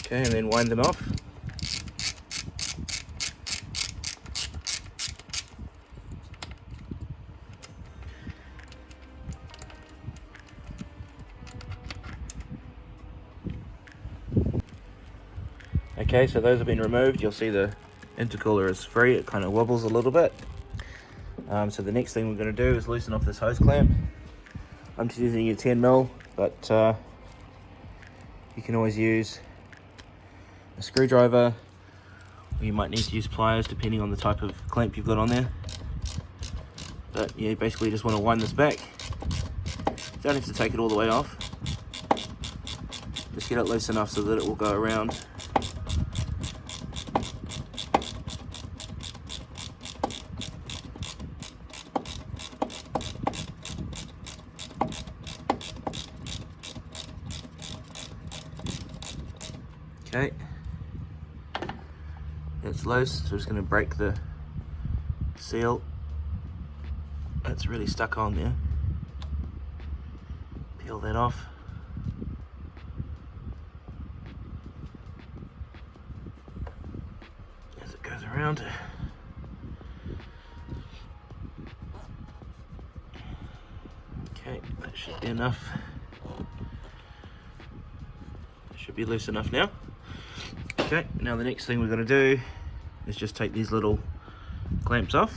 Okay, and then wind them off. Okay, so those have been removed. You'll see the intercooler is free. It kind of wobbles a little bit. So the next thing we're going to do is loosen off this hose clamp. I'm just using a 10mm, but you can always use a screwdriver, or you might need to use pliers depending on the type of clamp you've got on there. But yeah, basically you just want to wind this back Don't have to take it all the way off. Just get it loose enough so that it will go around. Okay, it's loose, so we're just going to break the seal. That's really stuck on there. Peel that off. As it goes around. Okay, that should be enough. It should be loose enough now. Okay, now the next thing we're going to do is just take these little clamps off,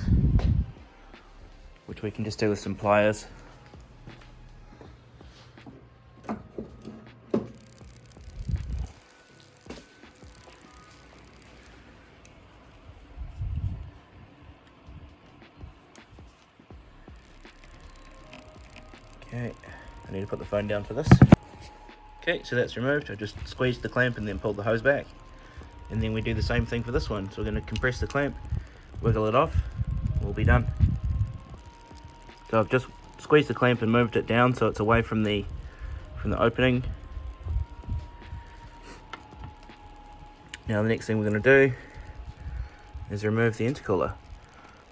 which we can just do with some pliers. Okay, I need to put the phone down for this. Okay, so that's removed. I just squeezed the clamp and then pulled the hose back. And then we do the same thing for this one. So we're going to compress the clamp, wiggle it off, we'll be done. So I've just squeezed the clamp and moved it down so it's away from the opening. Now the next thing we're going to do is remove the intercooler.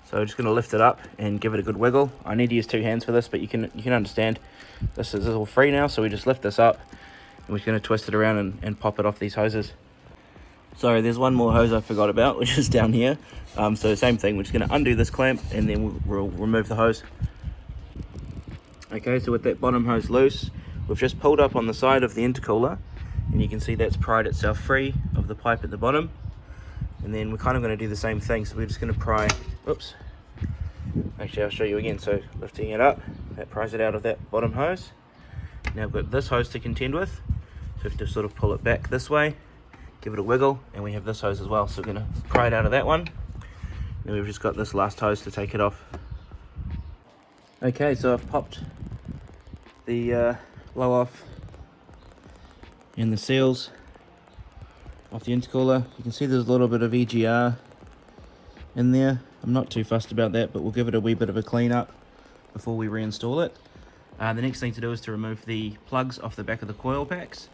So we're just going to lift it up and give it a good wiggle. I need to use 2 hands for this, but you can understand this is all free now. So we just lift this up and we're just going to twist it around and pop it off these hoses. Sorry, there's one more hose I forgot about, which is down here. So same thing, we're just going to undo this clamp and then we'll remove the hose. Okay, so with that bottom hose loose, we've just pulled up on the side of the intercooler and you can see that's pried itself free of the pipe at the bottom. And then we're kind of going to do the same thing, so we're just going to pry, whoops, actually I'll show you again. So lifting it up, that pries it out of that bottom hose. Now I've got this hose to contend with, so we have to sort of pull it back this way, give it a wiggle, and we have this hose as well, so we're going to pry it out of that one. Then we've just got this last hose to take it off. Okay, so I've popped the blow off and the seals off the intercooler. You can see there's a little bit of EGR in there. I'm not too fussed about that, but we'll give it a wee bit of a clean up before we reinstall it. The next thing to do is to remove the plugs off the back of the coil packs,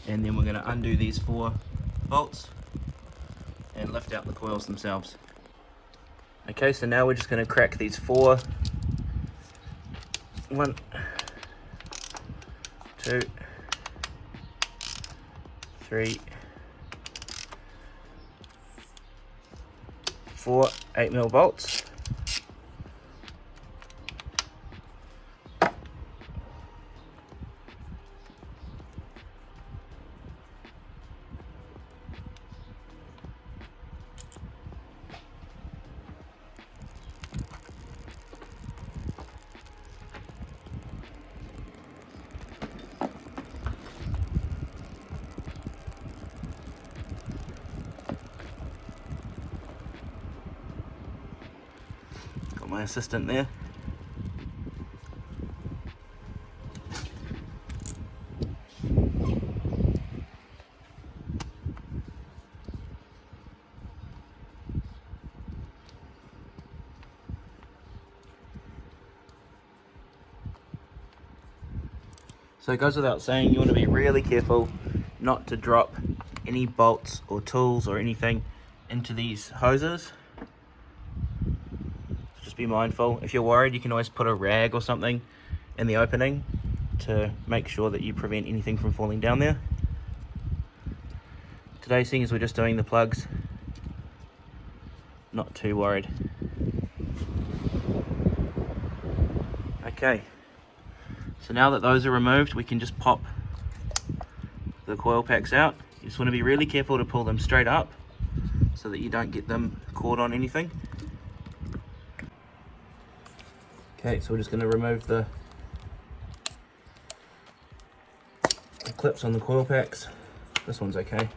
and then we're going to undo these 4 bolts and lift out the coils themselves. Okay, so now we're just going to crack these 4, 1, 2, 3, 4 8mm bolts. My assistant there. So it goes without saying, you want to be really careful not to drop any bolts or tools or anything into these hoses. Be mindful. If you're worried, you can always put a rag or something in the opening to make sure that you prevent anything from falling down there. Today, seeing as we're just doing the plugs, not too worried. Okay, so now that those are removed, we can just pop the coil packs out. You just want to be really careful to pull them straight up so that you don't get them caught on anything. Okay, so we're just going to remove the clips on the coil packs. This one's okay.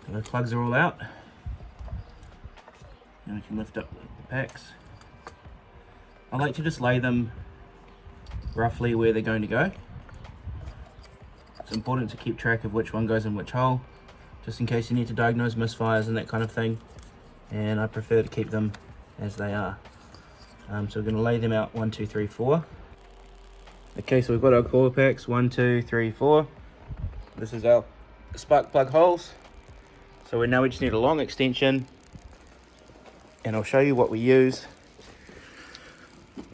And the plugs are all out. Now we can lift up the packs. I like to just lay them roughly where they're going to go. It's important to keep track of which one goes in which hole, just in case you need to diagnose misfires and that kind of thing. And I prefer to keep them as they are. So we're going to lay them out 1, 2, 3, 4. Okay, so we've got our coil packs 1, 2, 3, 4. This is our spark plug holes. So we just need a long extension, and I'll show you what we use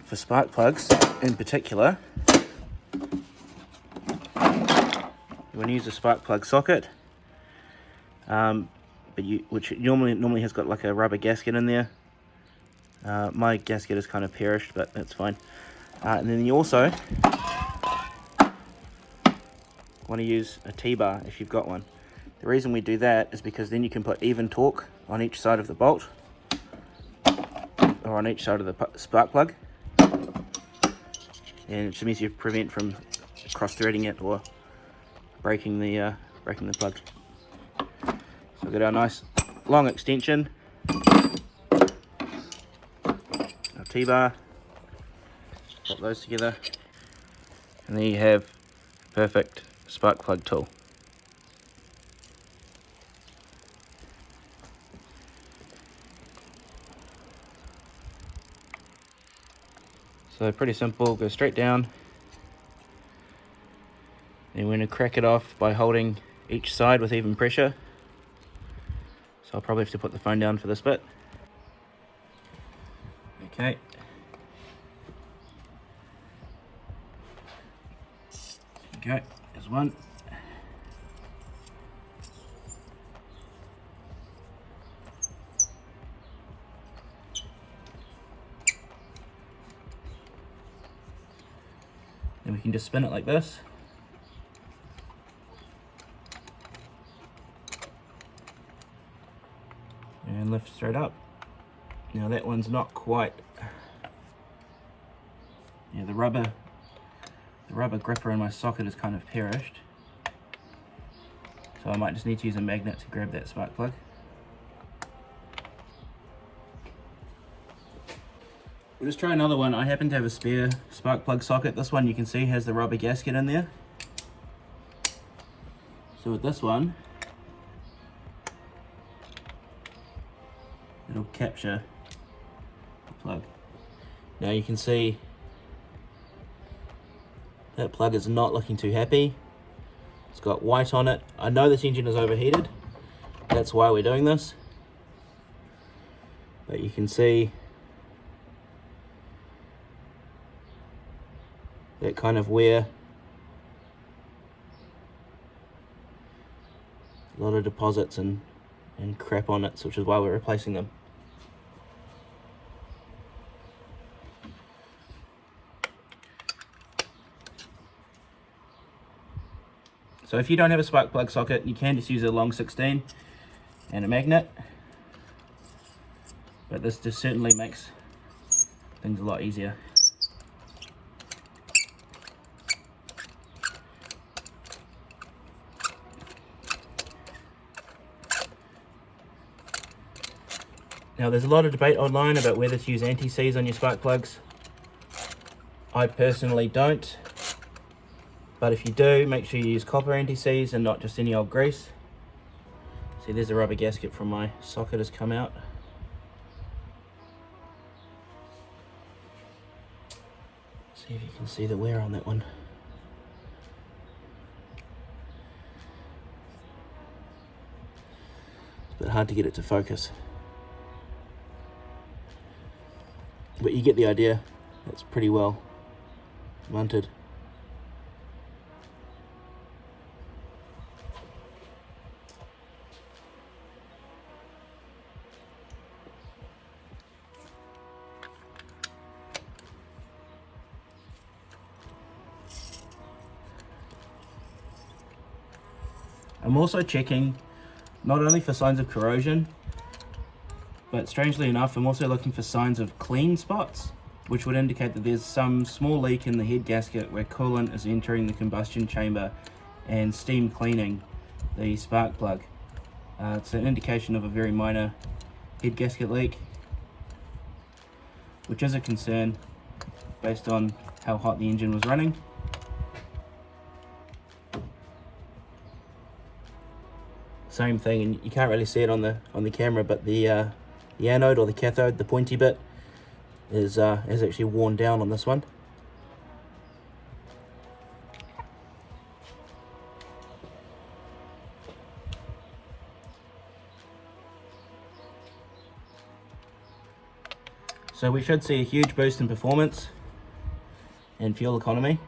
for spark plugs in particular. You want to use a spark plug socket, which normally has got like a rubber gasket in there. My gasket is kind of perished, but that's fine. And then you also want to use a T-bar if you've got one. The reason we do that is because then you can put even torque on each side of the bolt, or on each side of the spark plug, and it just means you prevent from cross-threading it or breaking the plug. So we've got our nice long extension, our T-bar, pop those together, and there you have perfect spark plug tool. So pretty simple, go straight down. Then we're going to crack it off by holding each side with even pressure. So I'll probably have to put the phone down for this bit. Okay. Okay, there's one. Then we can just spin it like this. And lift straight up. Now that one's not quite, yeah, the rubber gripper in my socket is kind of perished. So I might just need to use a magnet to grab that spark plug. We'll just try another one. I happen to have a spare spark plug socket. This one you can see has the rubber gasket in there. So with this one, it'll capture the plug. Now you can see that plug is not looking too happy. It's got white on it. I know this engine is overheated. That's why we're doing this. But you can see that kind of wear. A lot of deposits and crap on it, which is why we're replacing them. So if you don't have a spark plug socket, you can just use a long 16 and a magnet. But this just certainly makes things a lot easier. Now there's a lot of debate online about whether to use anti-seize on your spark plugs. I personally don't. But if you do, make sure you use copper anti-seize and not just any old grease. See, there's a rubber gasket from my socket has come out. See if you can see the wear on that one. It's a bit hard to get it to focus. But you get the idea. It's pretty well mounted. I'm also checking not only for signs of corrosion, but strangely enough, I'm also looking for signs of clean spots, which would indicate that there's some small leak in the head gasket where coolant is entering the combustion chamber and steam cleaning the spark plug. It's an indication of a very minor head gasket leak. which is a concern based on how hot the engine was running. Same thing, and you can't really see it on the camera, but the anode or the cathode, the pointy bit, is actually worn down on this one. So we should see a huge boost in performance and fuel economy.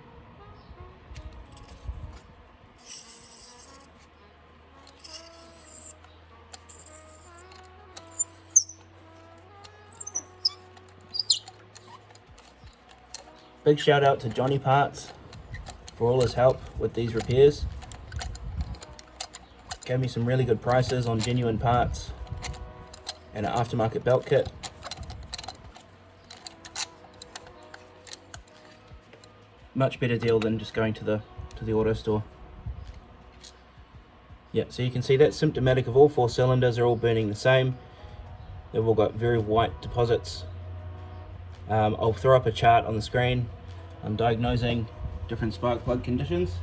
Big shout out to Johnny Parts for all his help with these repairs. Gave me some really good prices on genuine parts and an aftermarket belt kit. Much better deal than just going to the auto store. Yeah, so you can see that's symptomatic of all 4 cylinders are all burning the same. They've all got very white deposits. I'll throw up a chart on the screen. I'm diagnosing different spark plug conditions.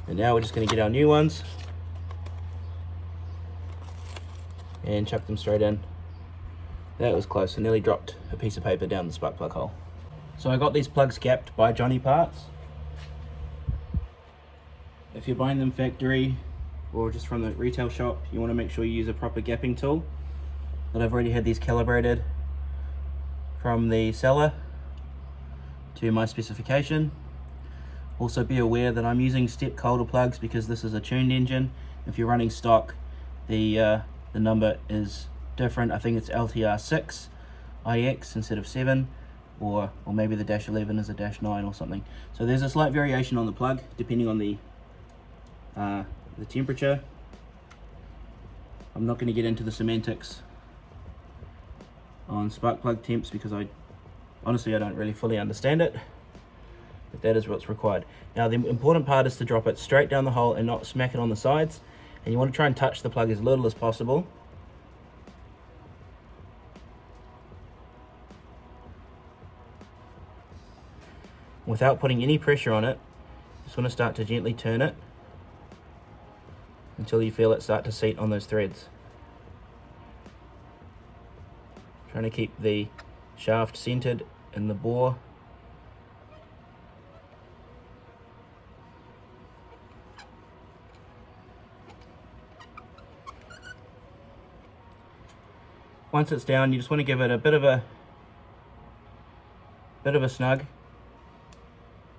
And now we're just going to get our new ones and chuck them straight in. That was close. I nearly dropped a piece of paper down the spark plug hole. So I got these plugs gapped by Johnny Parts. If you're buying them factory or just from the retail shop, you want to make sure you use a proper gapping tool. But I've already had these calibrated from the seller to my specification. Also be aware that I'm using step coulter plugs because this is a tuned engine. If you're running stock, the number is different. I think it's LTR 6 IX instead of 7, or maybe the dash 11 is a dash 9 or something. So there's a slight variation on the plug depending on the temperature. I'm not going to get into the semantics on spark plug temps because honestly I don't really fully understand it, but that is what's required. Now the important part is to drop it straight down the hole and not smack it on the sides, and you want to try and touch the plug as little as possible. Without putting any pressure on it, just want to start to gently turn it until you feel it start to seat on those threads. Trying to keep the shaft centered in the bore. Once it's down, you just want to give it a bit of a snug,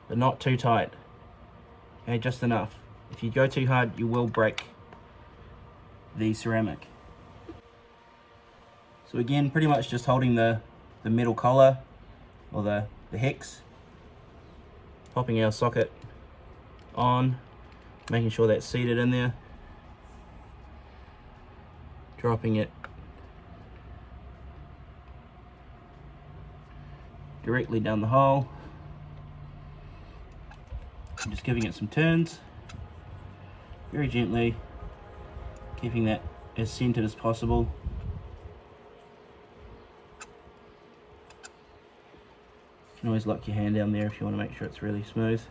but not too tight. Okay, just enough. If you go too hard, you will break the ceramic. So again, pretty much just holding the metal collar or the hex, popping our socket on, making sure that's seated in there, dropping it directly down the hole, and just giving it some turns very gently, keeping that as centered as possible. You can always lock your hand down there if you want to make sure it's really smooth.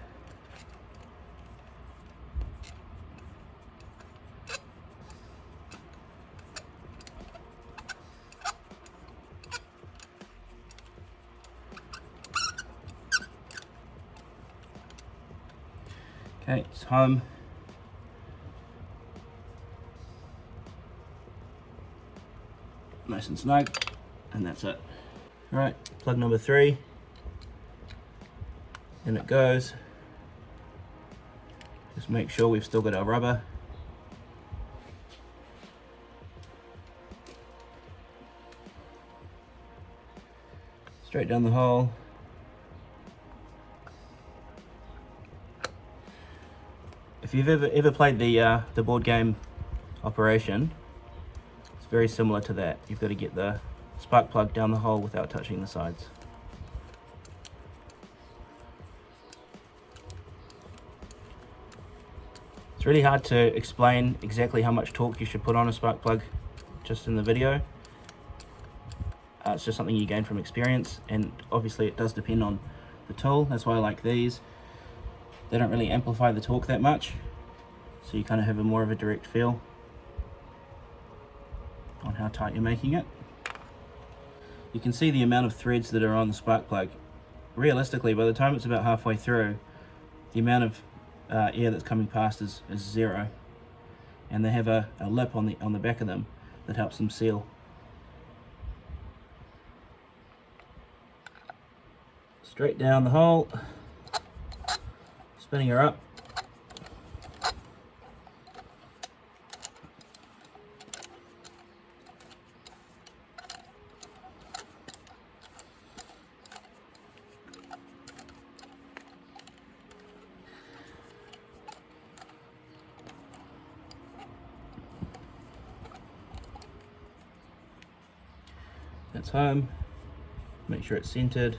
Okay, it's home. Nice and snug, and that's it. All right, plug number 3, and it goes. Just make sure we've still got our rubber. Straight down the hole. If you've ever played the board game Operation, it's very similar to that. You've got to get the spark plug down the hole without touching the sides. It's really hard to explain exactly how much torque you should put on a spark plug just in the video. It's just something you gain from experience, and obviously it does depend on the tool. That's why I like these. They don't really amplify the torque that much, so you kind of have a more of a direct feel on how tight you're making it. You can see the amount of threads that are on the spark plug. Realistically, by the time it's about halfway through, the amount of air that's coming past is zero, and they have a lip on the back of them that helps them seal. Straight down the hole, spinning her up. That's home. Make sure it's centered.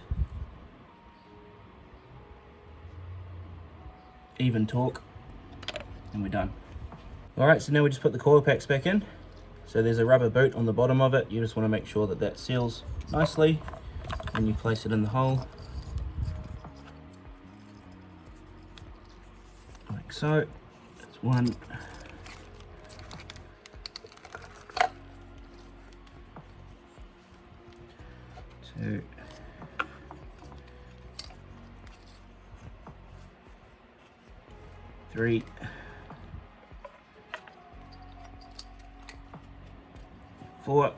Even torque, and we're done. Alright, so now we just put the coil packs back in. So there's a rubber boot on the bottom of it. You just want to make sure that that seals nicely, and you place it in the hole like so. That's one. Two. 3, 4.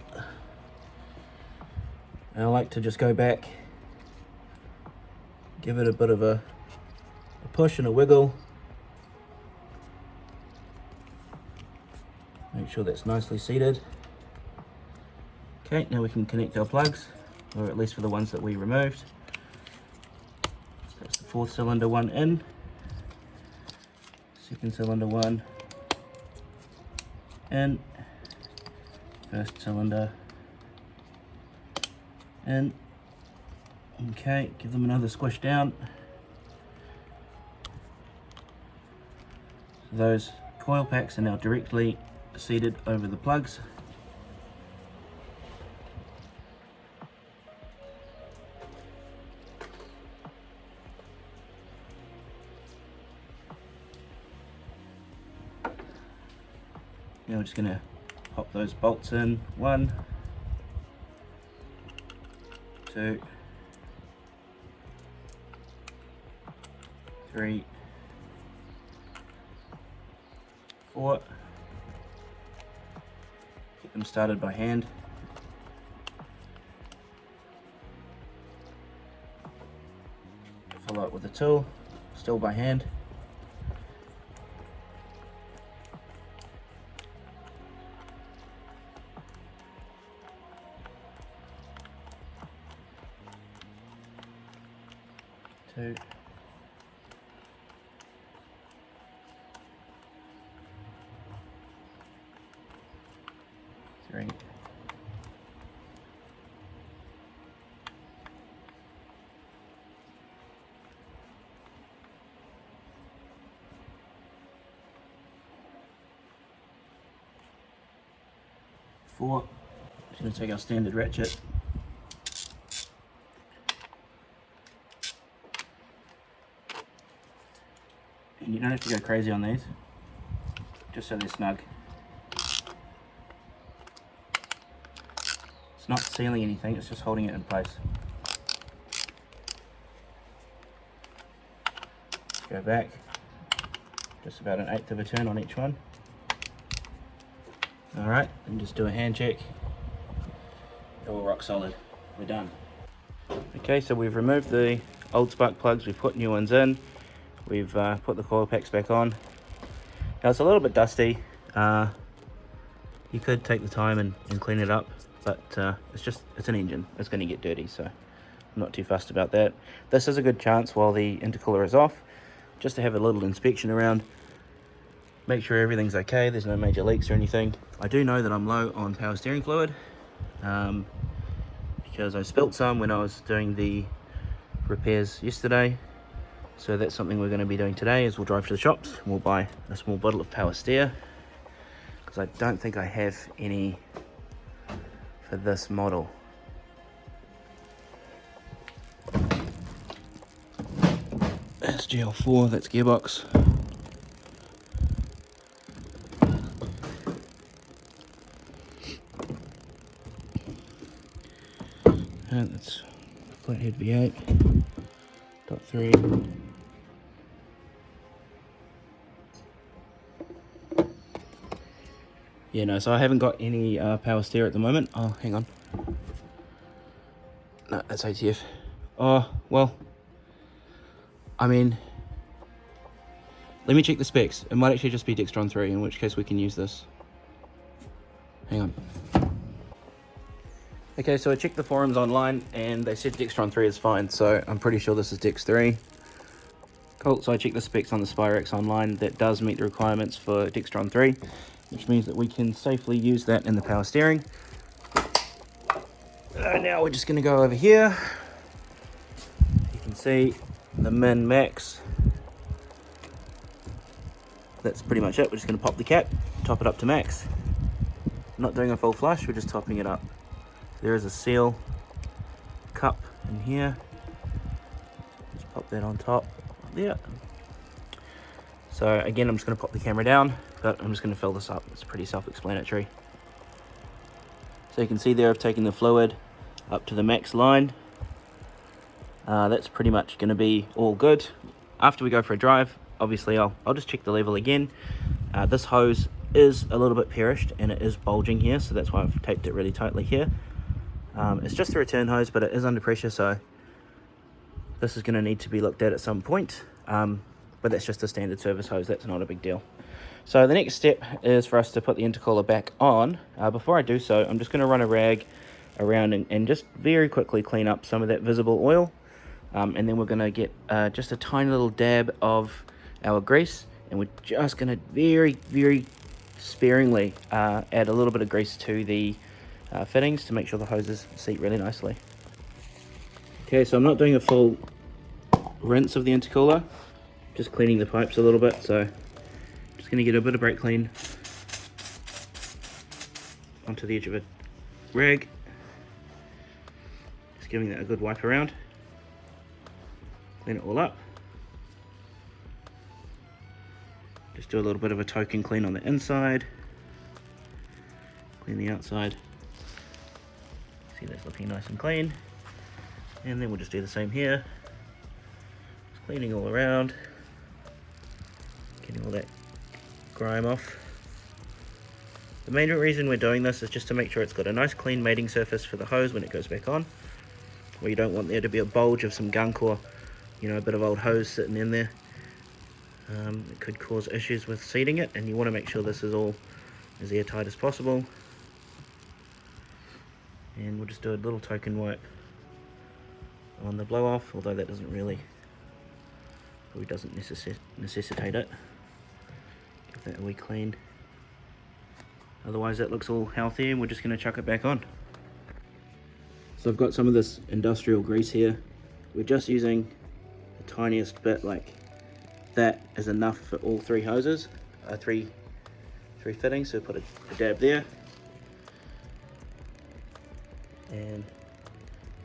And I like to just go back, give it a bit of a push and a wiggle. Make sure that's nicely seated. Okay, now we can connect our plugs, or at least for the ones that we removed. So that's the 4th cylinder one in. 2nd cylinder one in, 1st cylinder in. Okay, give them another squish down. So those coil packs are now directly seated over the plugs. Now we're just going to pop those bolts in. 1, 2, 3, 4. Get them started by hand. Follow it with a tool, still by hand. Two. 3. 4. Just going to take our standard ratchet. And you don't have to go crazy on these, just so they're snug. It's not sealing anything, it's just holding it in place. Go back, just about 1/8 of a turn on each one. Alright, and just do a hand check. All rock solid, we're done. Okay, so we've removed the old spark plugs, we've put new ones in. We've put the coil packs back on. Now it's a little bit dusty. You could take the time and clean it up, but it's an engine. It's going to get dirty, so I'm not too fussed about that. This is a good chance while the intercooler is off, just to have a little inspection around. Make sure everything's okay, there's no major leaks or anything. I do know that I'm low on power steering fluid, because I spilt some when I was doing the repairs yesterday. So that's something we're going to be doing today, is we'll drive to the shops and we'll buy a small bottle of power steer, because I don't think I have any for this model. That's GL4, that's gearbox. And that's flathead V8, .3. Yeah, no, so I haven't got any power steer at the moment. Oh, hang on. No, that's ATF. Oh, well, I mean, let me check the specs. It might actually just be Dextron 3, in which case we can use this. Hang on. Okay, so I checked the forums online and they said Dextron 3 is fine, so I'm pretty sure this is Dex 3. Cool, so I checked the specs on the Spyrex online. That does meet the requirements for Dextron 3, which means that we can safely use that in the power steering. Now we're just going to go over here. You can see the min max. That's pretty much it. We're just going to pop the cap, top it up to max. I'm not doing a full flush, we're just topping it up. There is a seal cup in here. Just pop that on top there. So again, I'm just going to pop the camera down, but I'm just going to fill this up. It's pretty self-explanatory. So you can see there I've taken the fluid up to the max line. That's pretty much going to be all good. After we go for a drive, obviously I'll just check the level again. This hose is a little bit perished and it is bulging here, so that's why I've taped it really tightly here. It's just a return hose, but it is under pressure, so this is going to need to be looked at some point. But that's just a standard service hose, that's not a big deal. So the next step is for us to put the intercooler back on. Before I do so, I'm just going to run a rag around and just very quickly clean up some of that visible oil. And then we're going to get just a tiny little dab of our grease, and we're just going to very sparingly add a little bit of grease to the fittings to make sure the hoses seat really nicely. Okay, so I'm not doing a full rinse of the intercooler, just cleaning the pipes a little bit. So just going to get a bit of brake clean onto the edge of a rag, just giving that a good wipe around, clean it all up. Just do a little bit of a token clean on the inside, clean the outside. See, that's looking nice and clean. And then we'll just do the same here. Just cleaning all around, getting all that grime off. The main reason we're doing this is just to make sure it's got a nice clean mating surface for the hose when it goes back on. Where you don't want there to be a bulge of some gunk or, you know, a bit of old hose sitting in there. It could cause issues with seating it, and you want to make sure this is all as airtight as possible. And we'll just do a little token wipe on the blow off, although that doesn't really, probably doesn't necessitate it. Give that a wee clean. Otherwise that looks all healthy, and we're just going to chuck it back on. So I've got some of this industrial grease here. We're just using the tiniest bit, like that is enough for all three hoses, three fittings. So put a dab there, and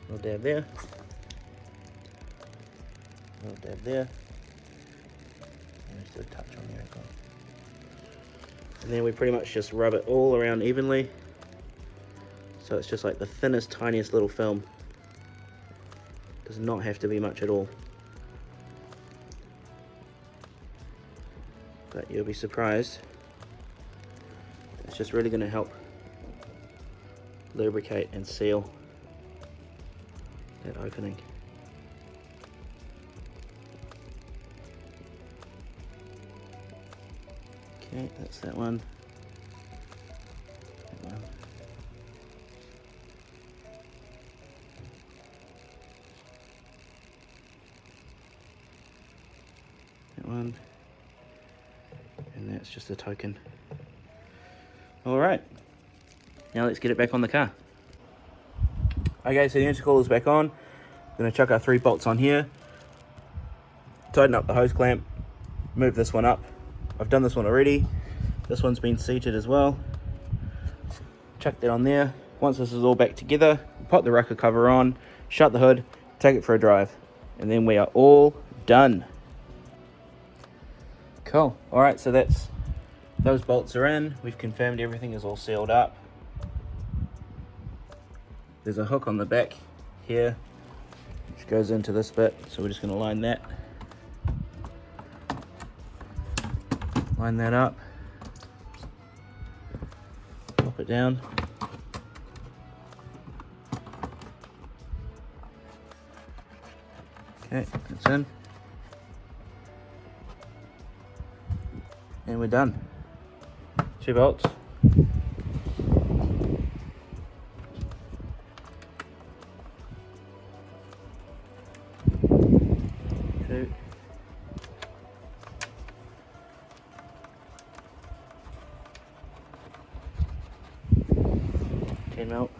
a little dab there, a little dab there, and just do a touch on there as well. And then we pretty much just rub it all around evenly, so it's just like the thinnest, tiniest little film. Does not have to be much at all. But you'll be surprised. It's just really going to help lubricate and seal that opening. Okay, that's that one. That one. That one. And that's just a token. Alright, now let's get it back on the car. Okay, so the intercooler's back on. I'm going to chuck our 3 bolts on here. tighten up the hose clamp, move this one up. I've done this one already. This one's been seated as well. Chuck that on there. Once this is all back together, pop the rocker cover on, shut the hood, take it for a drive, and then we are all done. Cool. Alright, so those bolts are in. We've confirmed everything is all sealed up. There's a hook on the back here which goes into this bit, so we're just going to line that up, pop it down. Okay, it's in. And we're done. 2 bolts. 2. 10 mil.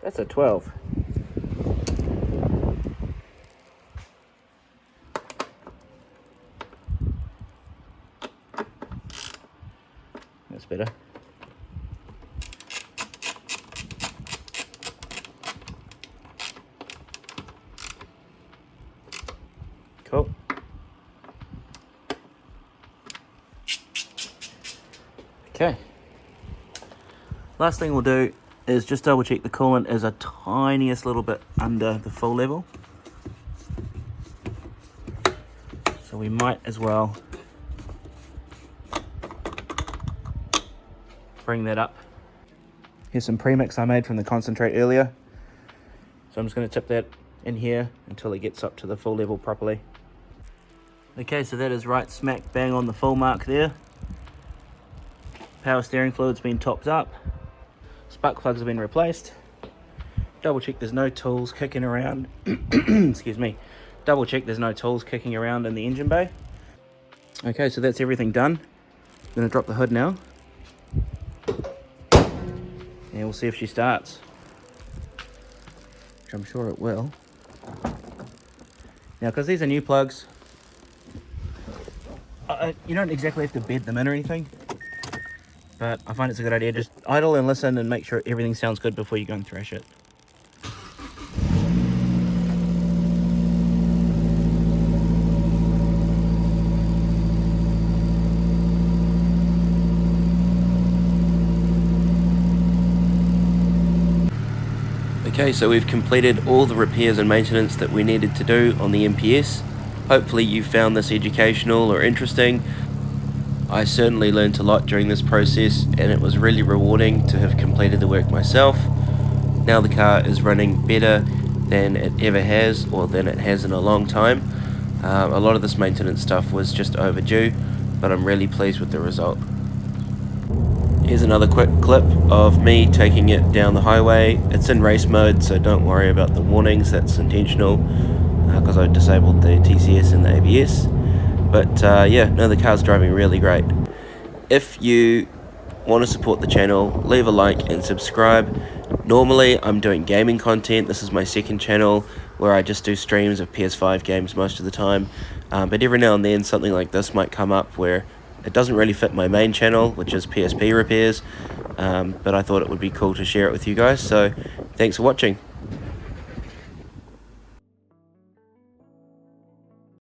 That's a 12. That's better. Cool. Okay. Last thing we'll do is just double check the coolant is a tiniest little bit under the full level. So we might as well bring that up. Here's some premix I made from the concentrate earlier. So I'm just going to tip that in here until it gets up to the full level properly. Okay, so that is right smack bang on the full mark there. Power steering fluid's been topped up. Spark plugs have been replaced. Double check there's no tools kicking around. Excuse me. Double check there's no tools kicking around in the engine bay. Okay, so that's everything done. I'm going to drop the hood now. And we'll see if she starts. Which I'm sure it will. Now, because these are new plugs, you don't exactly have to bed them in or anything. But I find it's a good idea. Just idle and listen and make sure everything sounds good before you go and thrash it. Okay, so we've completed all the repairs and maintenance that we needed to do on the MPS. Hopefully you found this educational or interesting. I certainly learned a lot during this process, and it was really rewarding to have completed the work myself. Now the car is running better than it ever has, or than it has in a long time. A lot of this maintenance stuff was just overdue, but I'm really pleased with the result. Here's another quick clip of me taking it down the highway. It's in race mode, so don't worry about the warnings, that's intentional, because I disabled the TCS and the ABS. But yeah, no, the car's driving really great. If you want to support the channel, leave a like and subscribe. Normally I'm doing gaming content. This is my second channel where I just do streams of PS5 games most of the time. But every now and then something like this might come up where it doesn't really fit my main channel, which is PSP repairs. But I thought it would be cool to share it with you guys. So thanks for watching.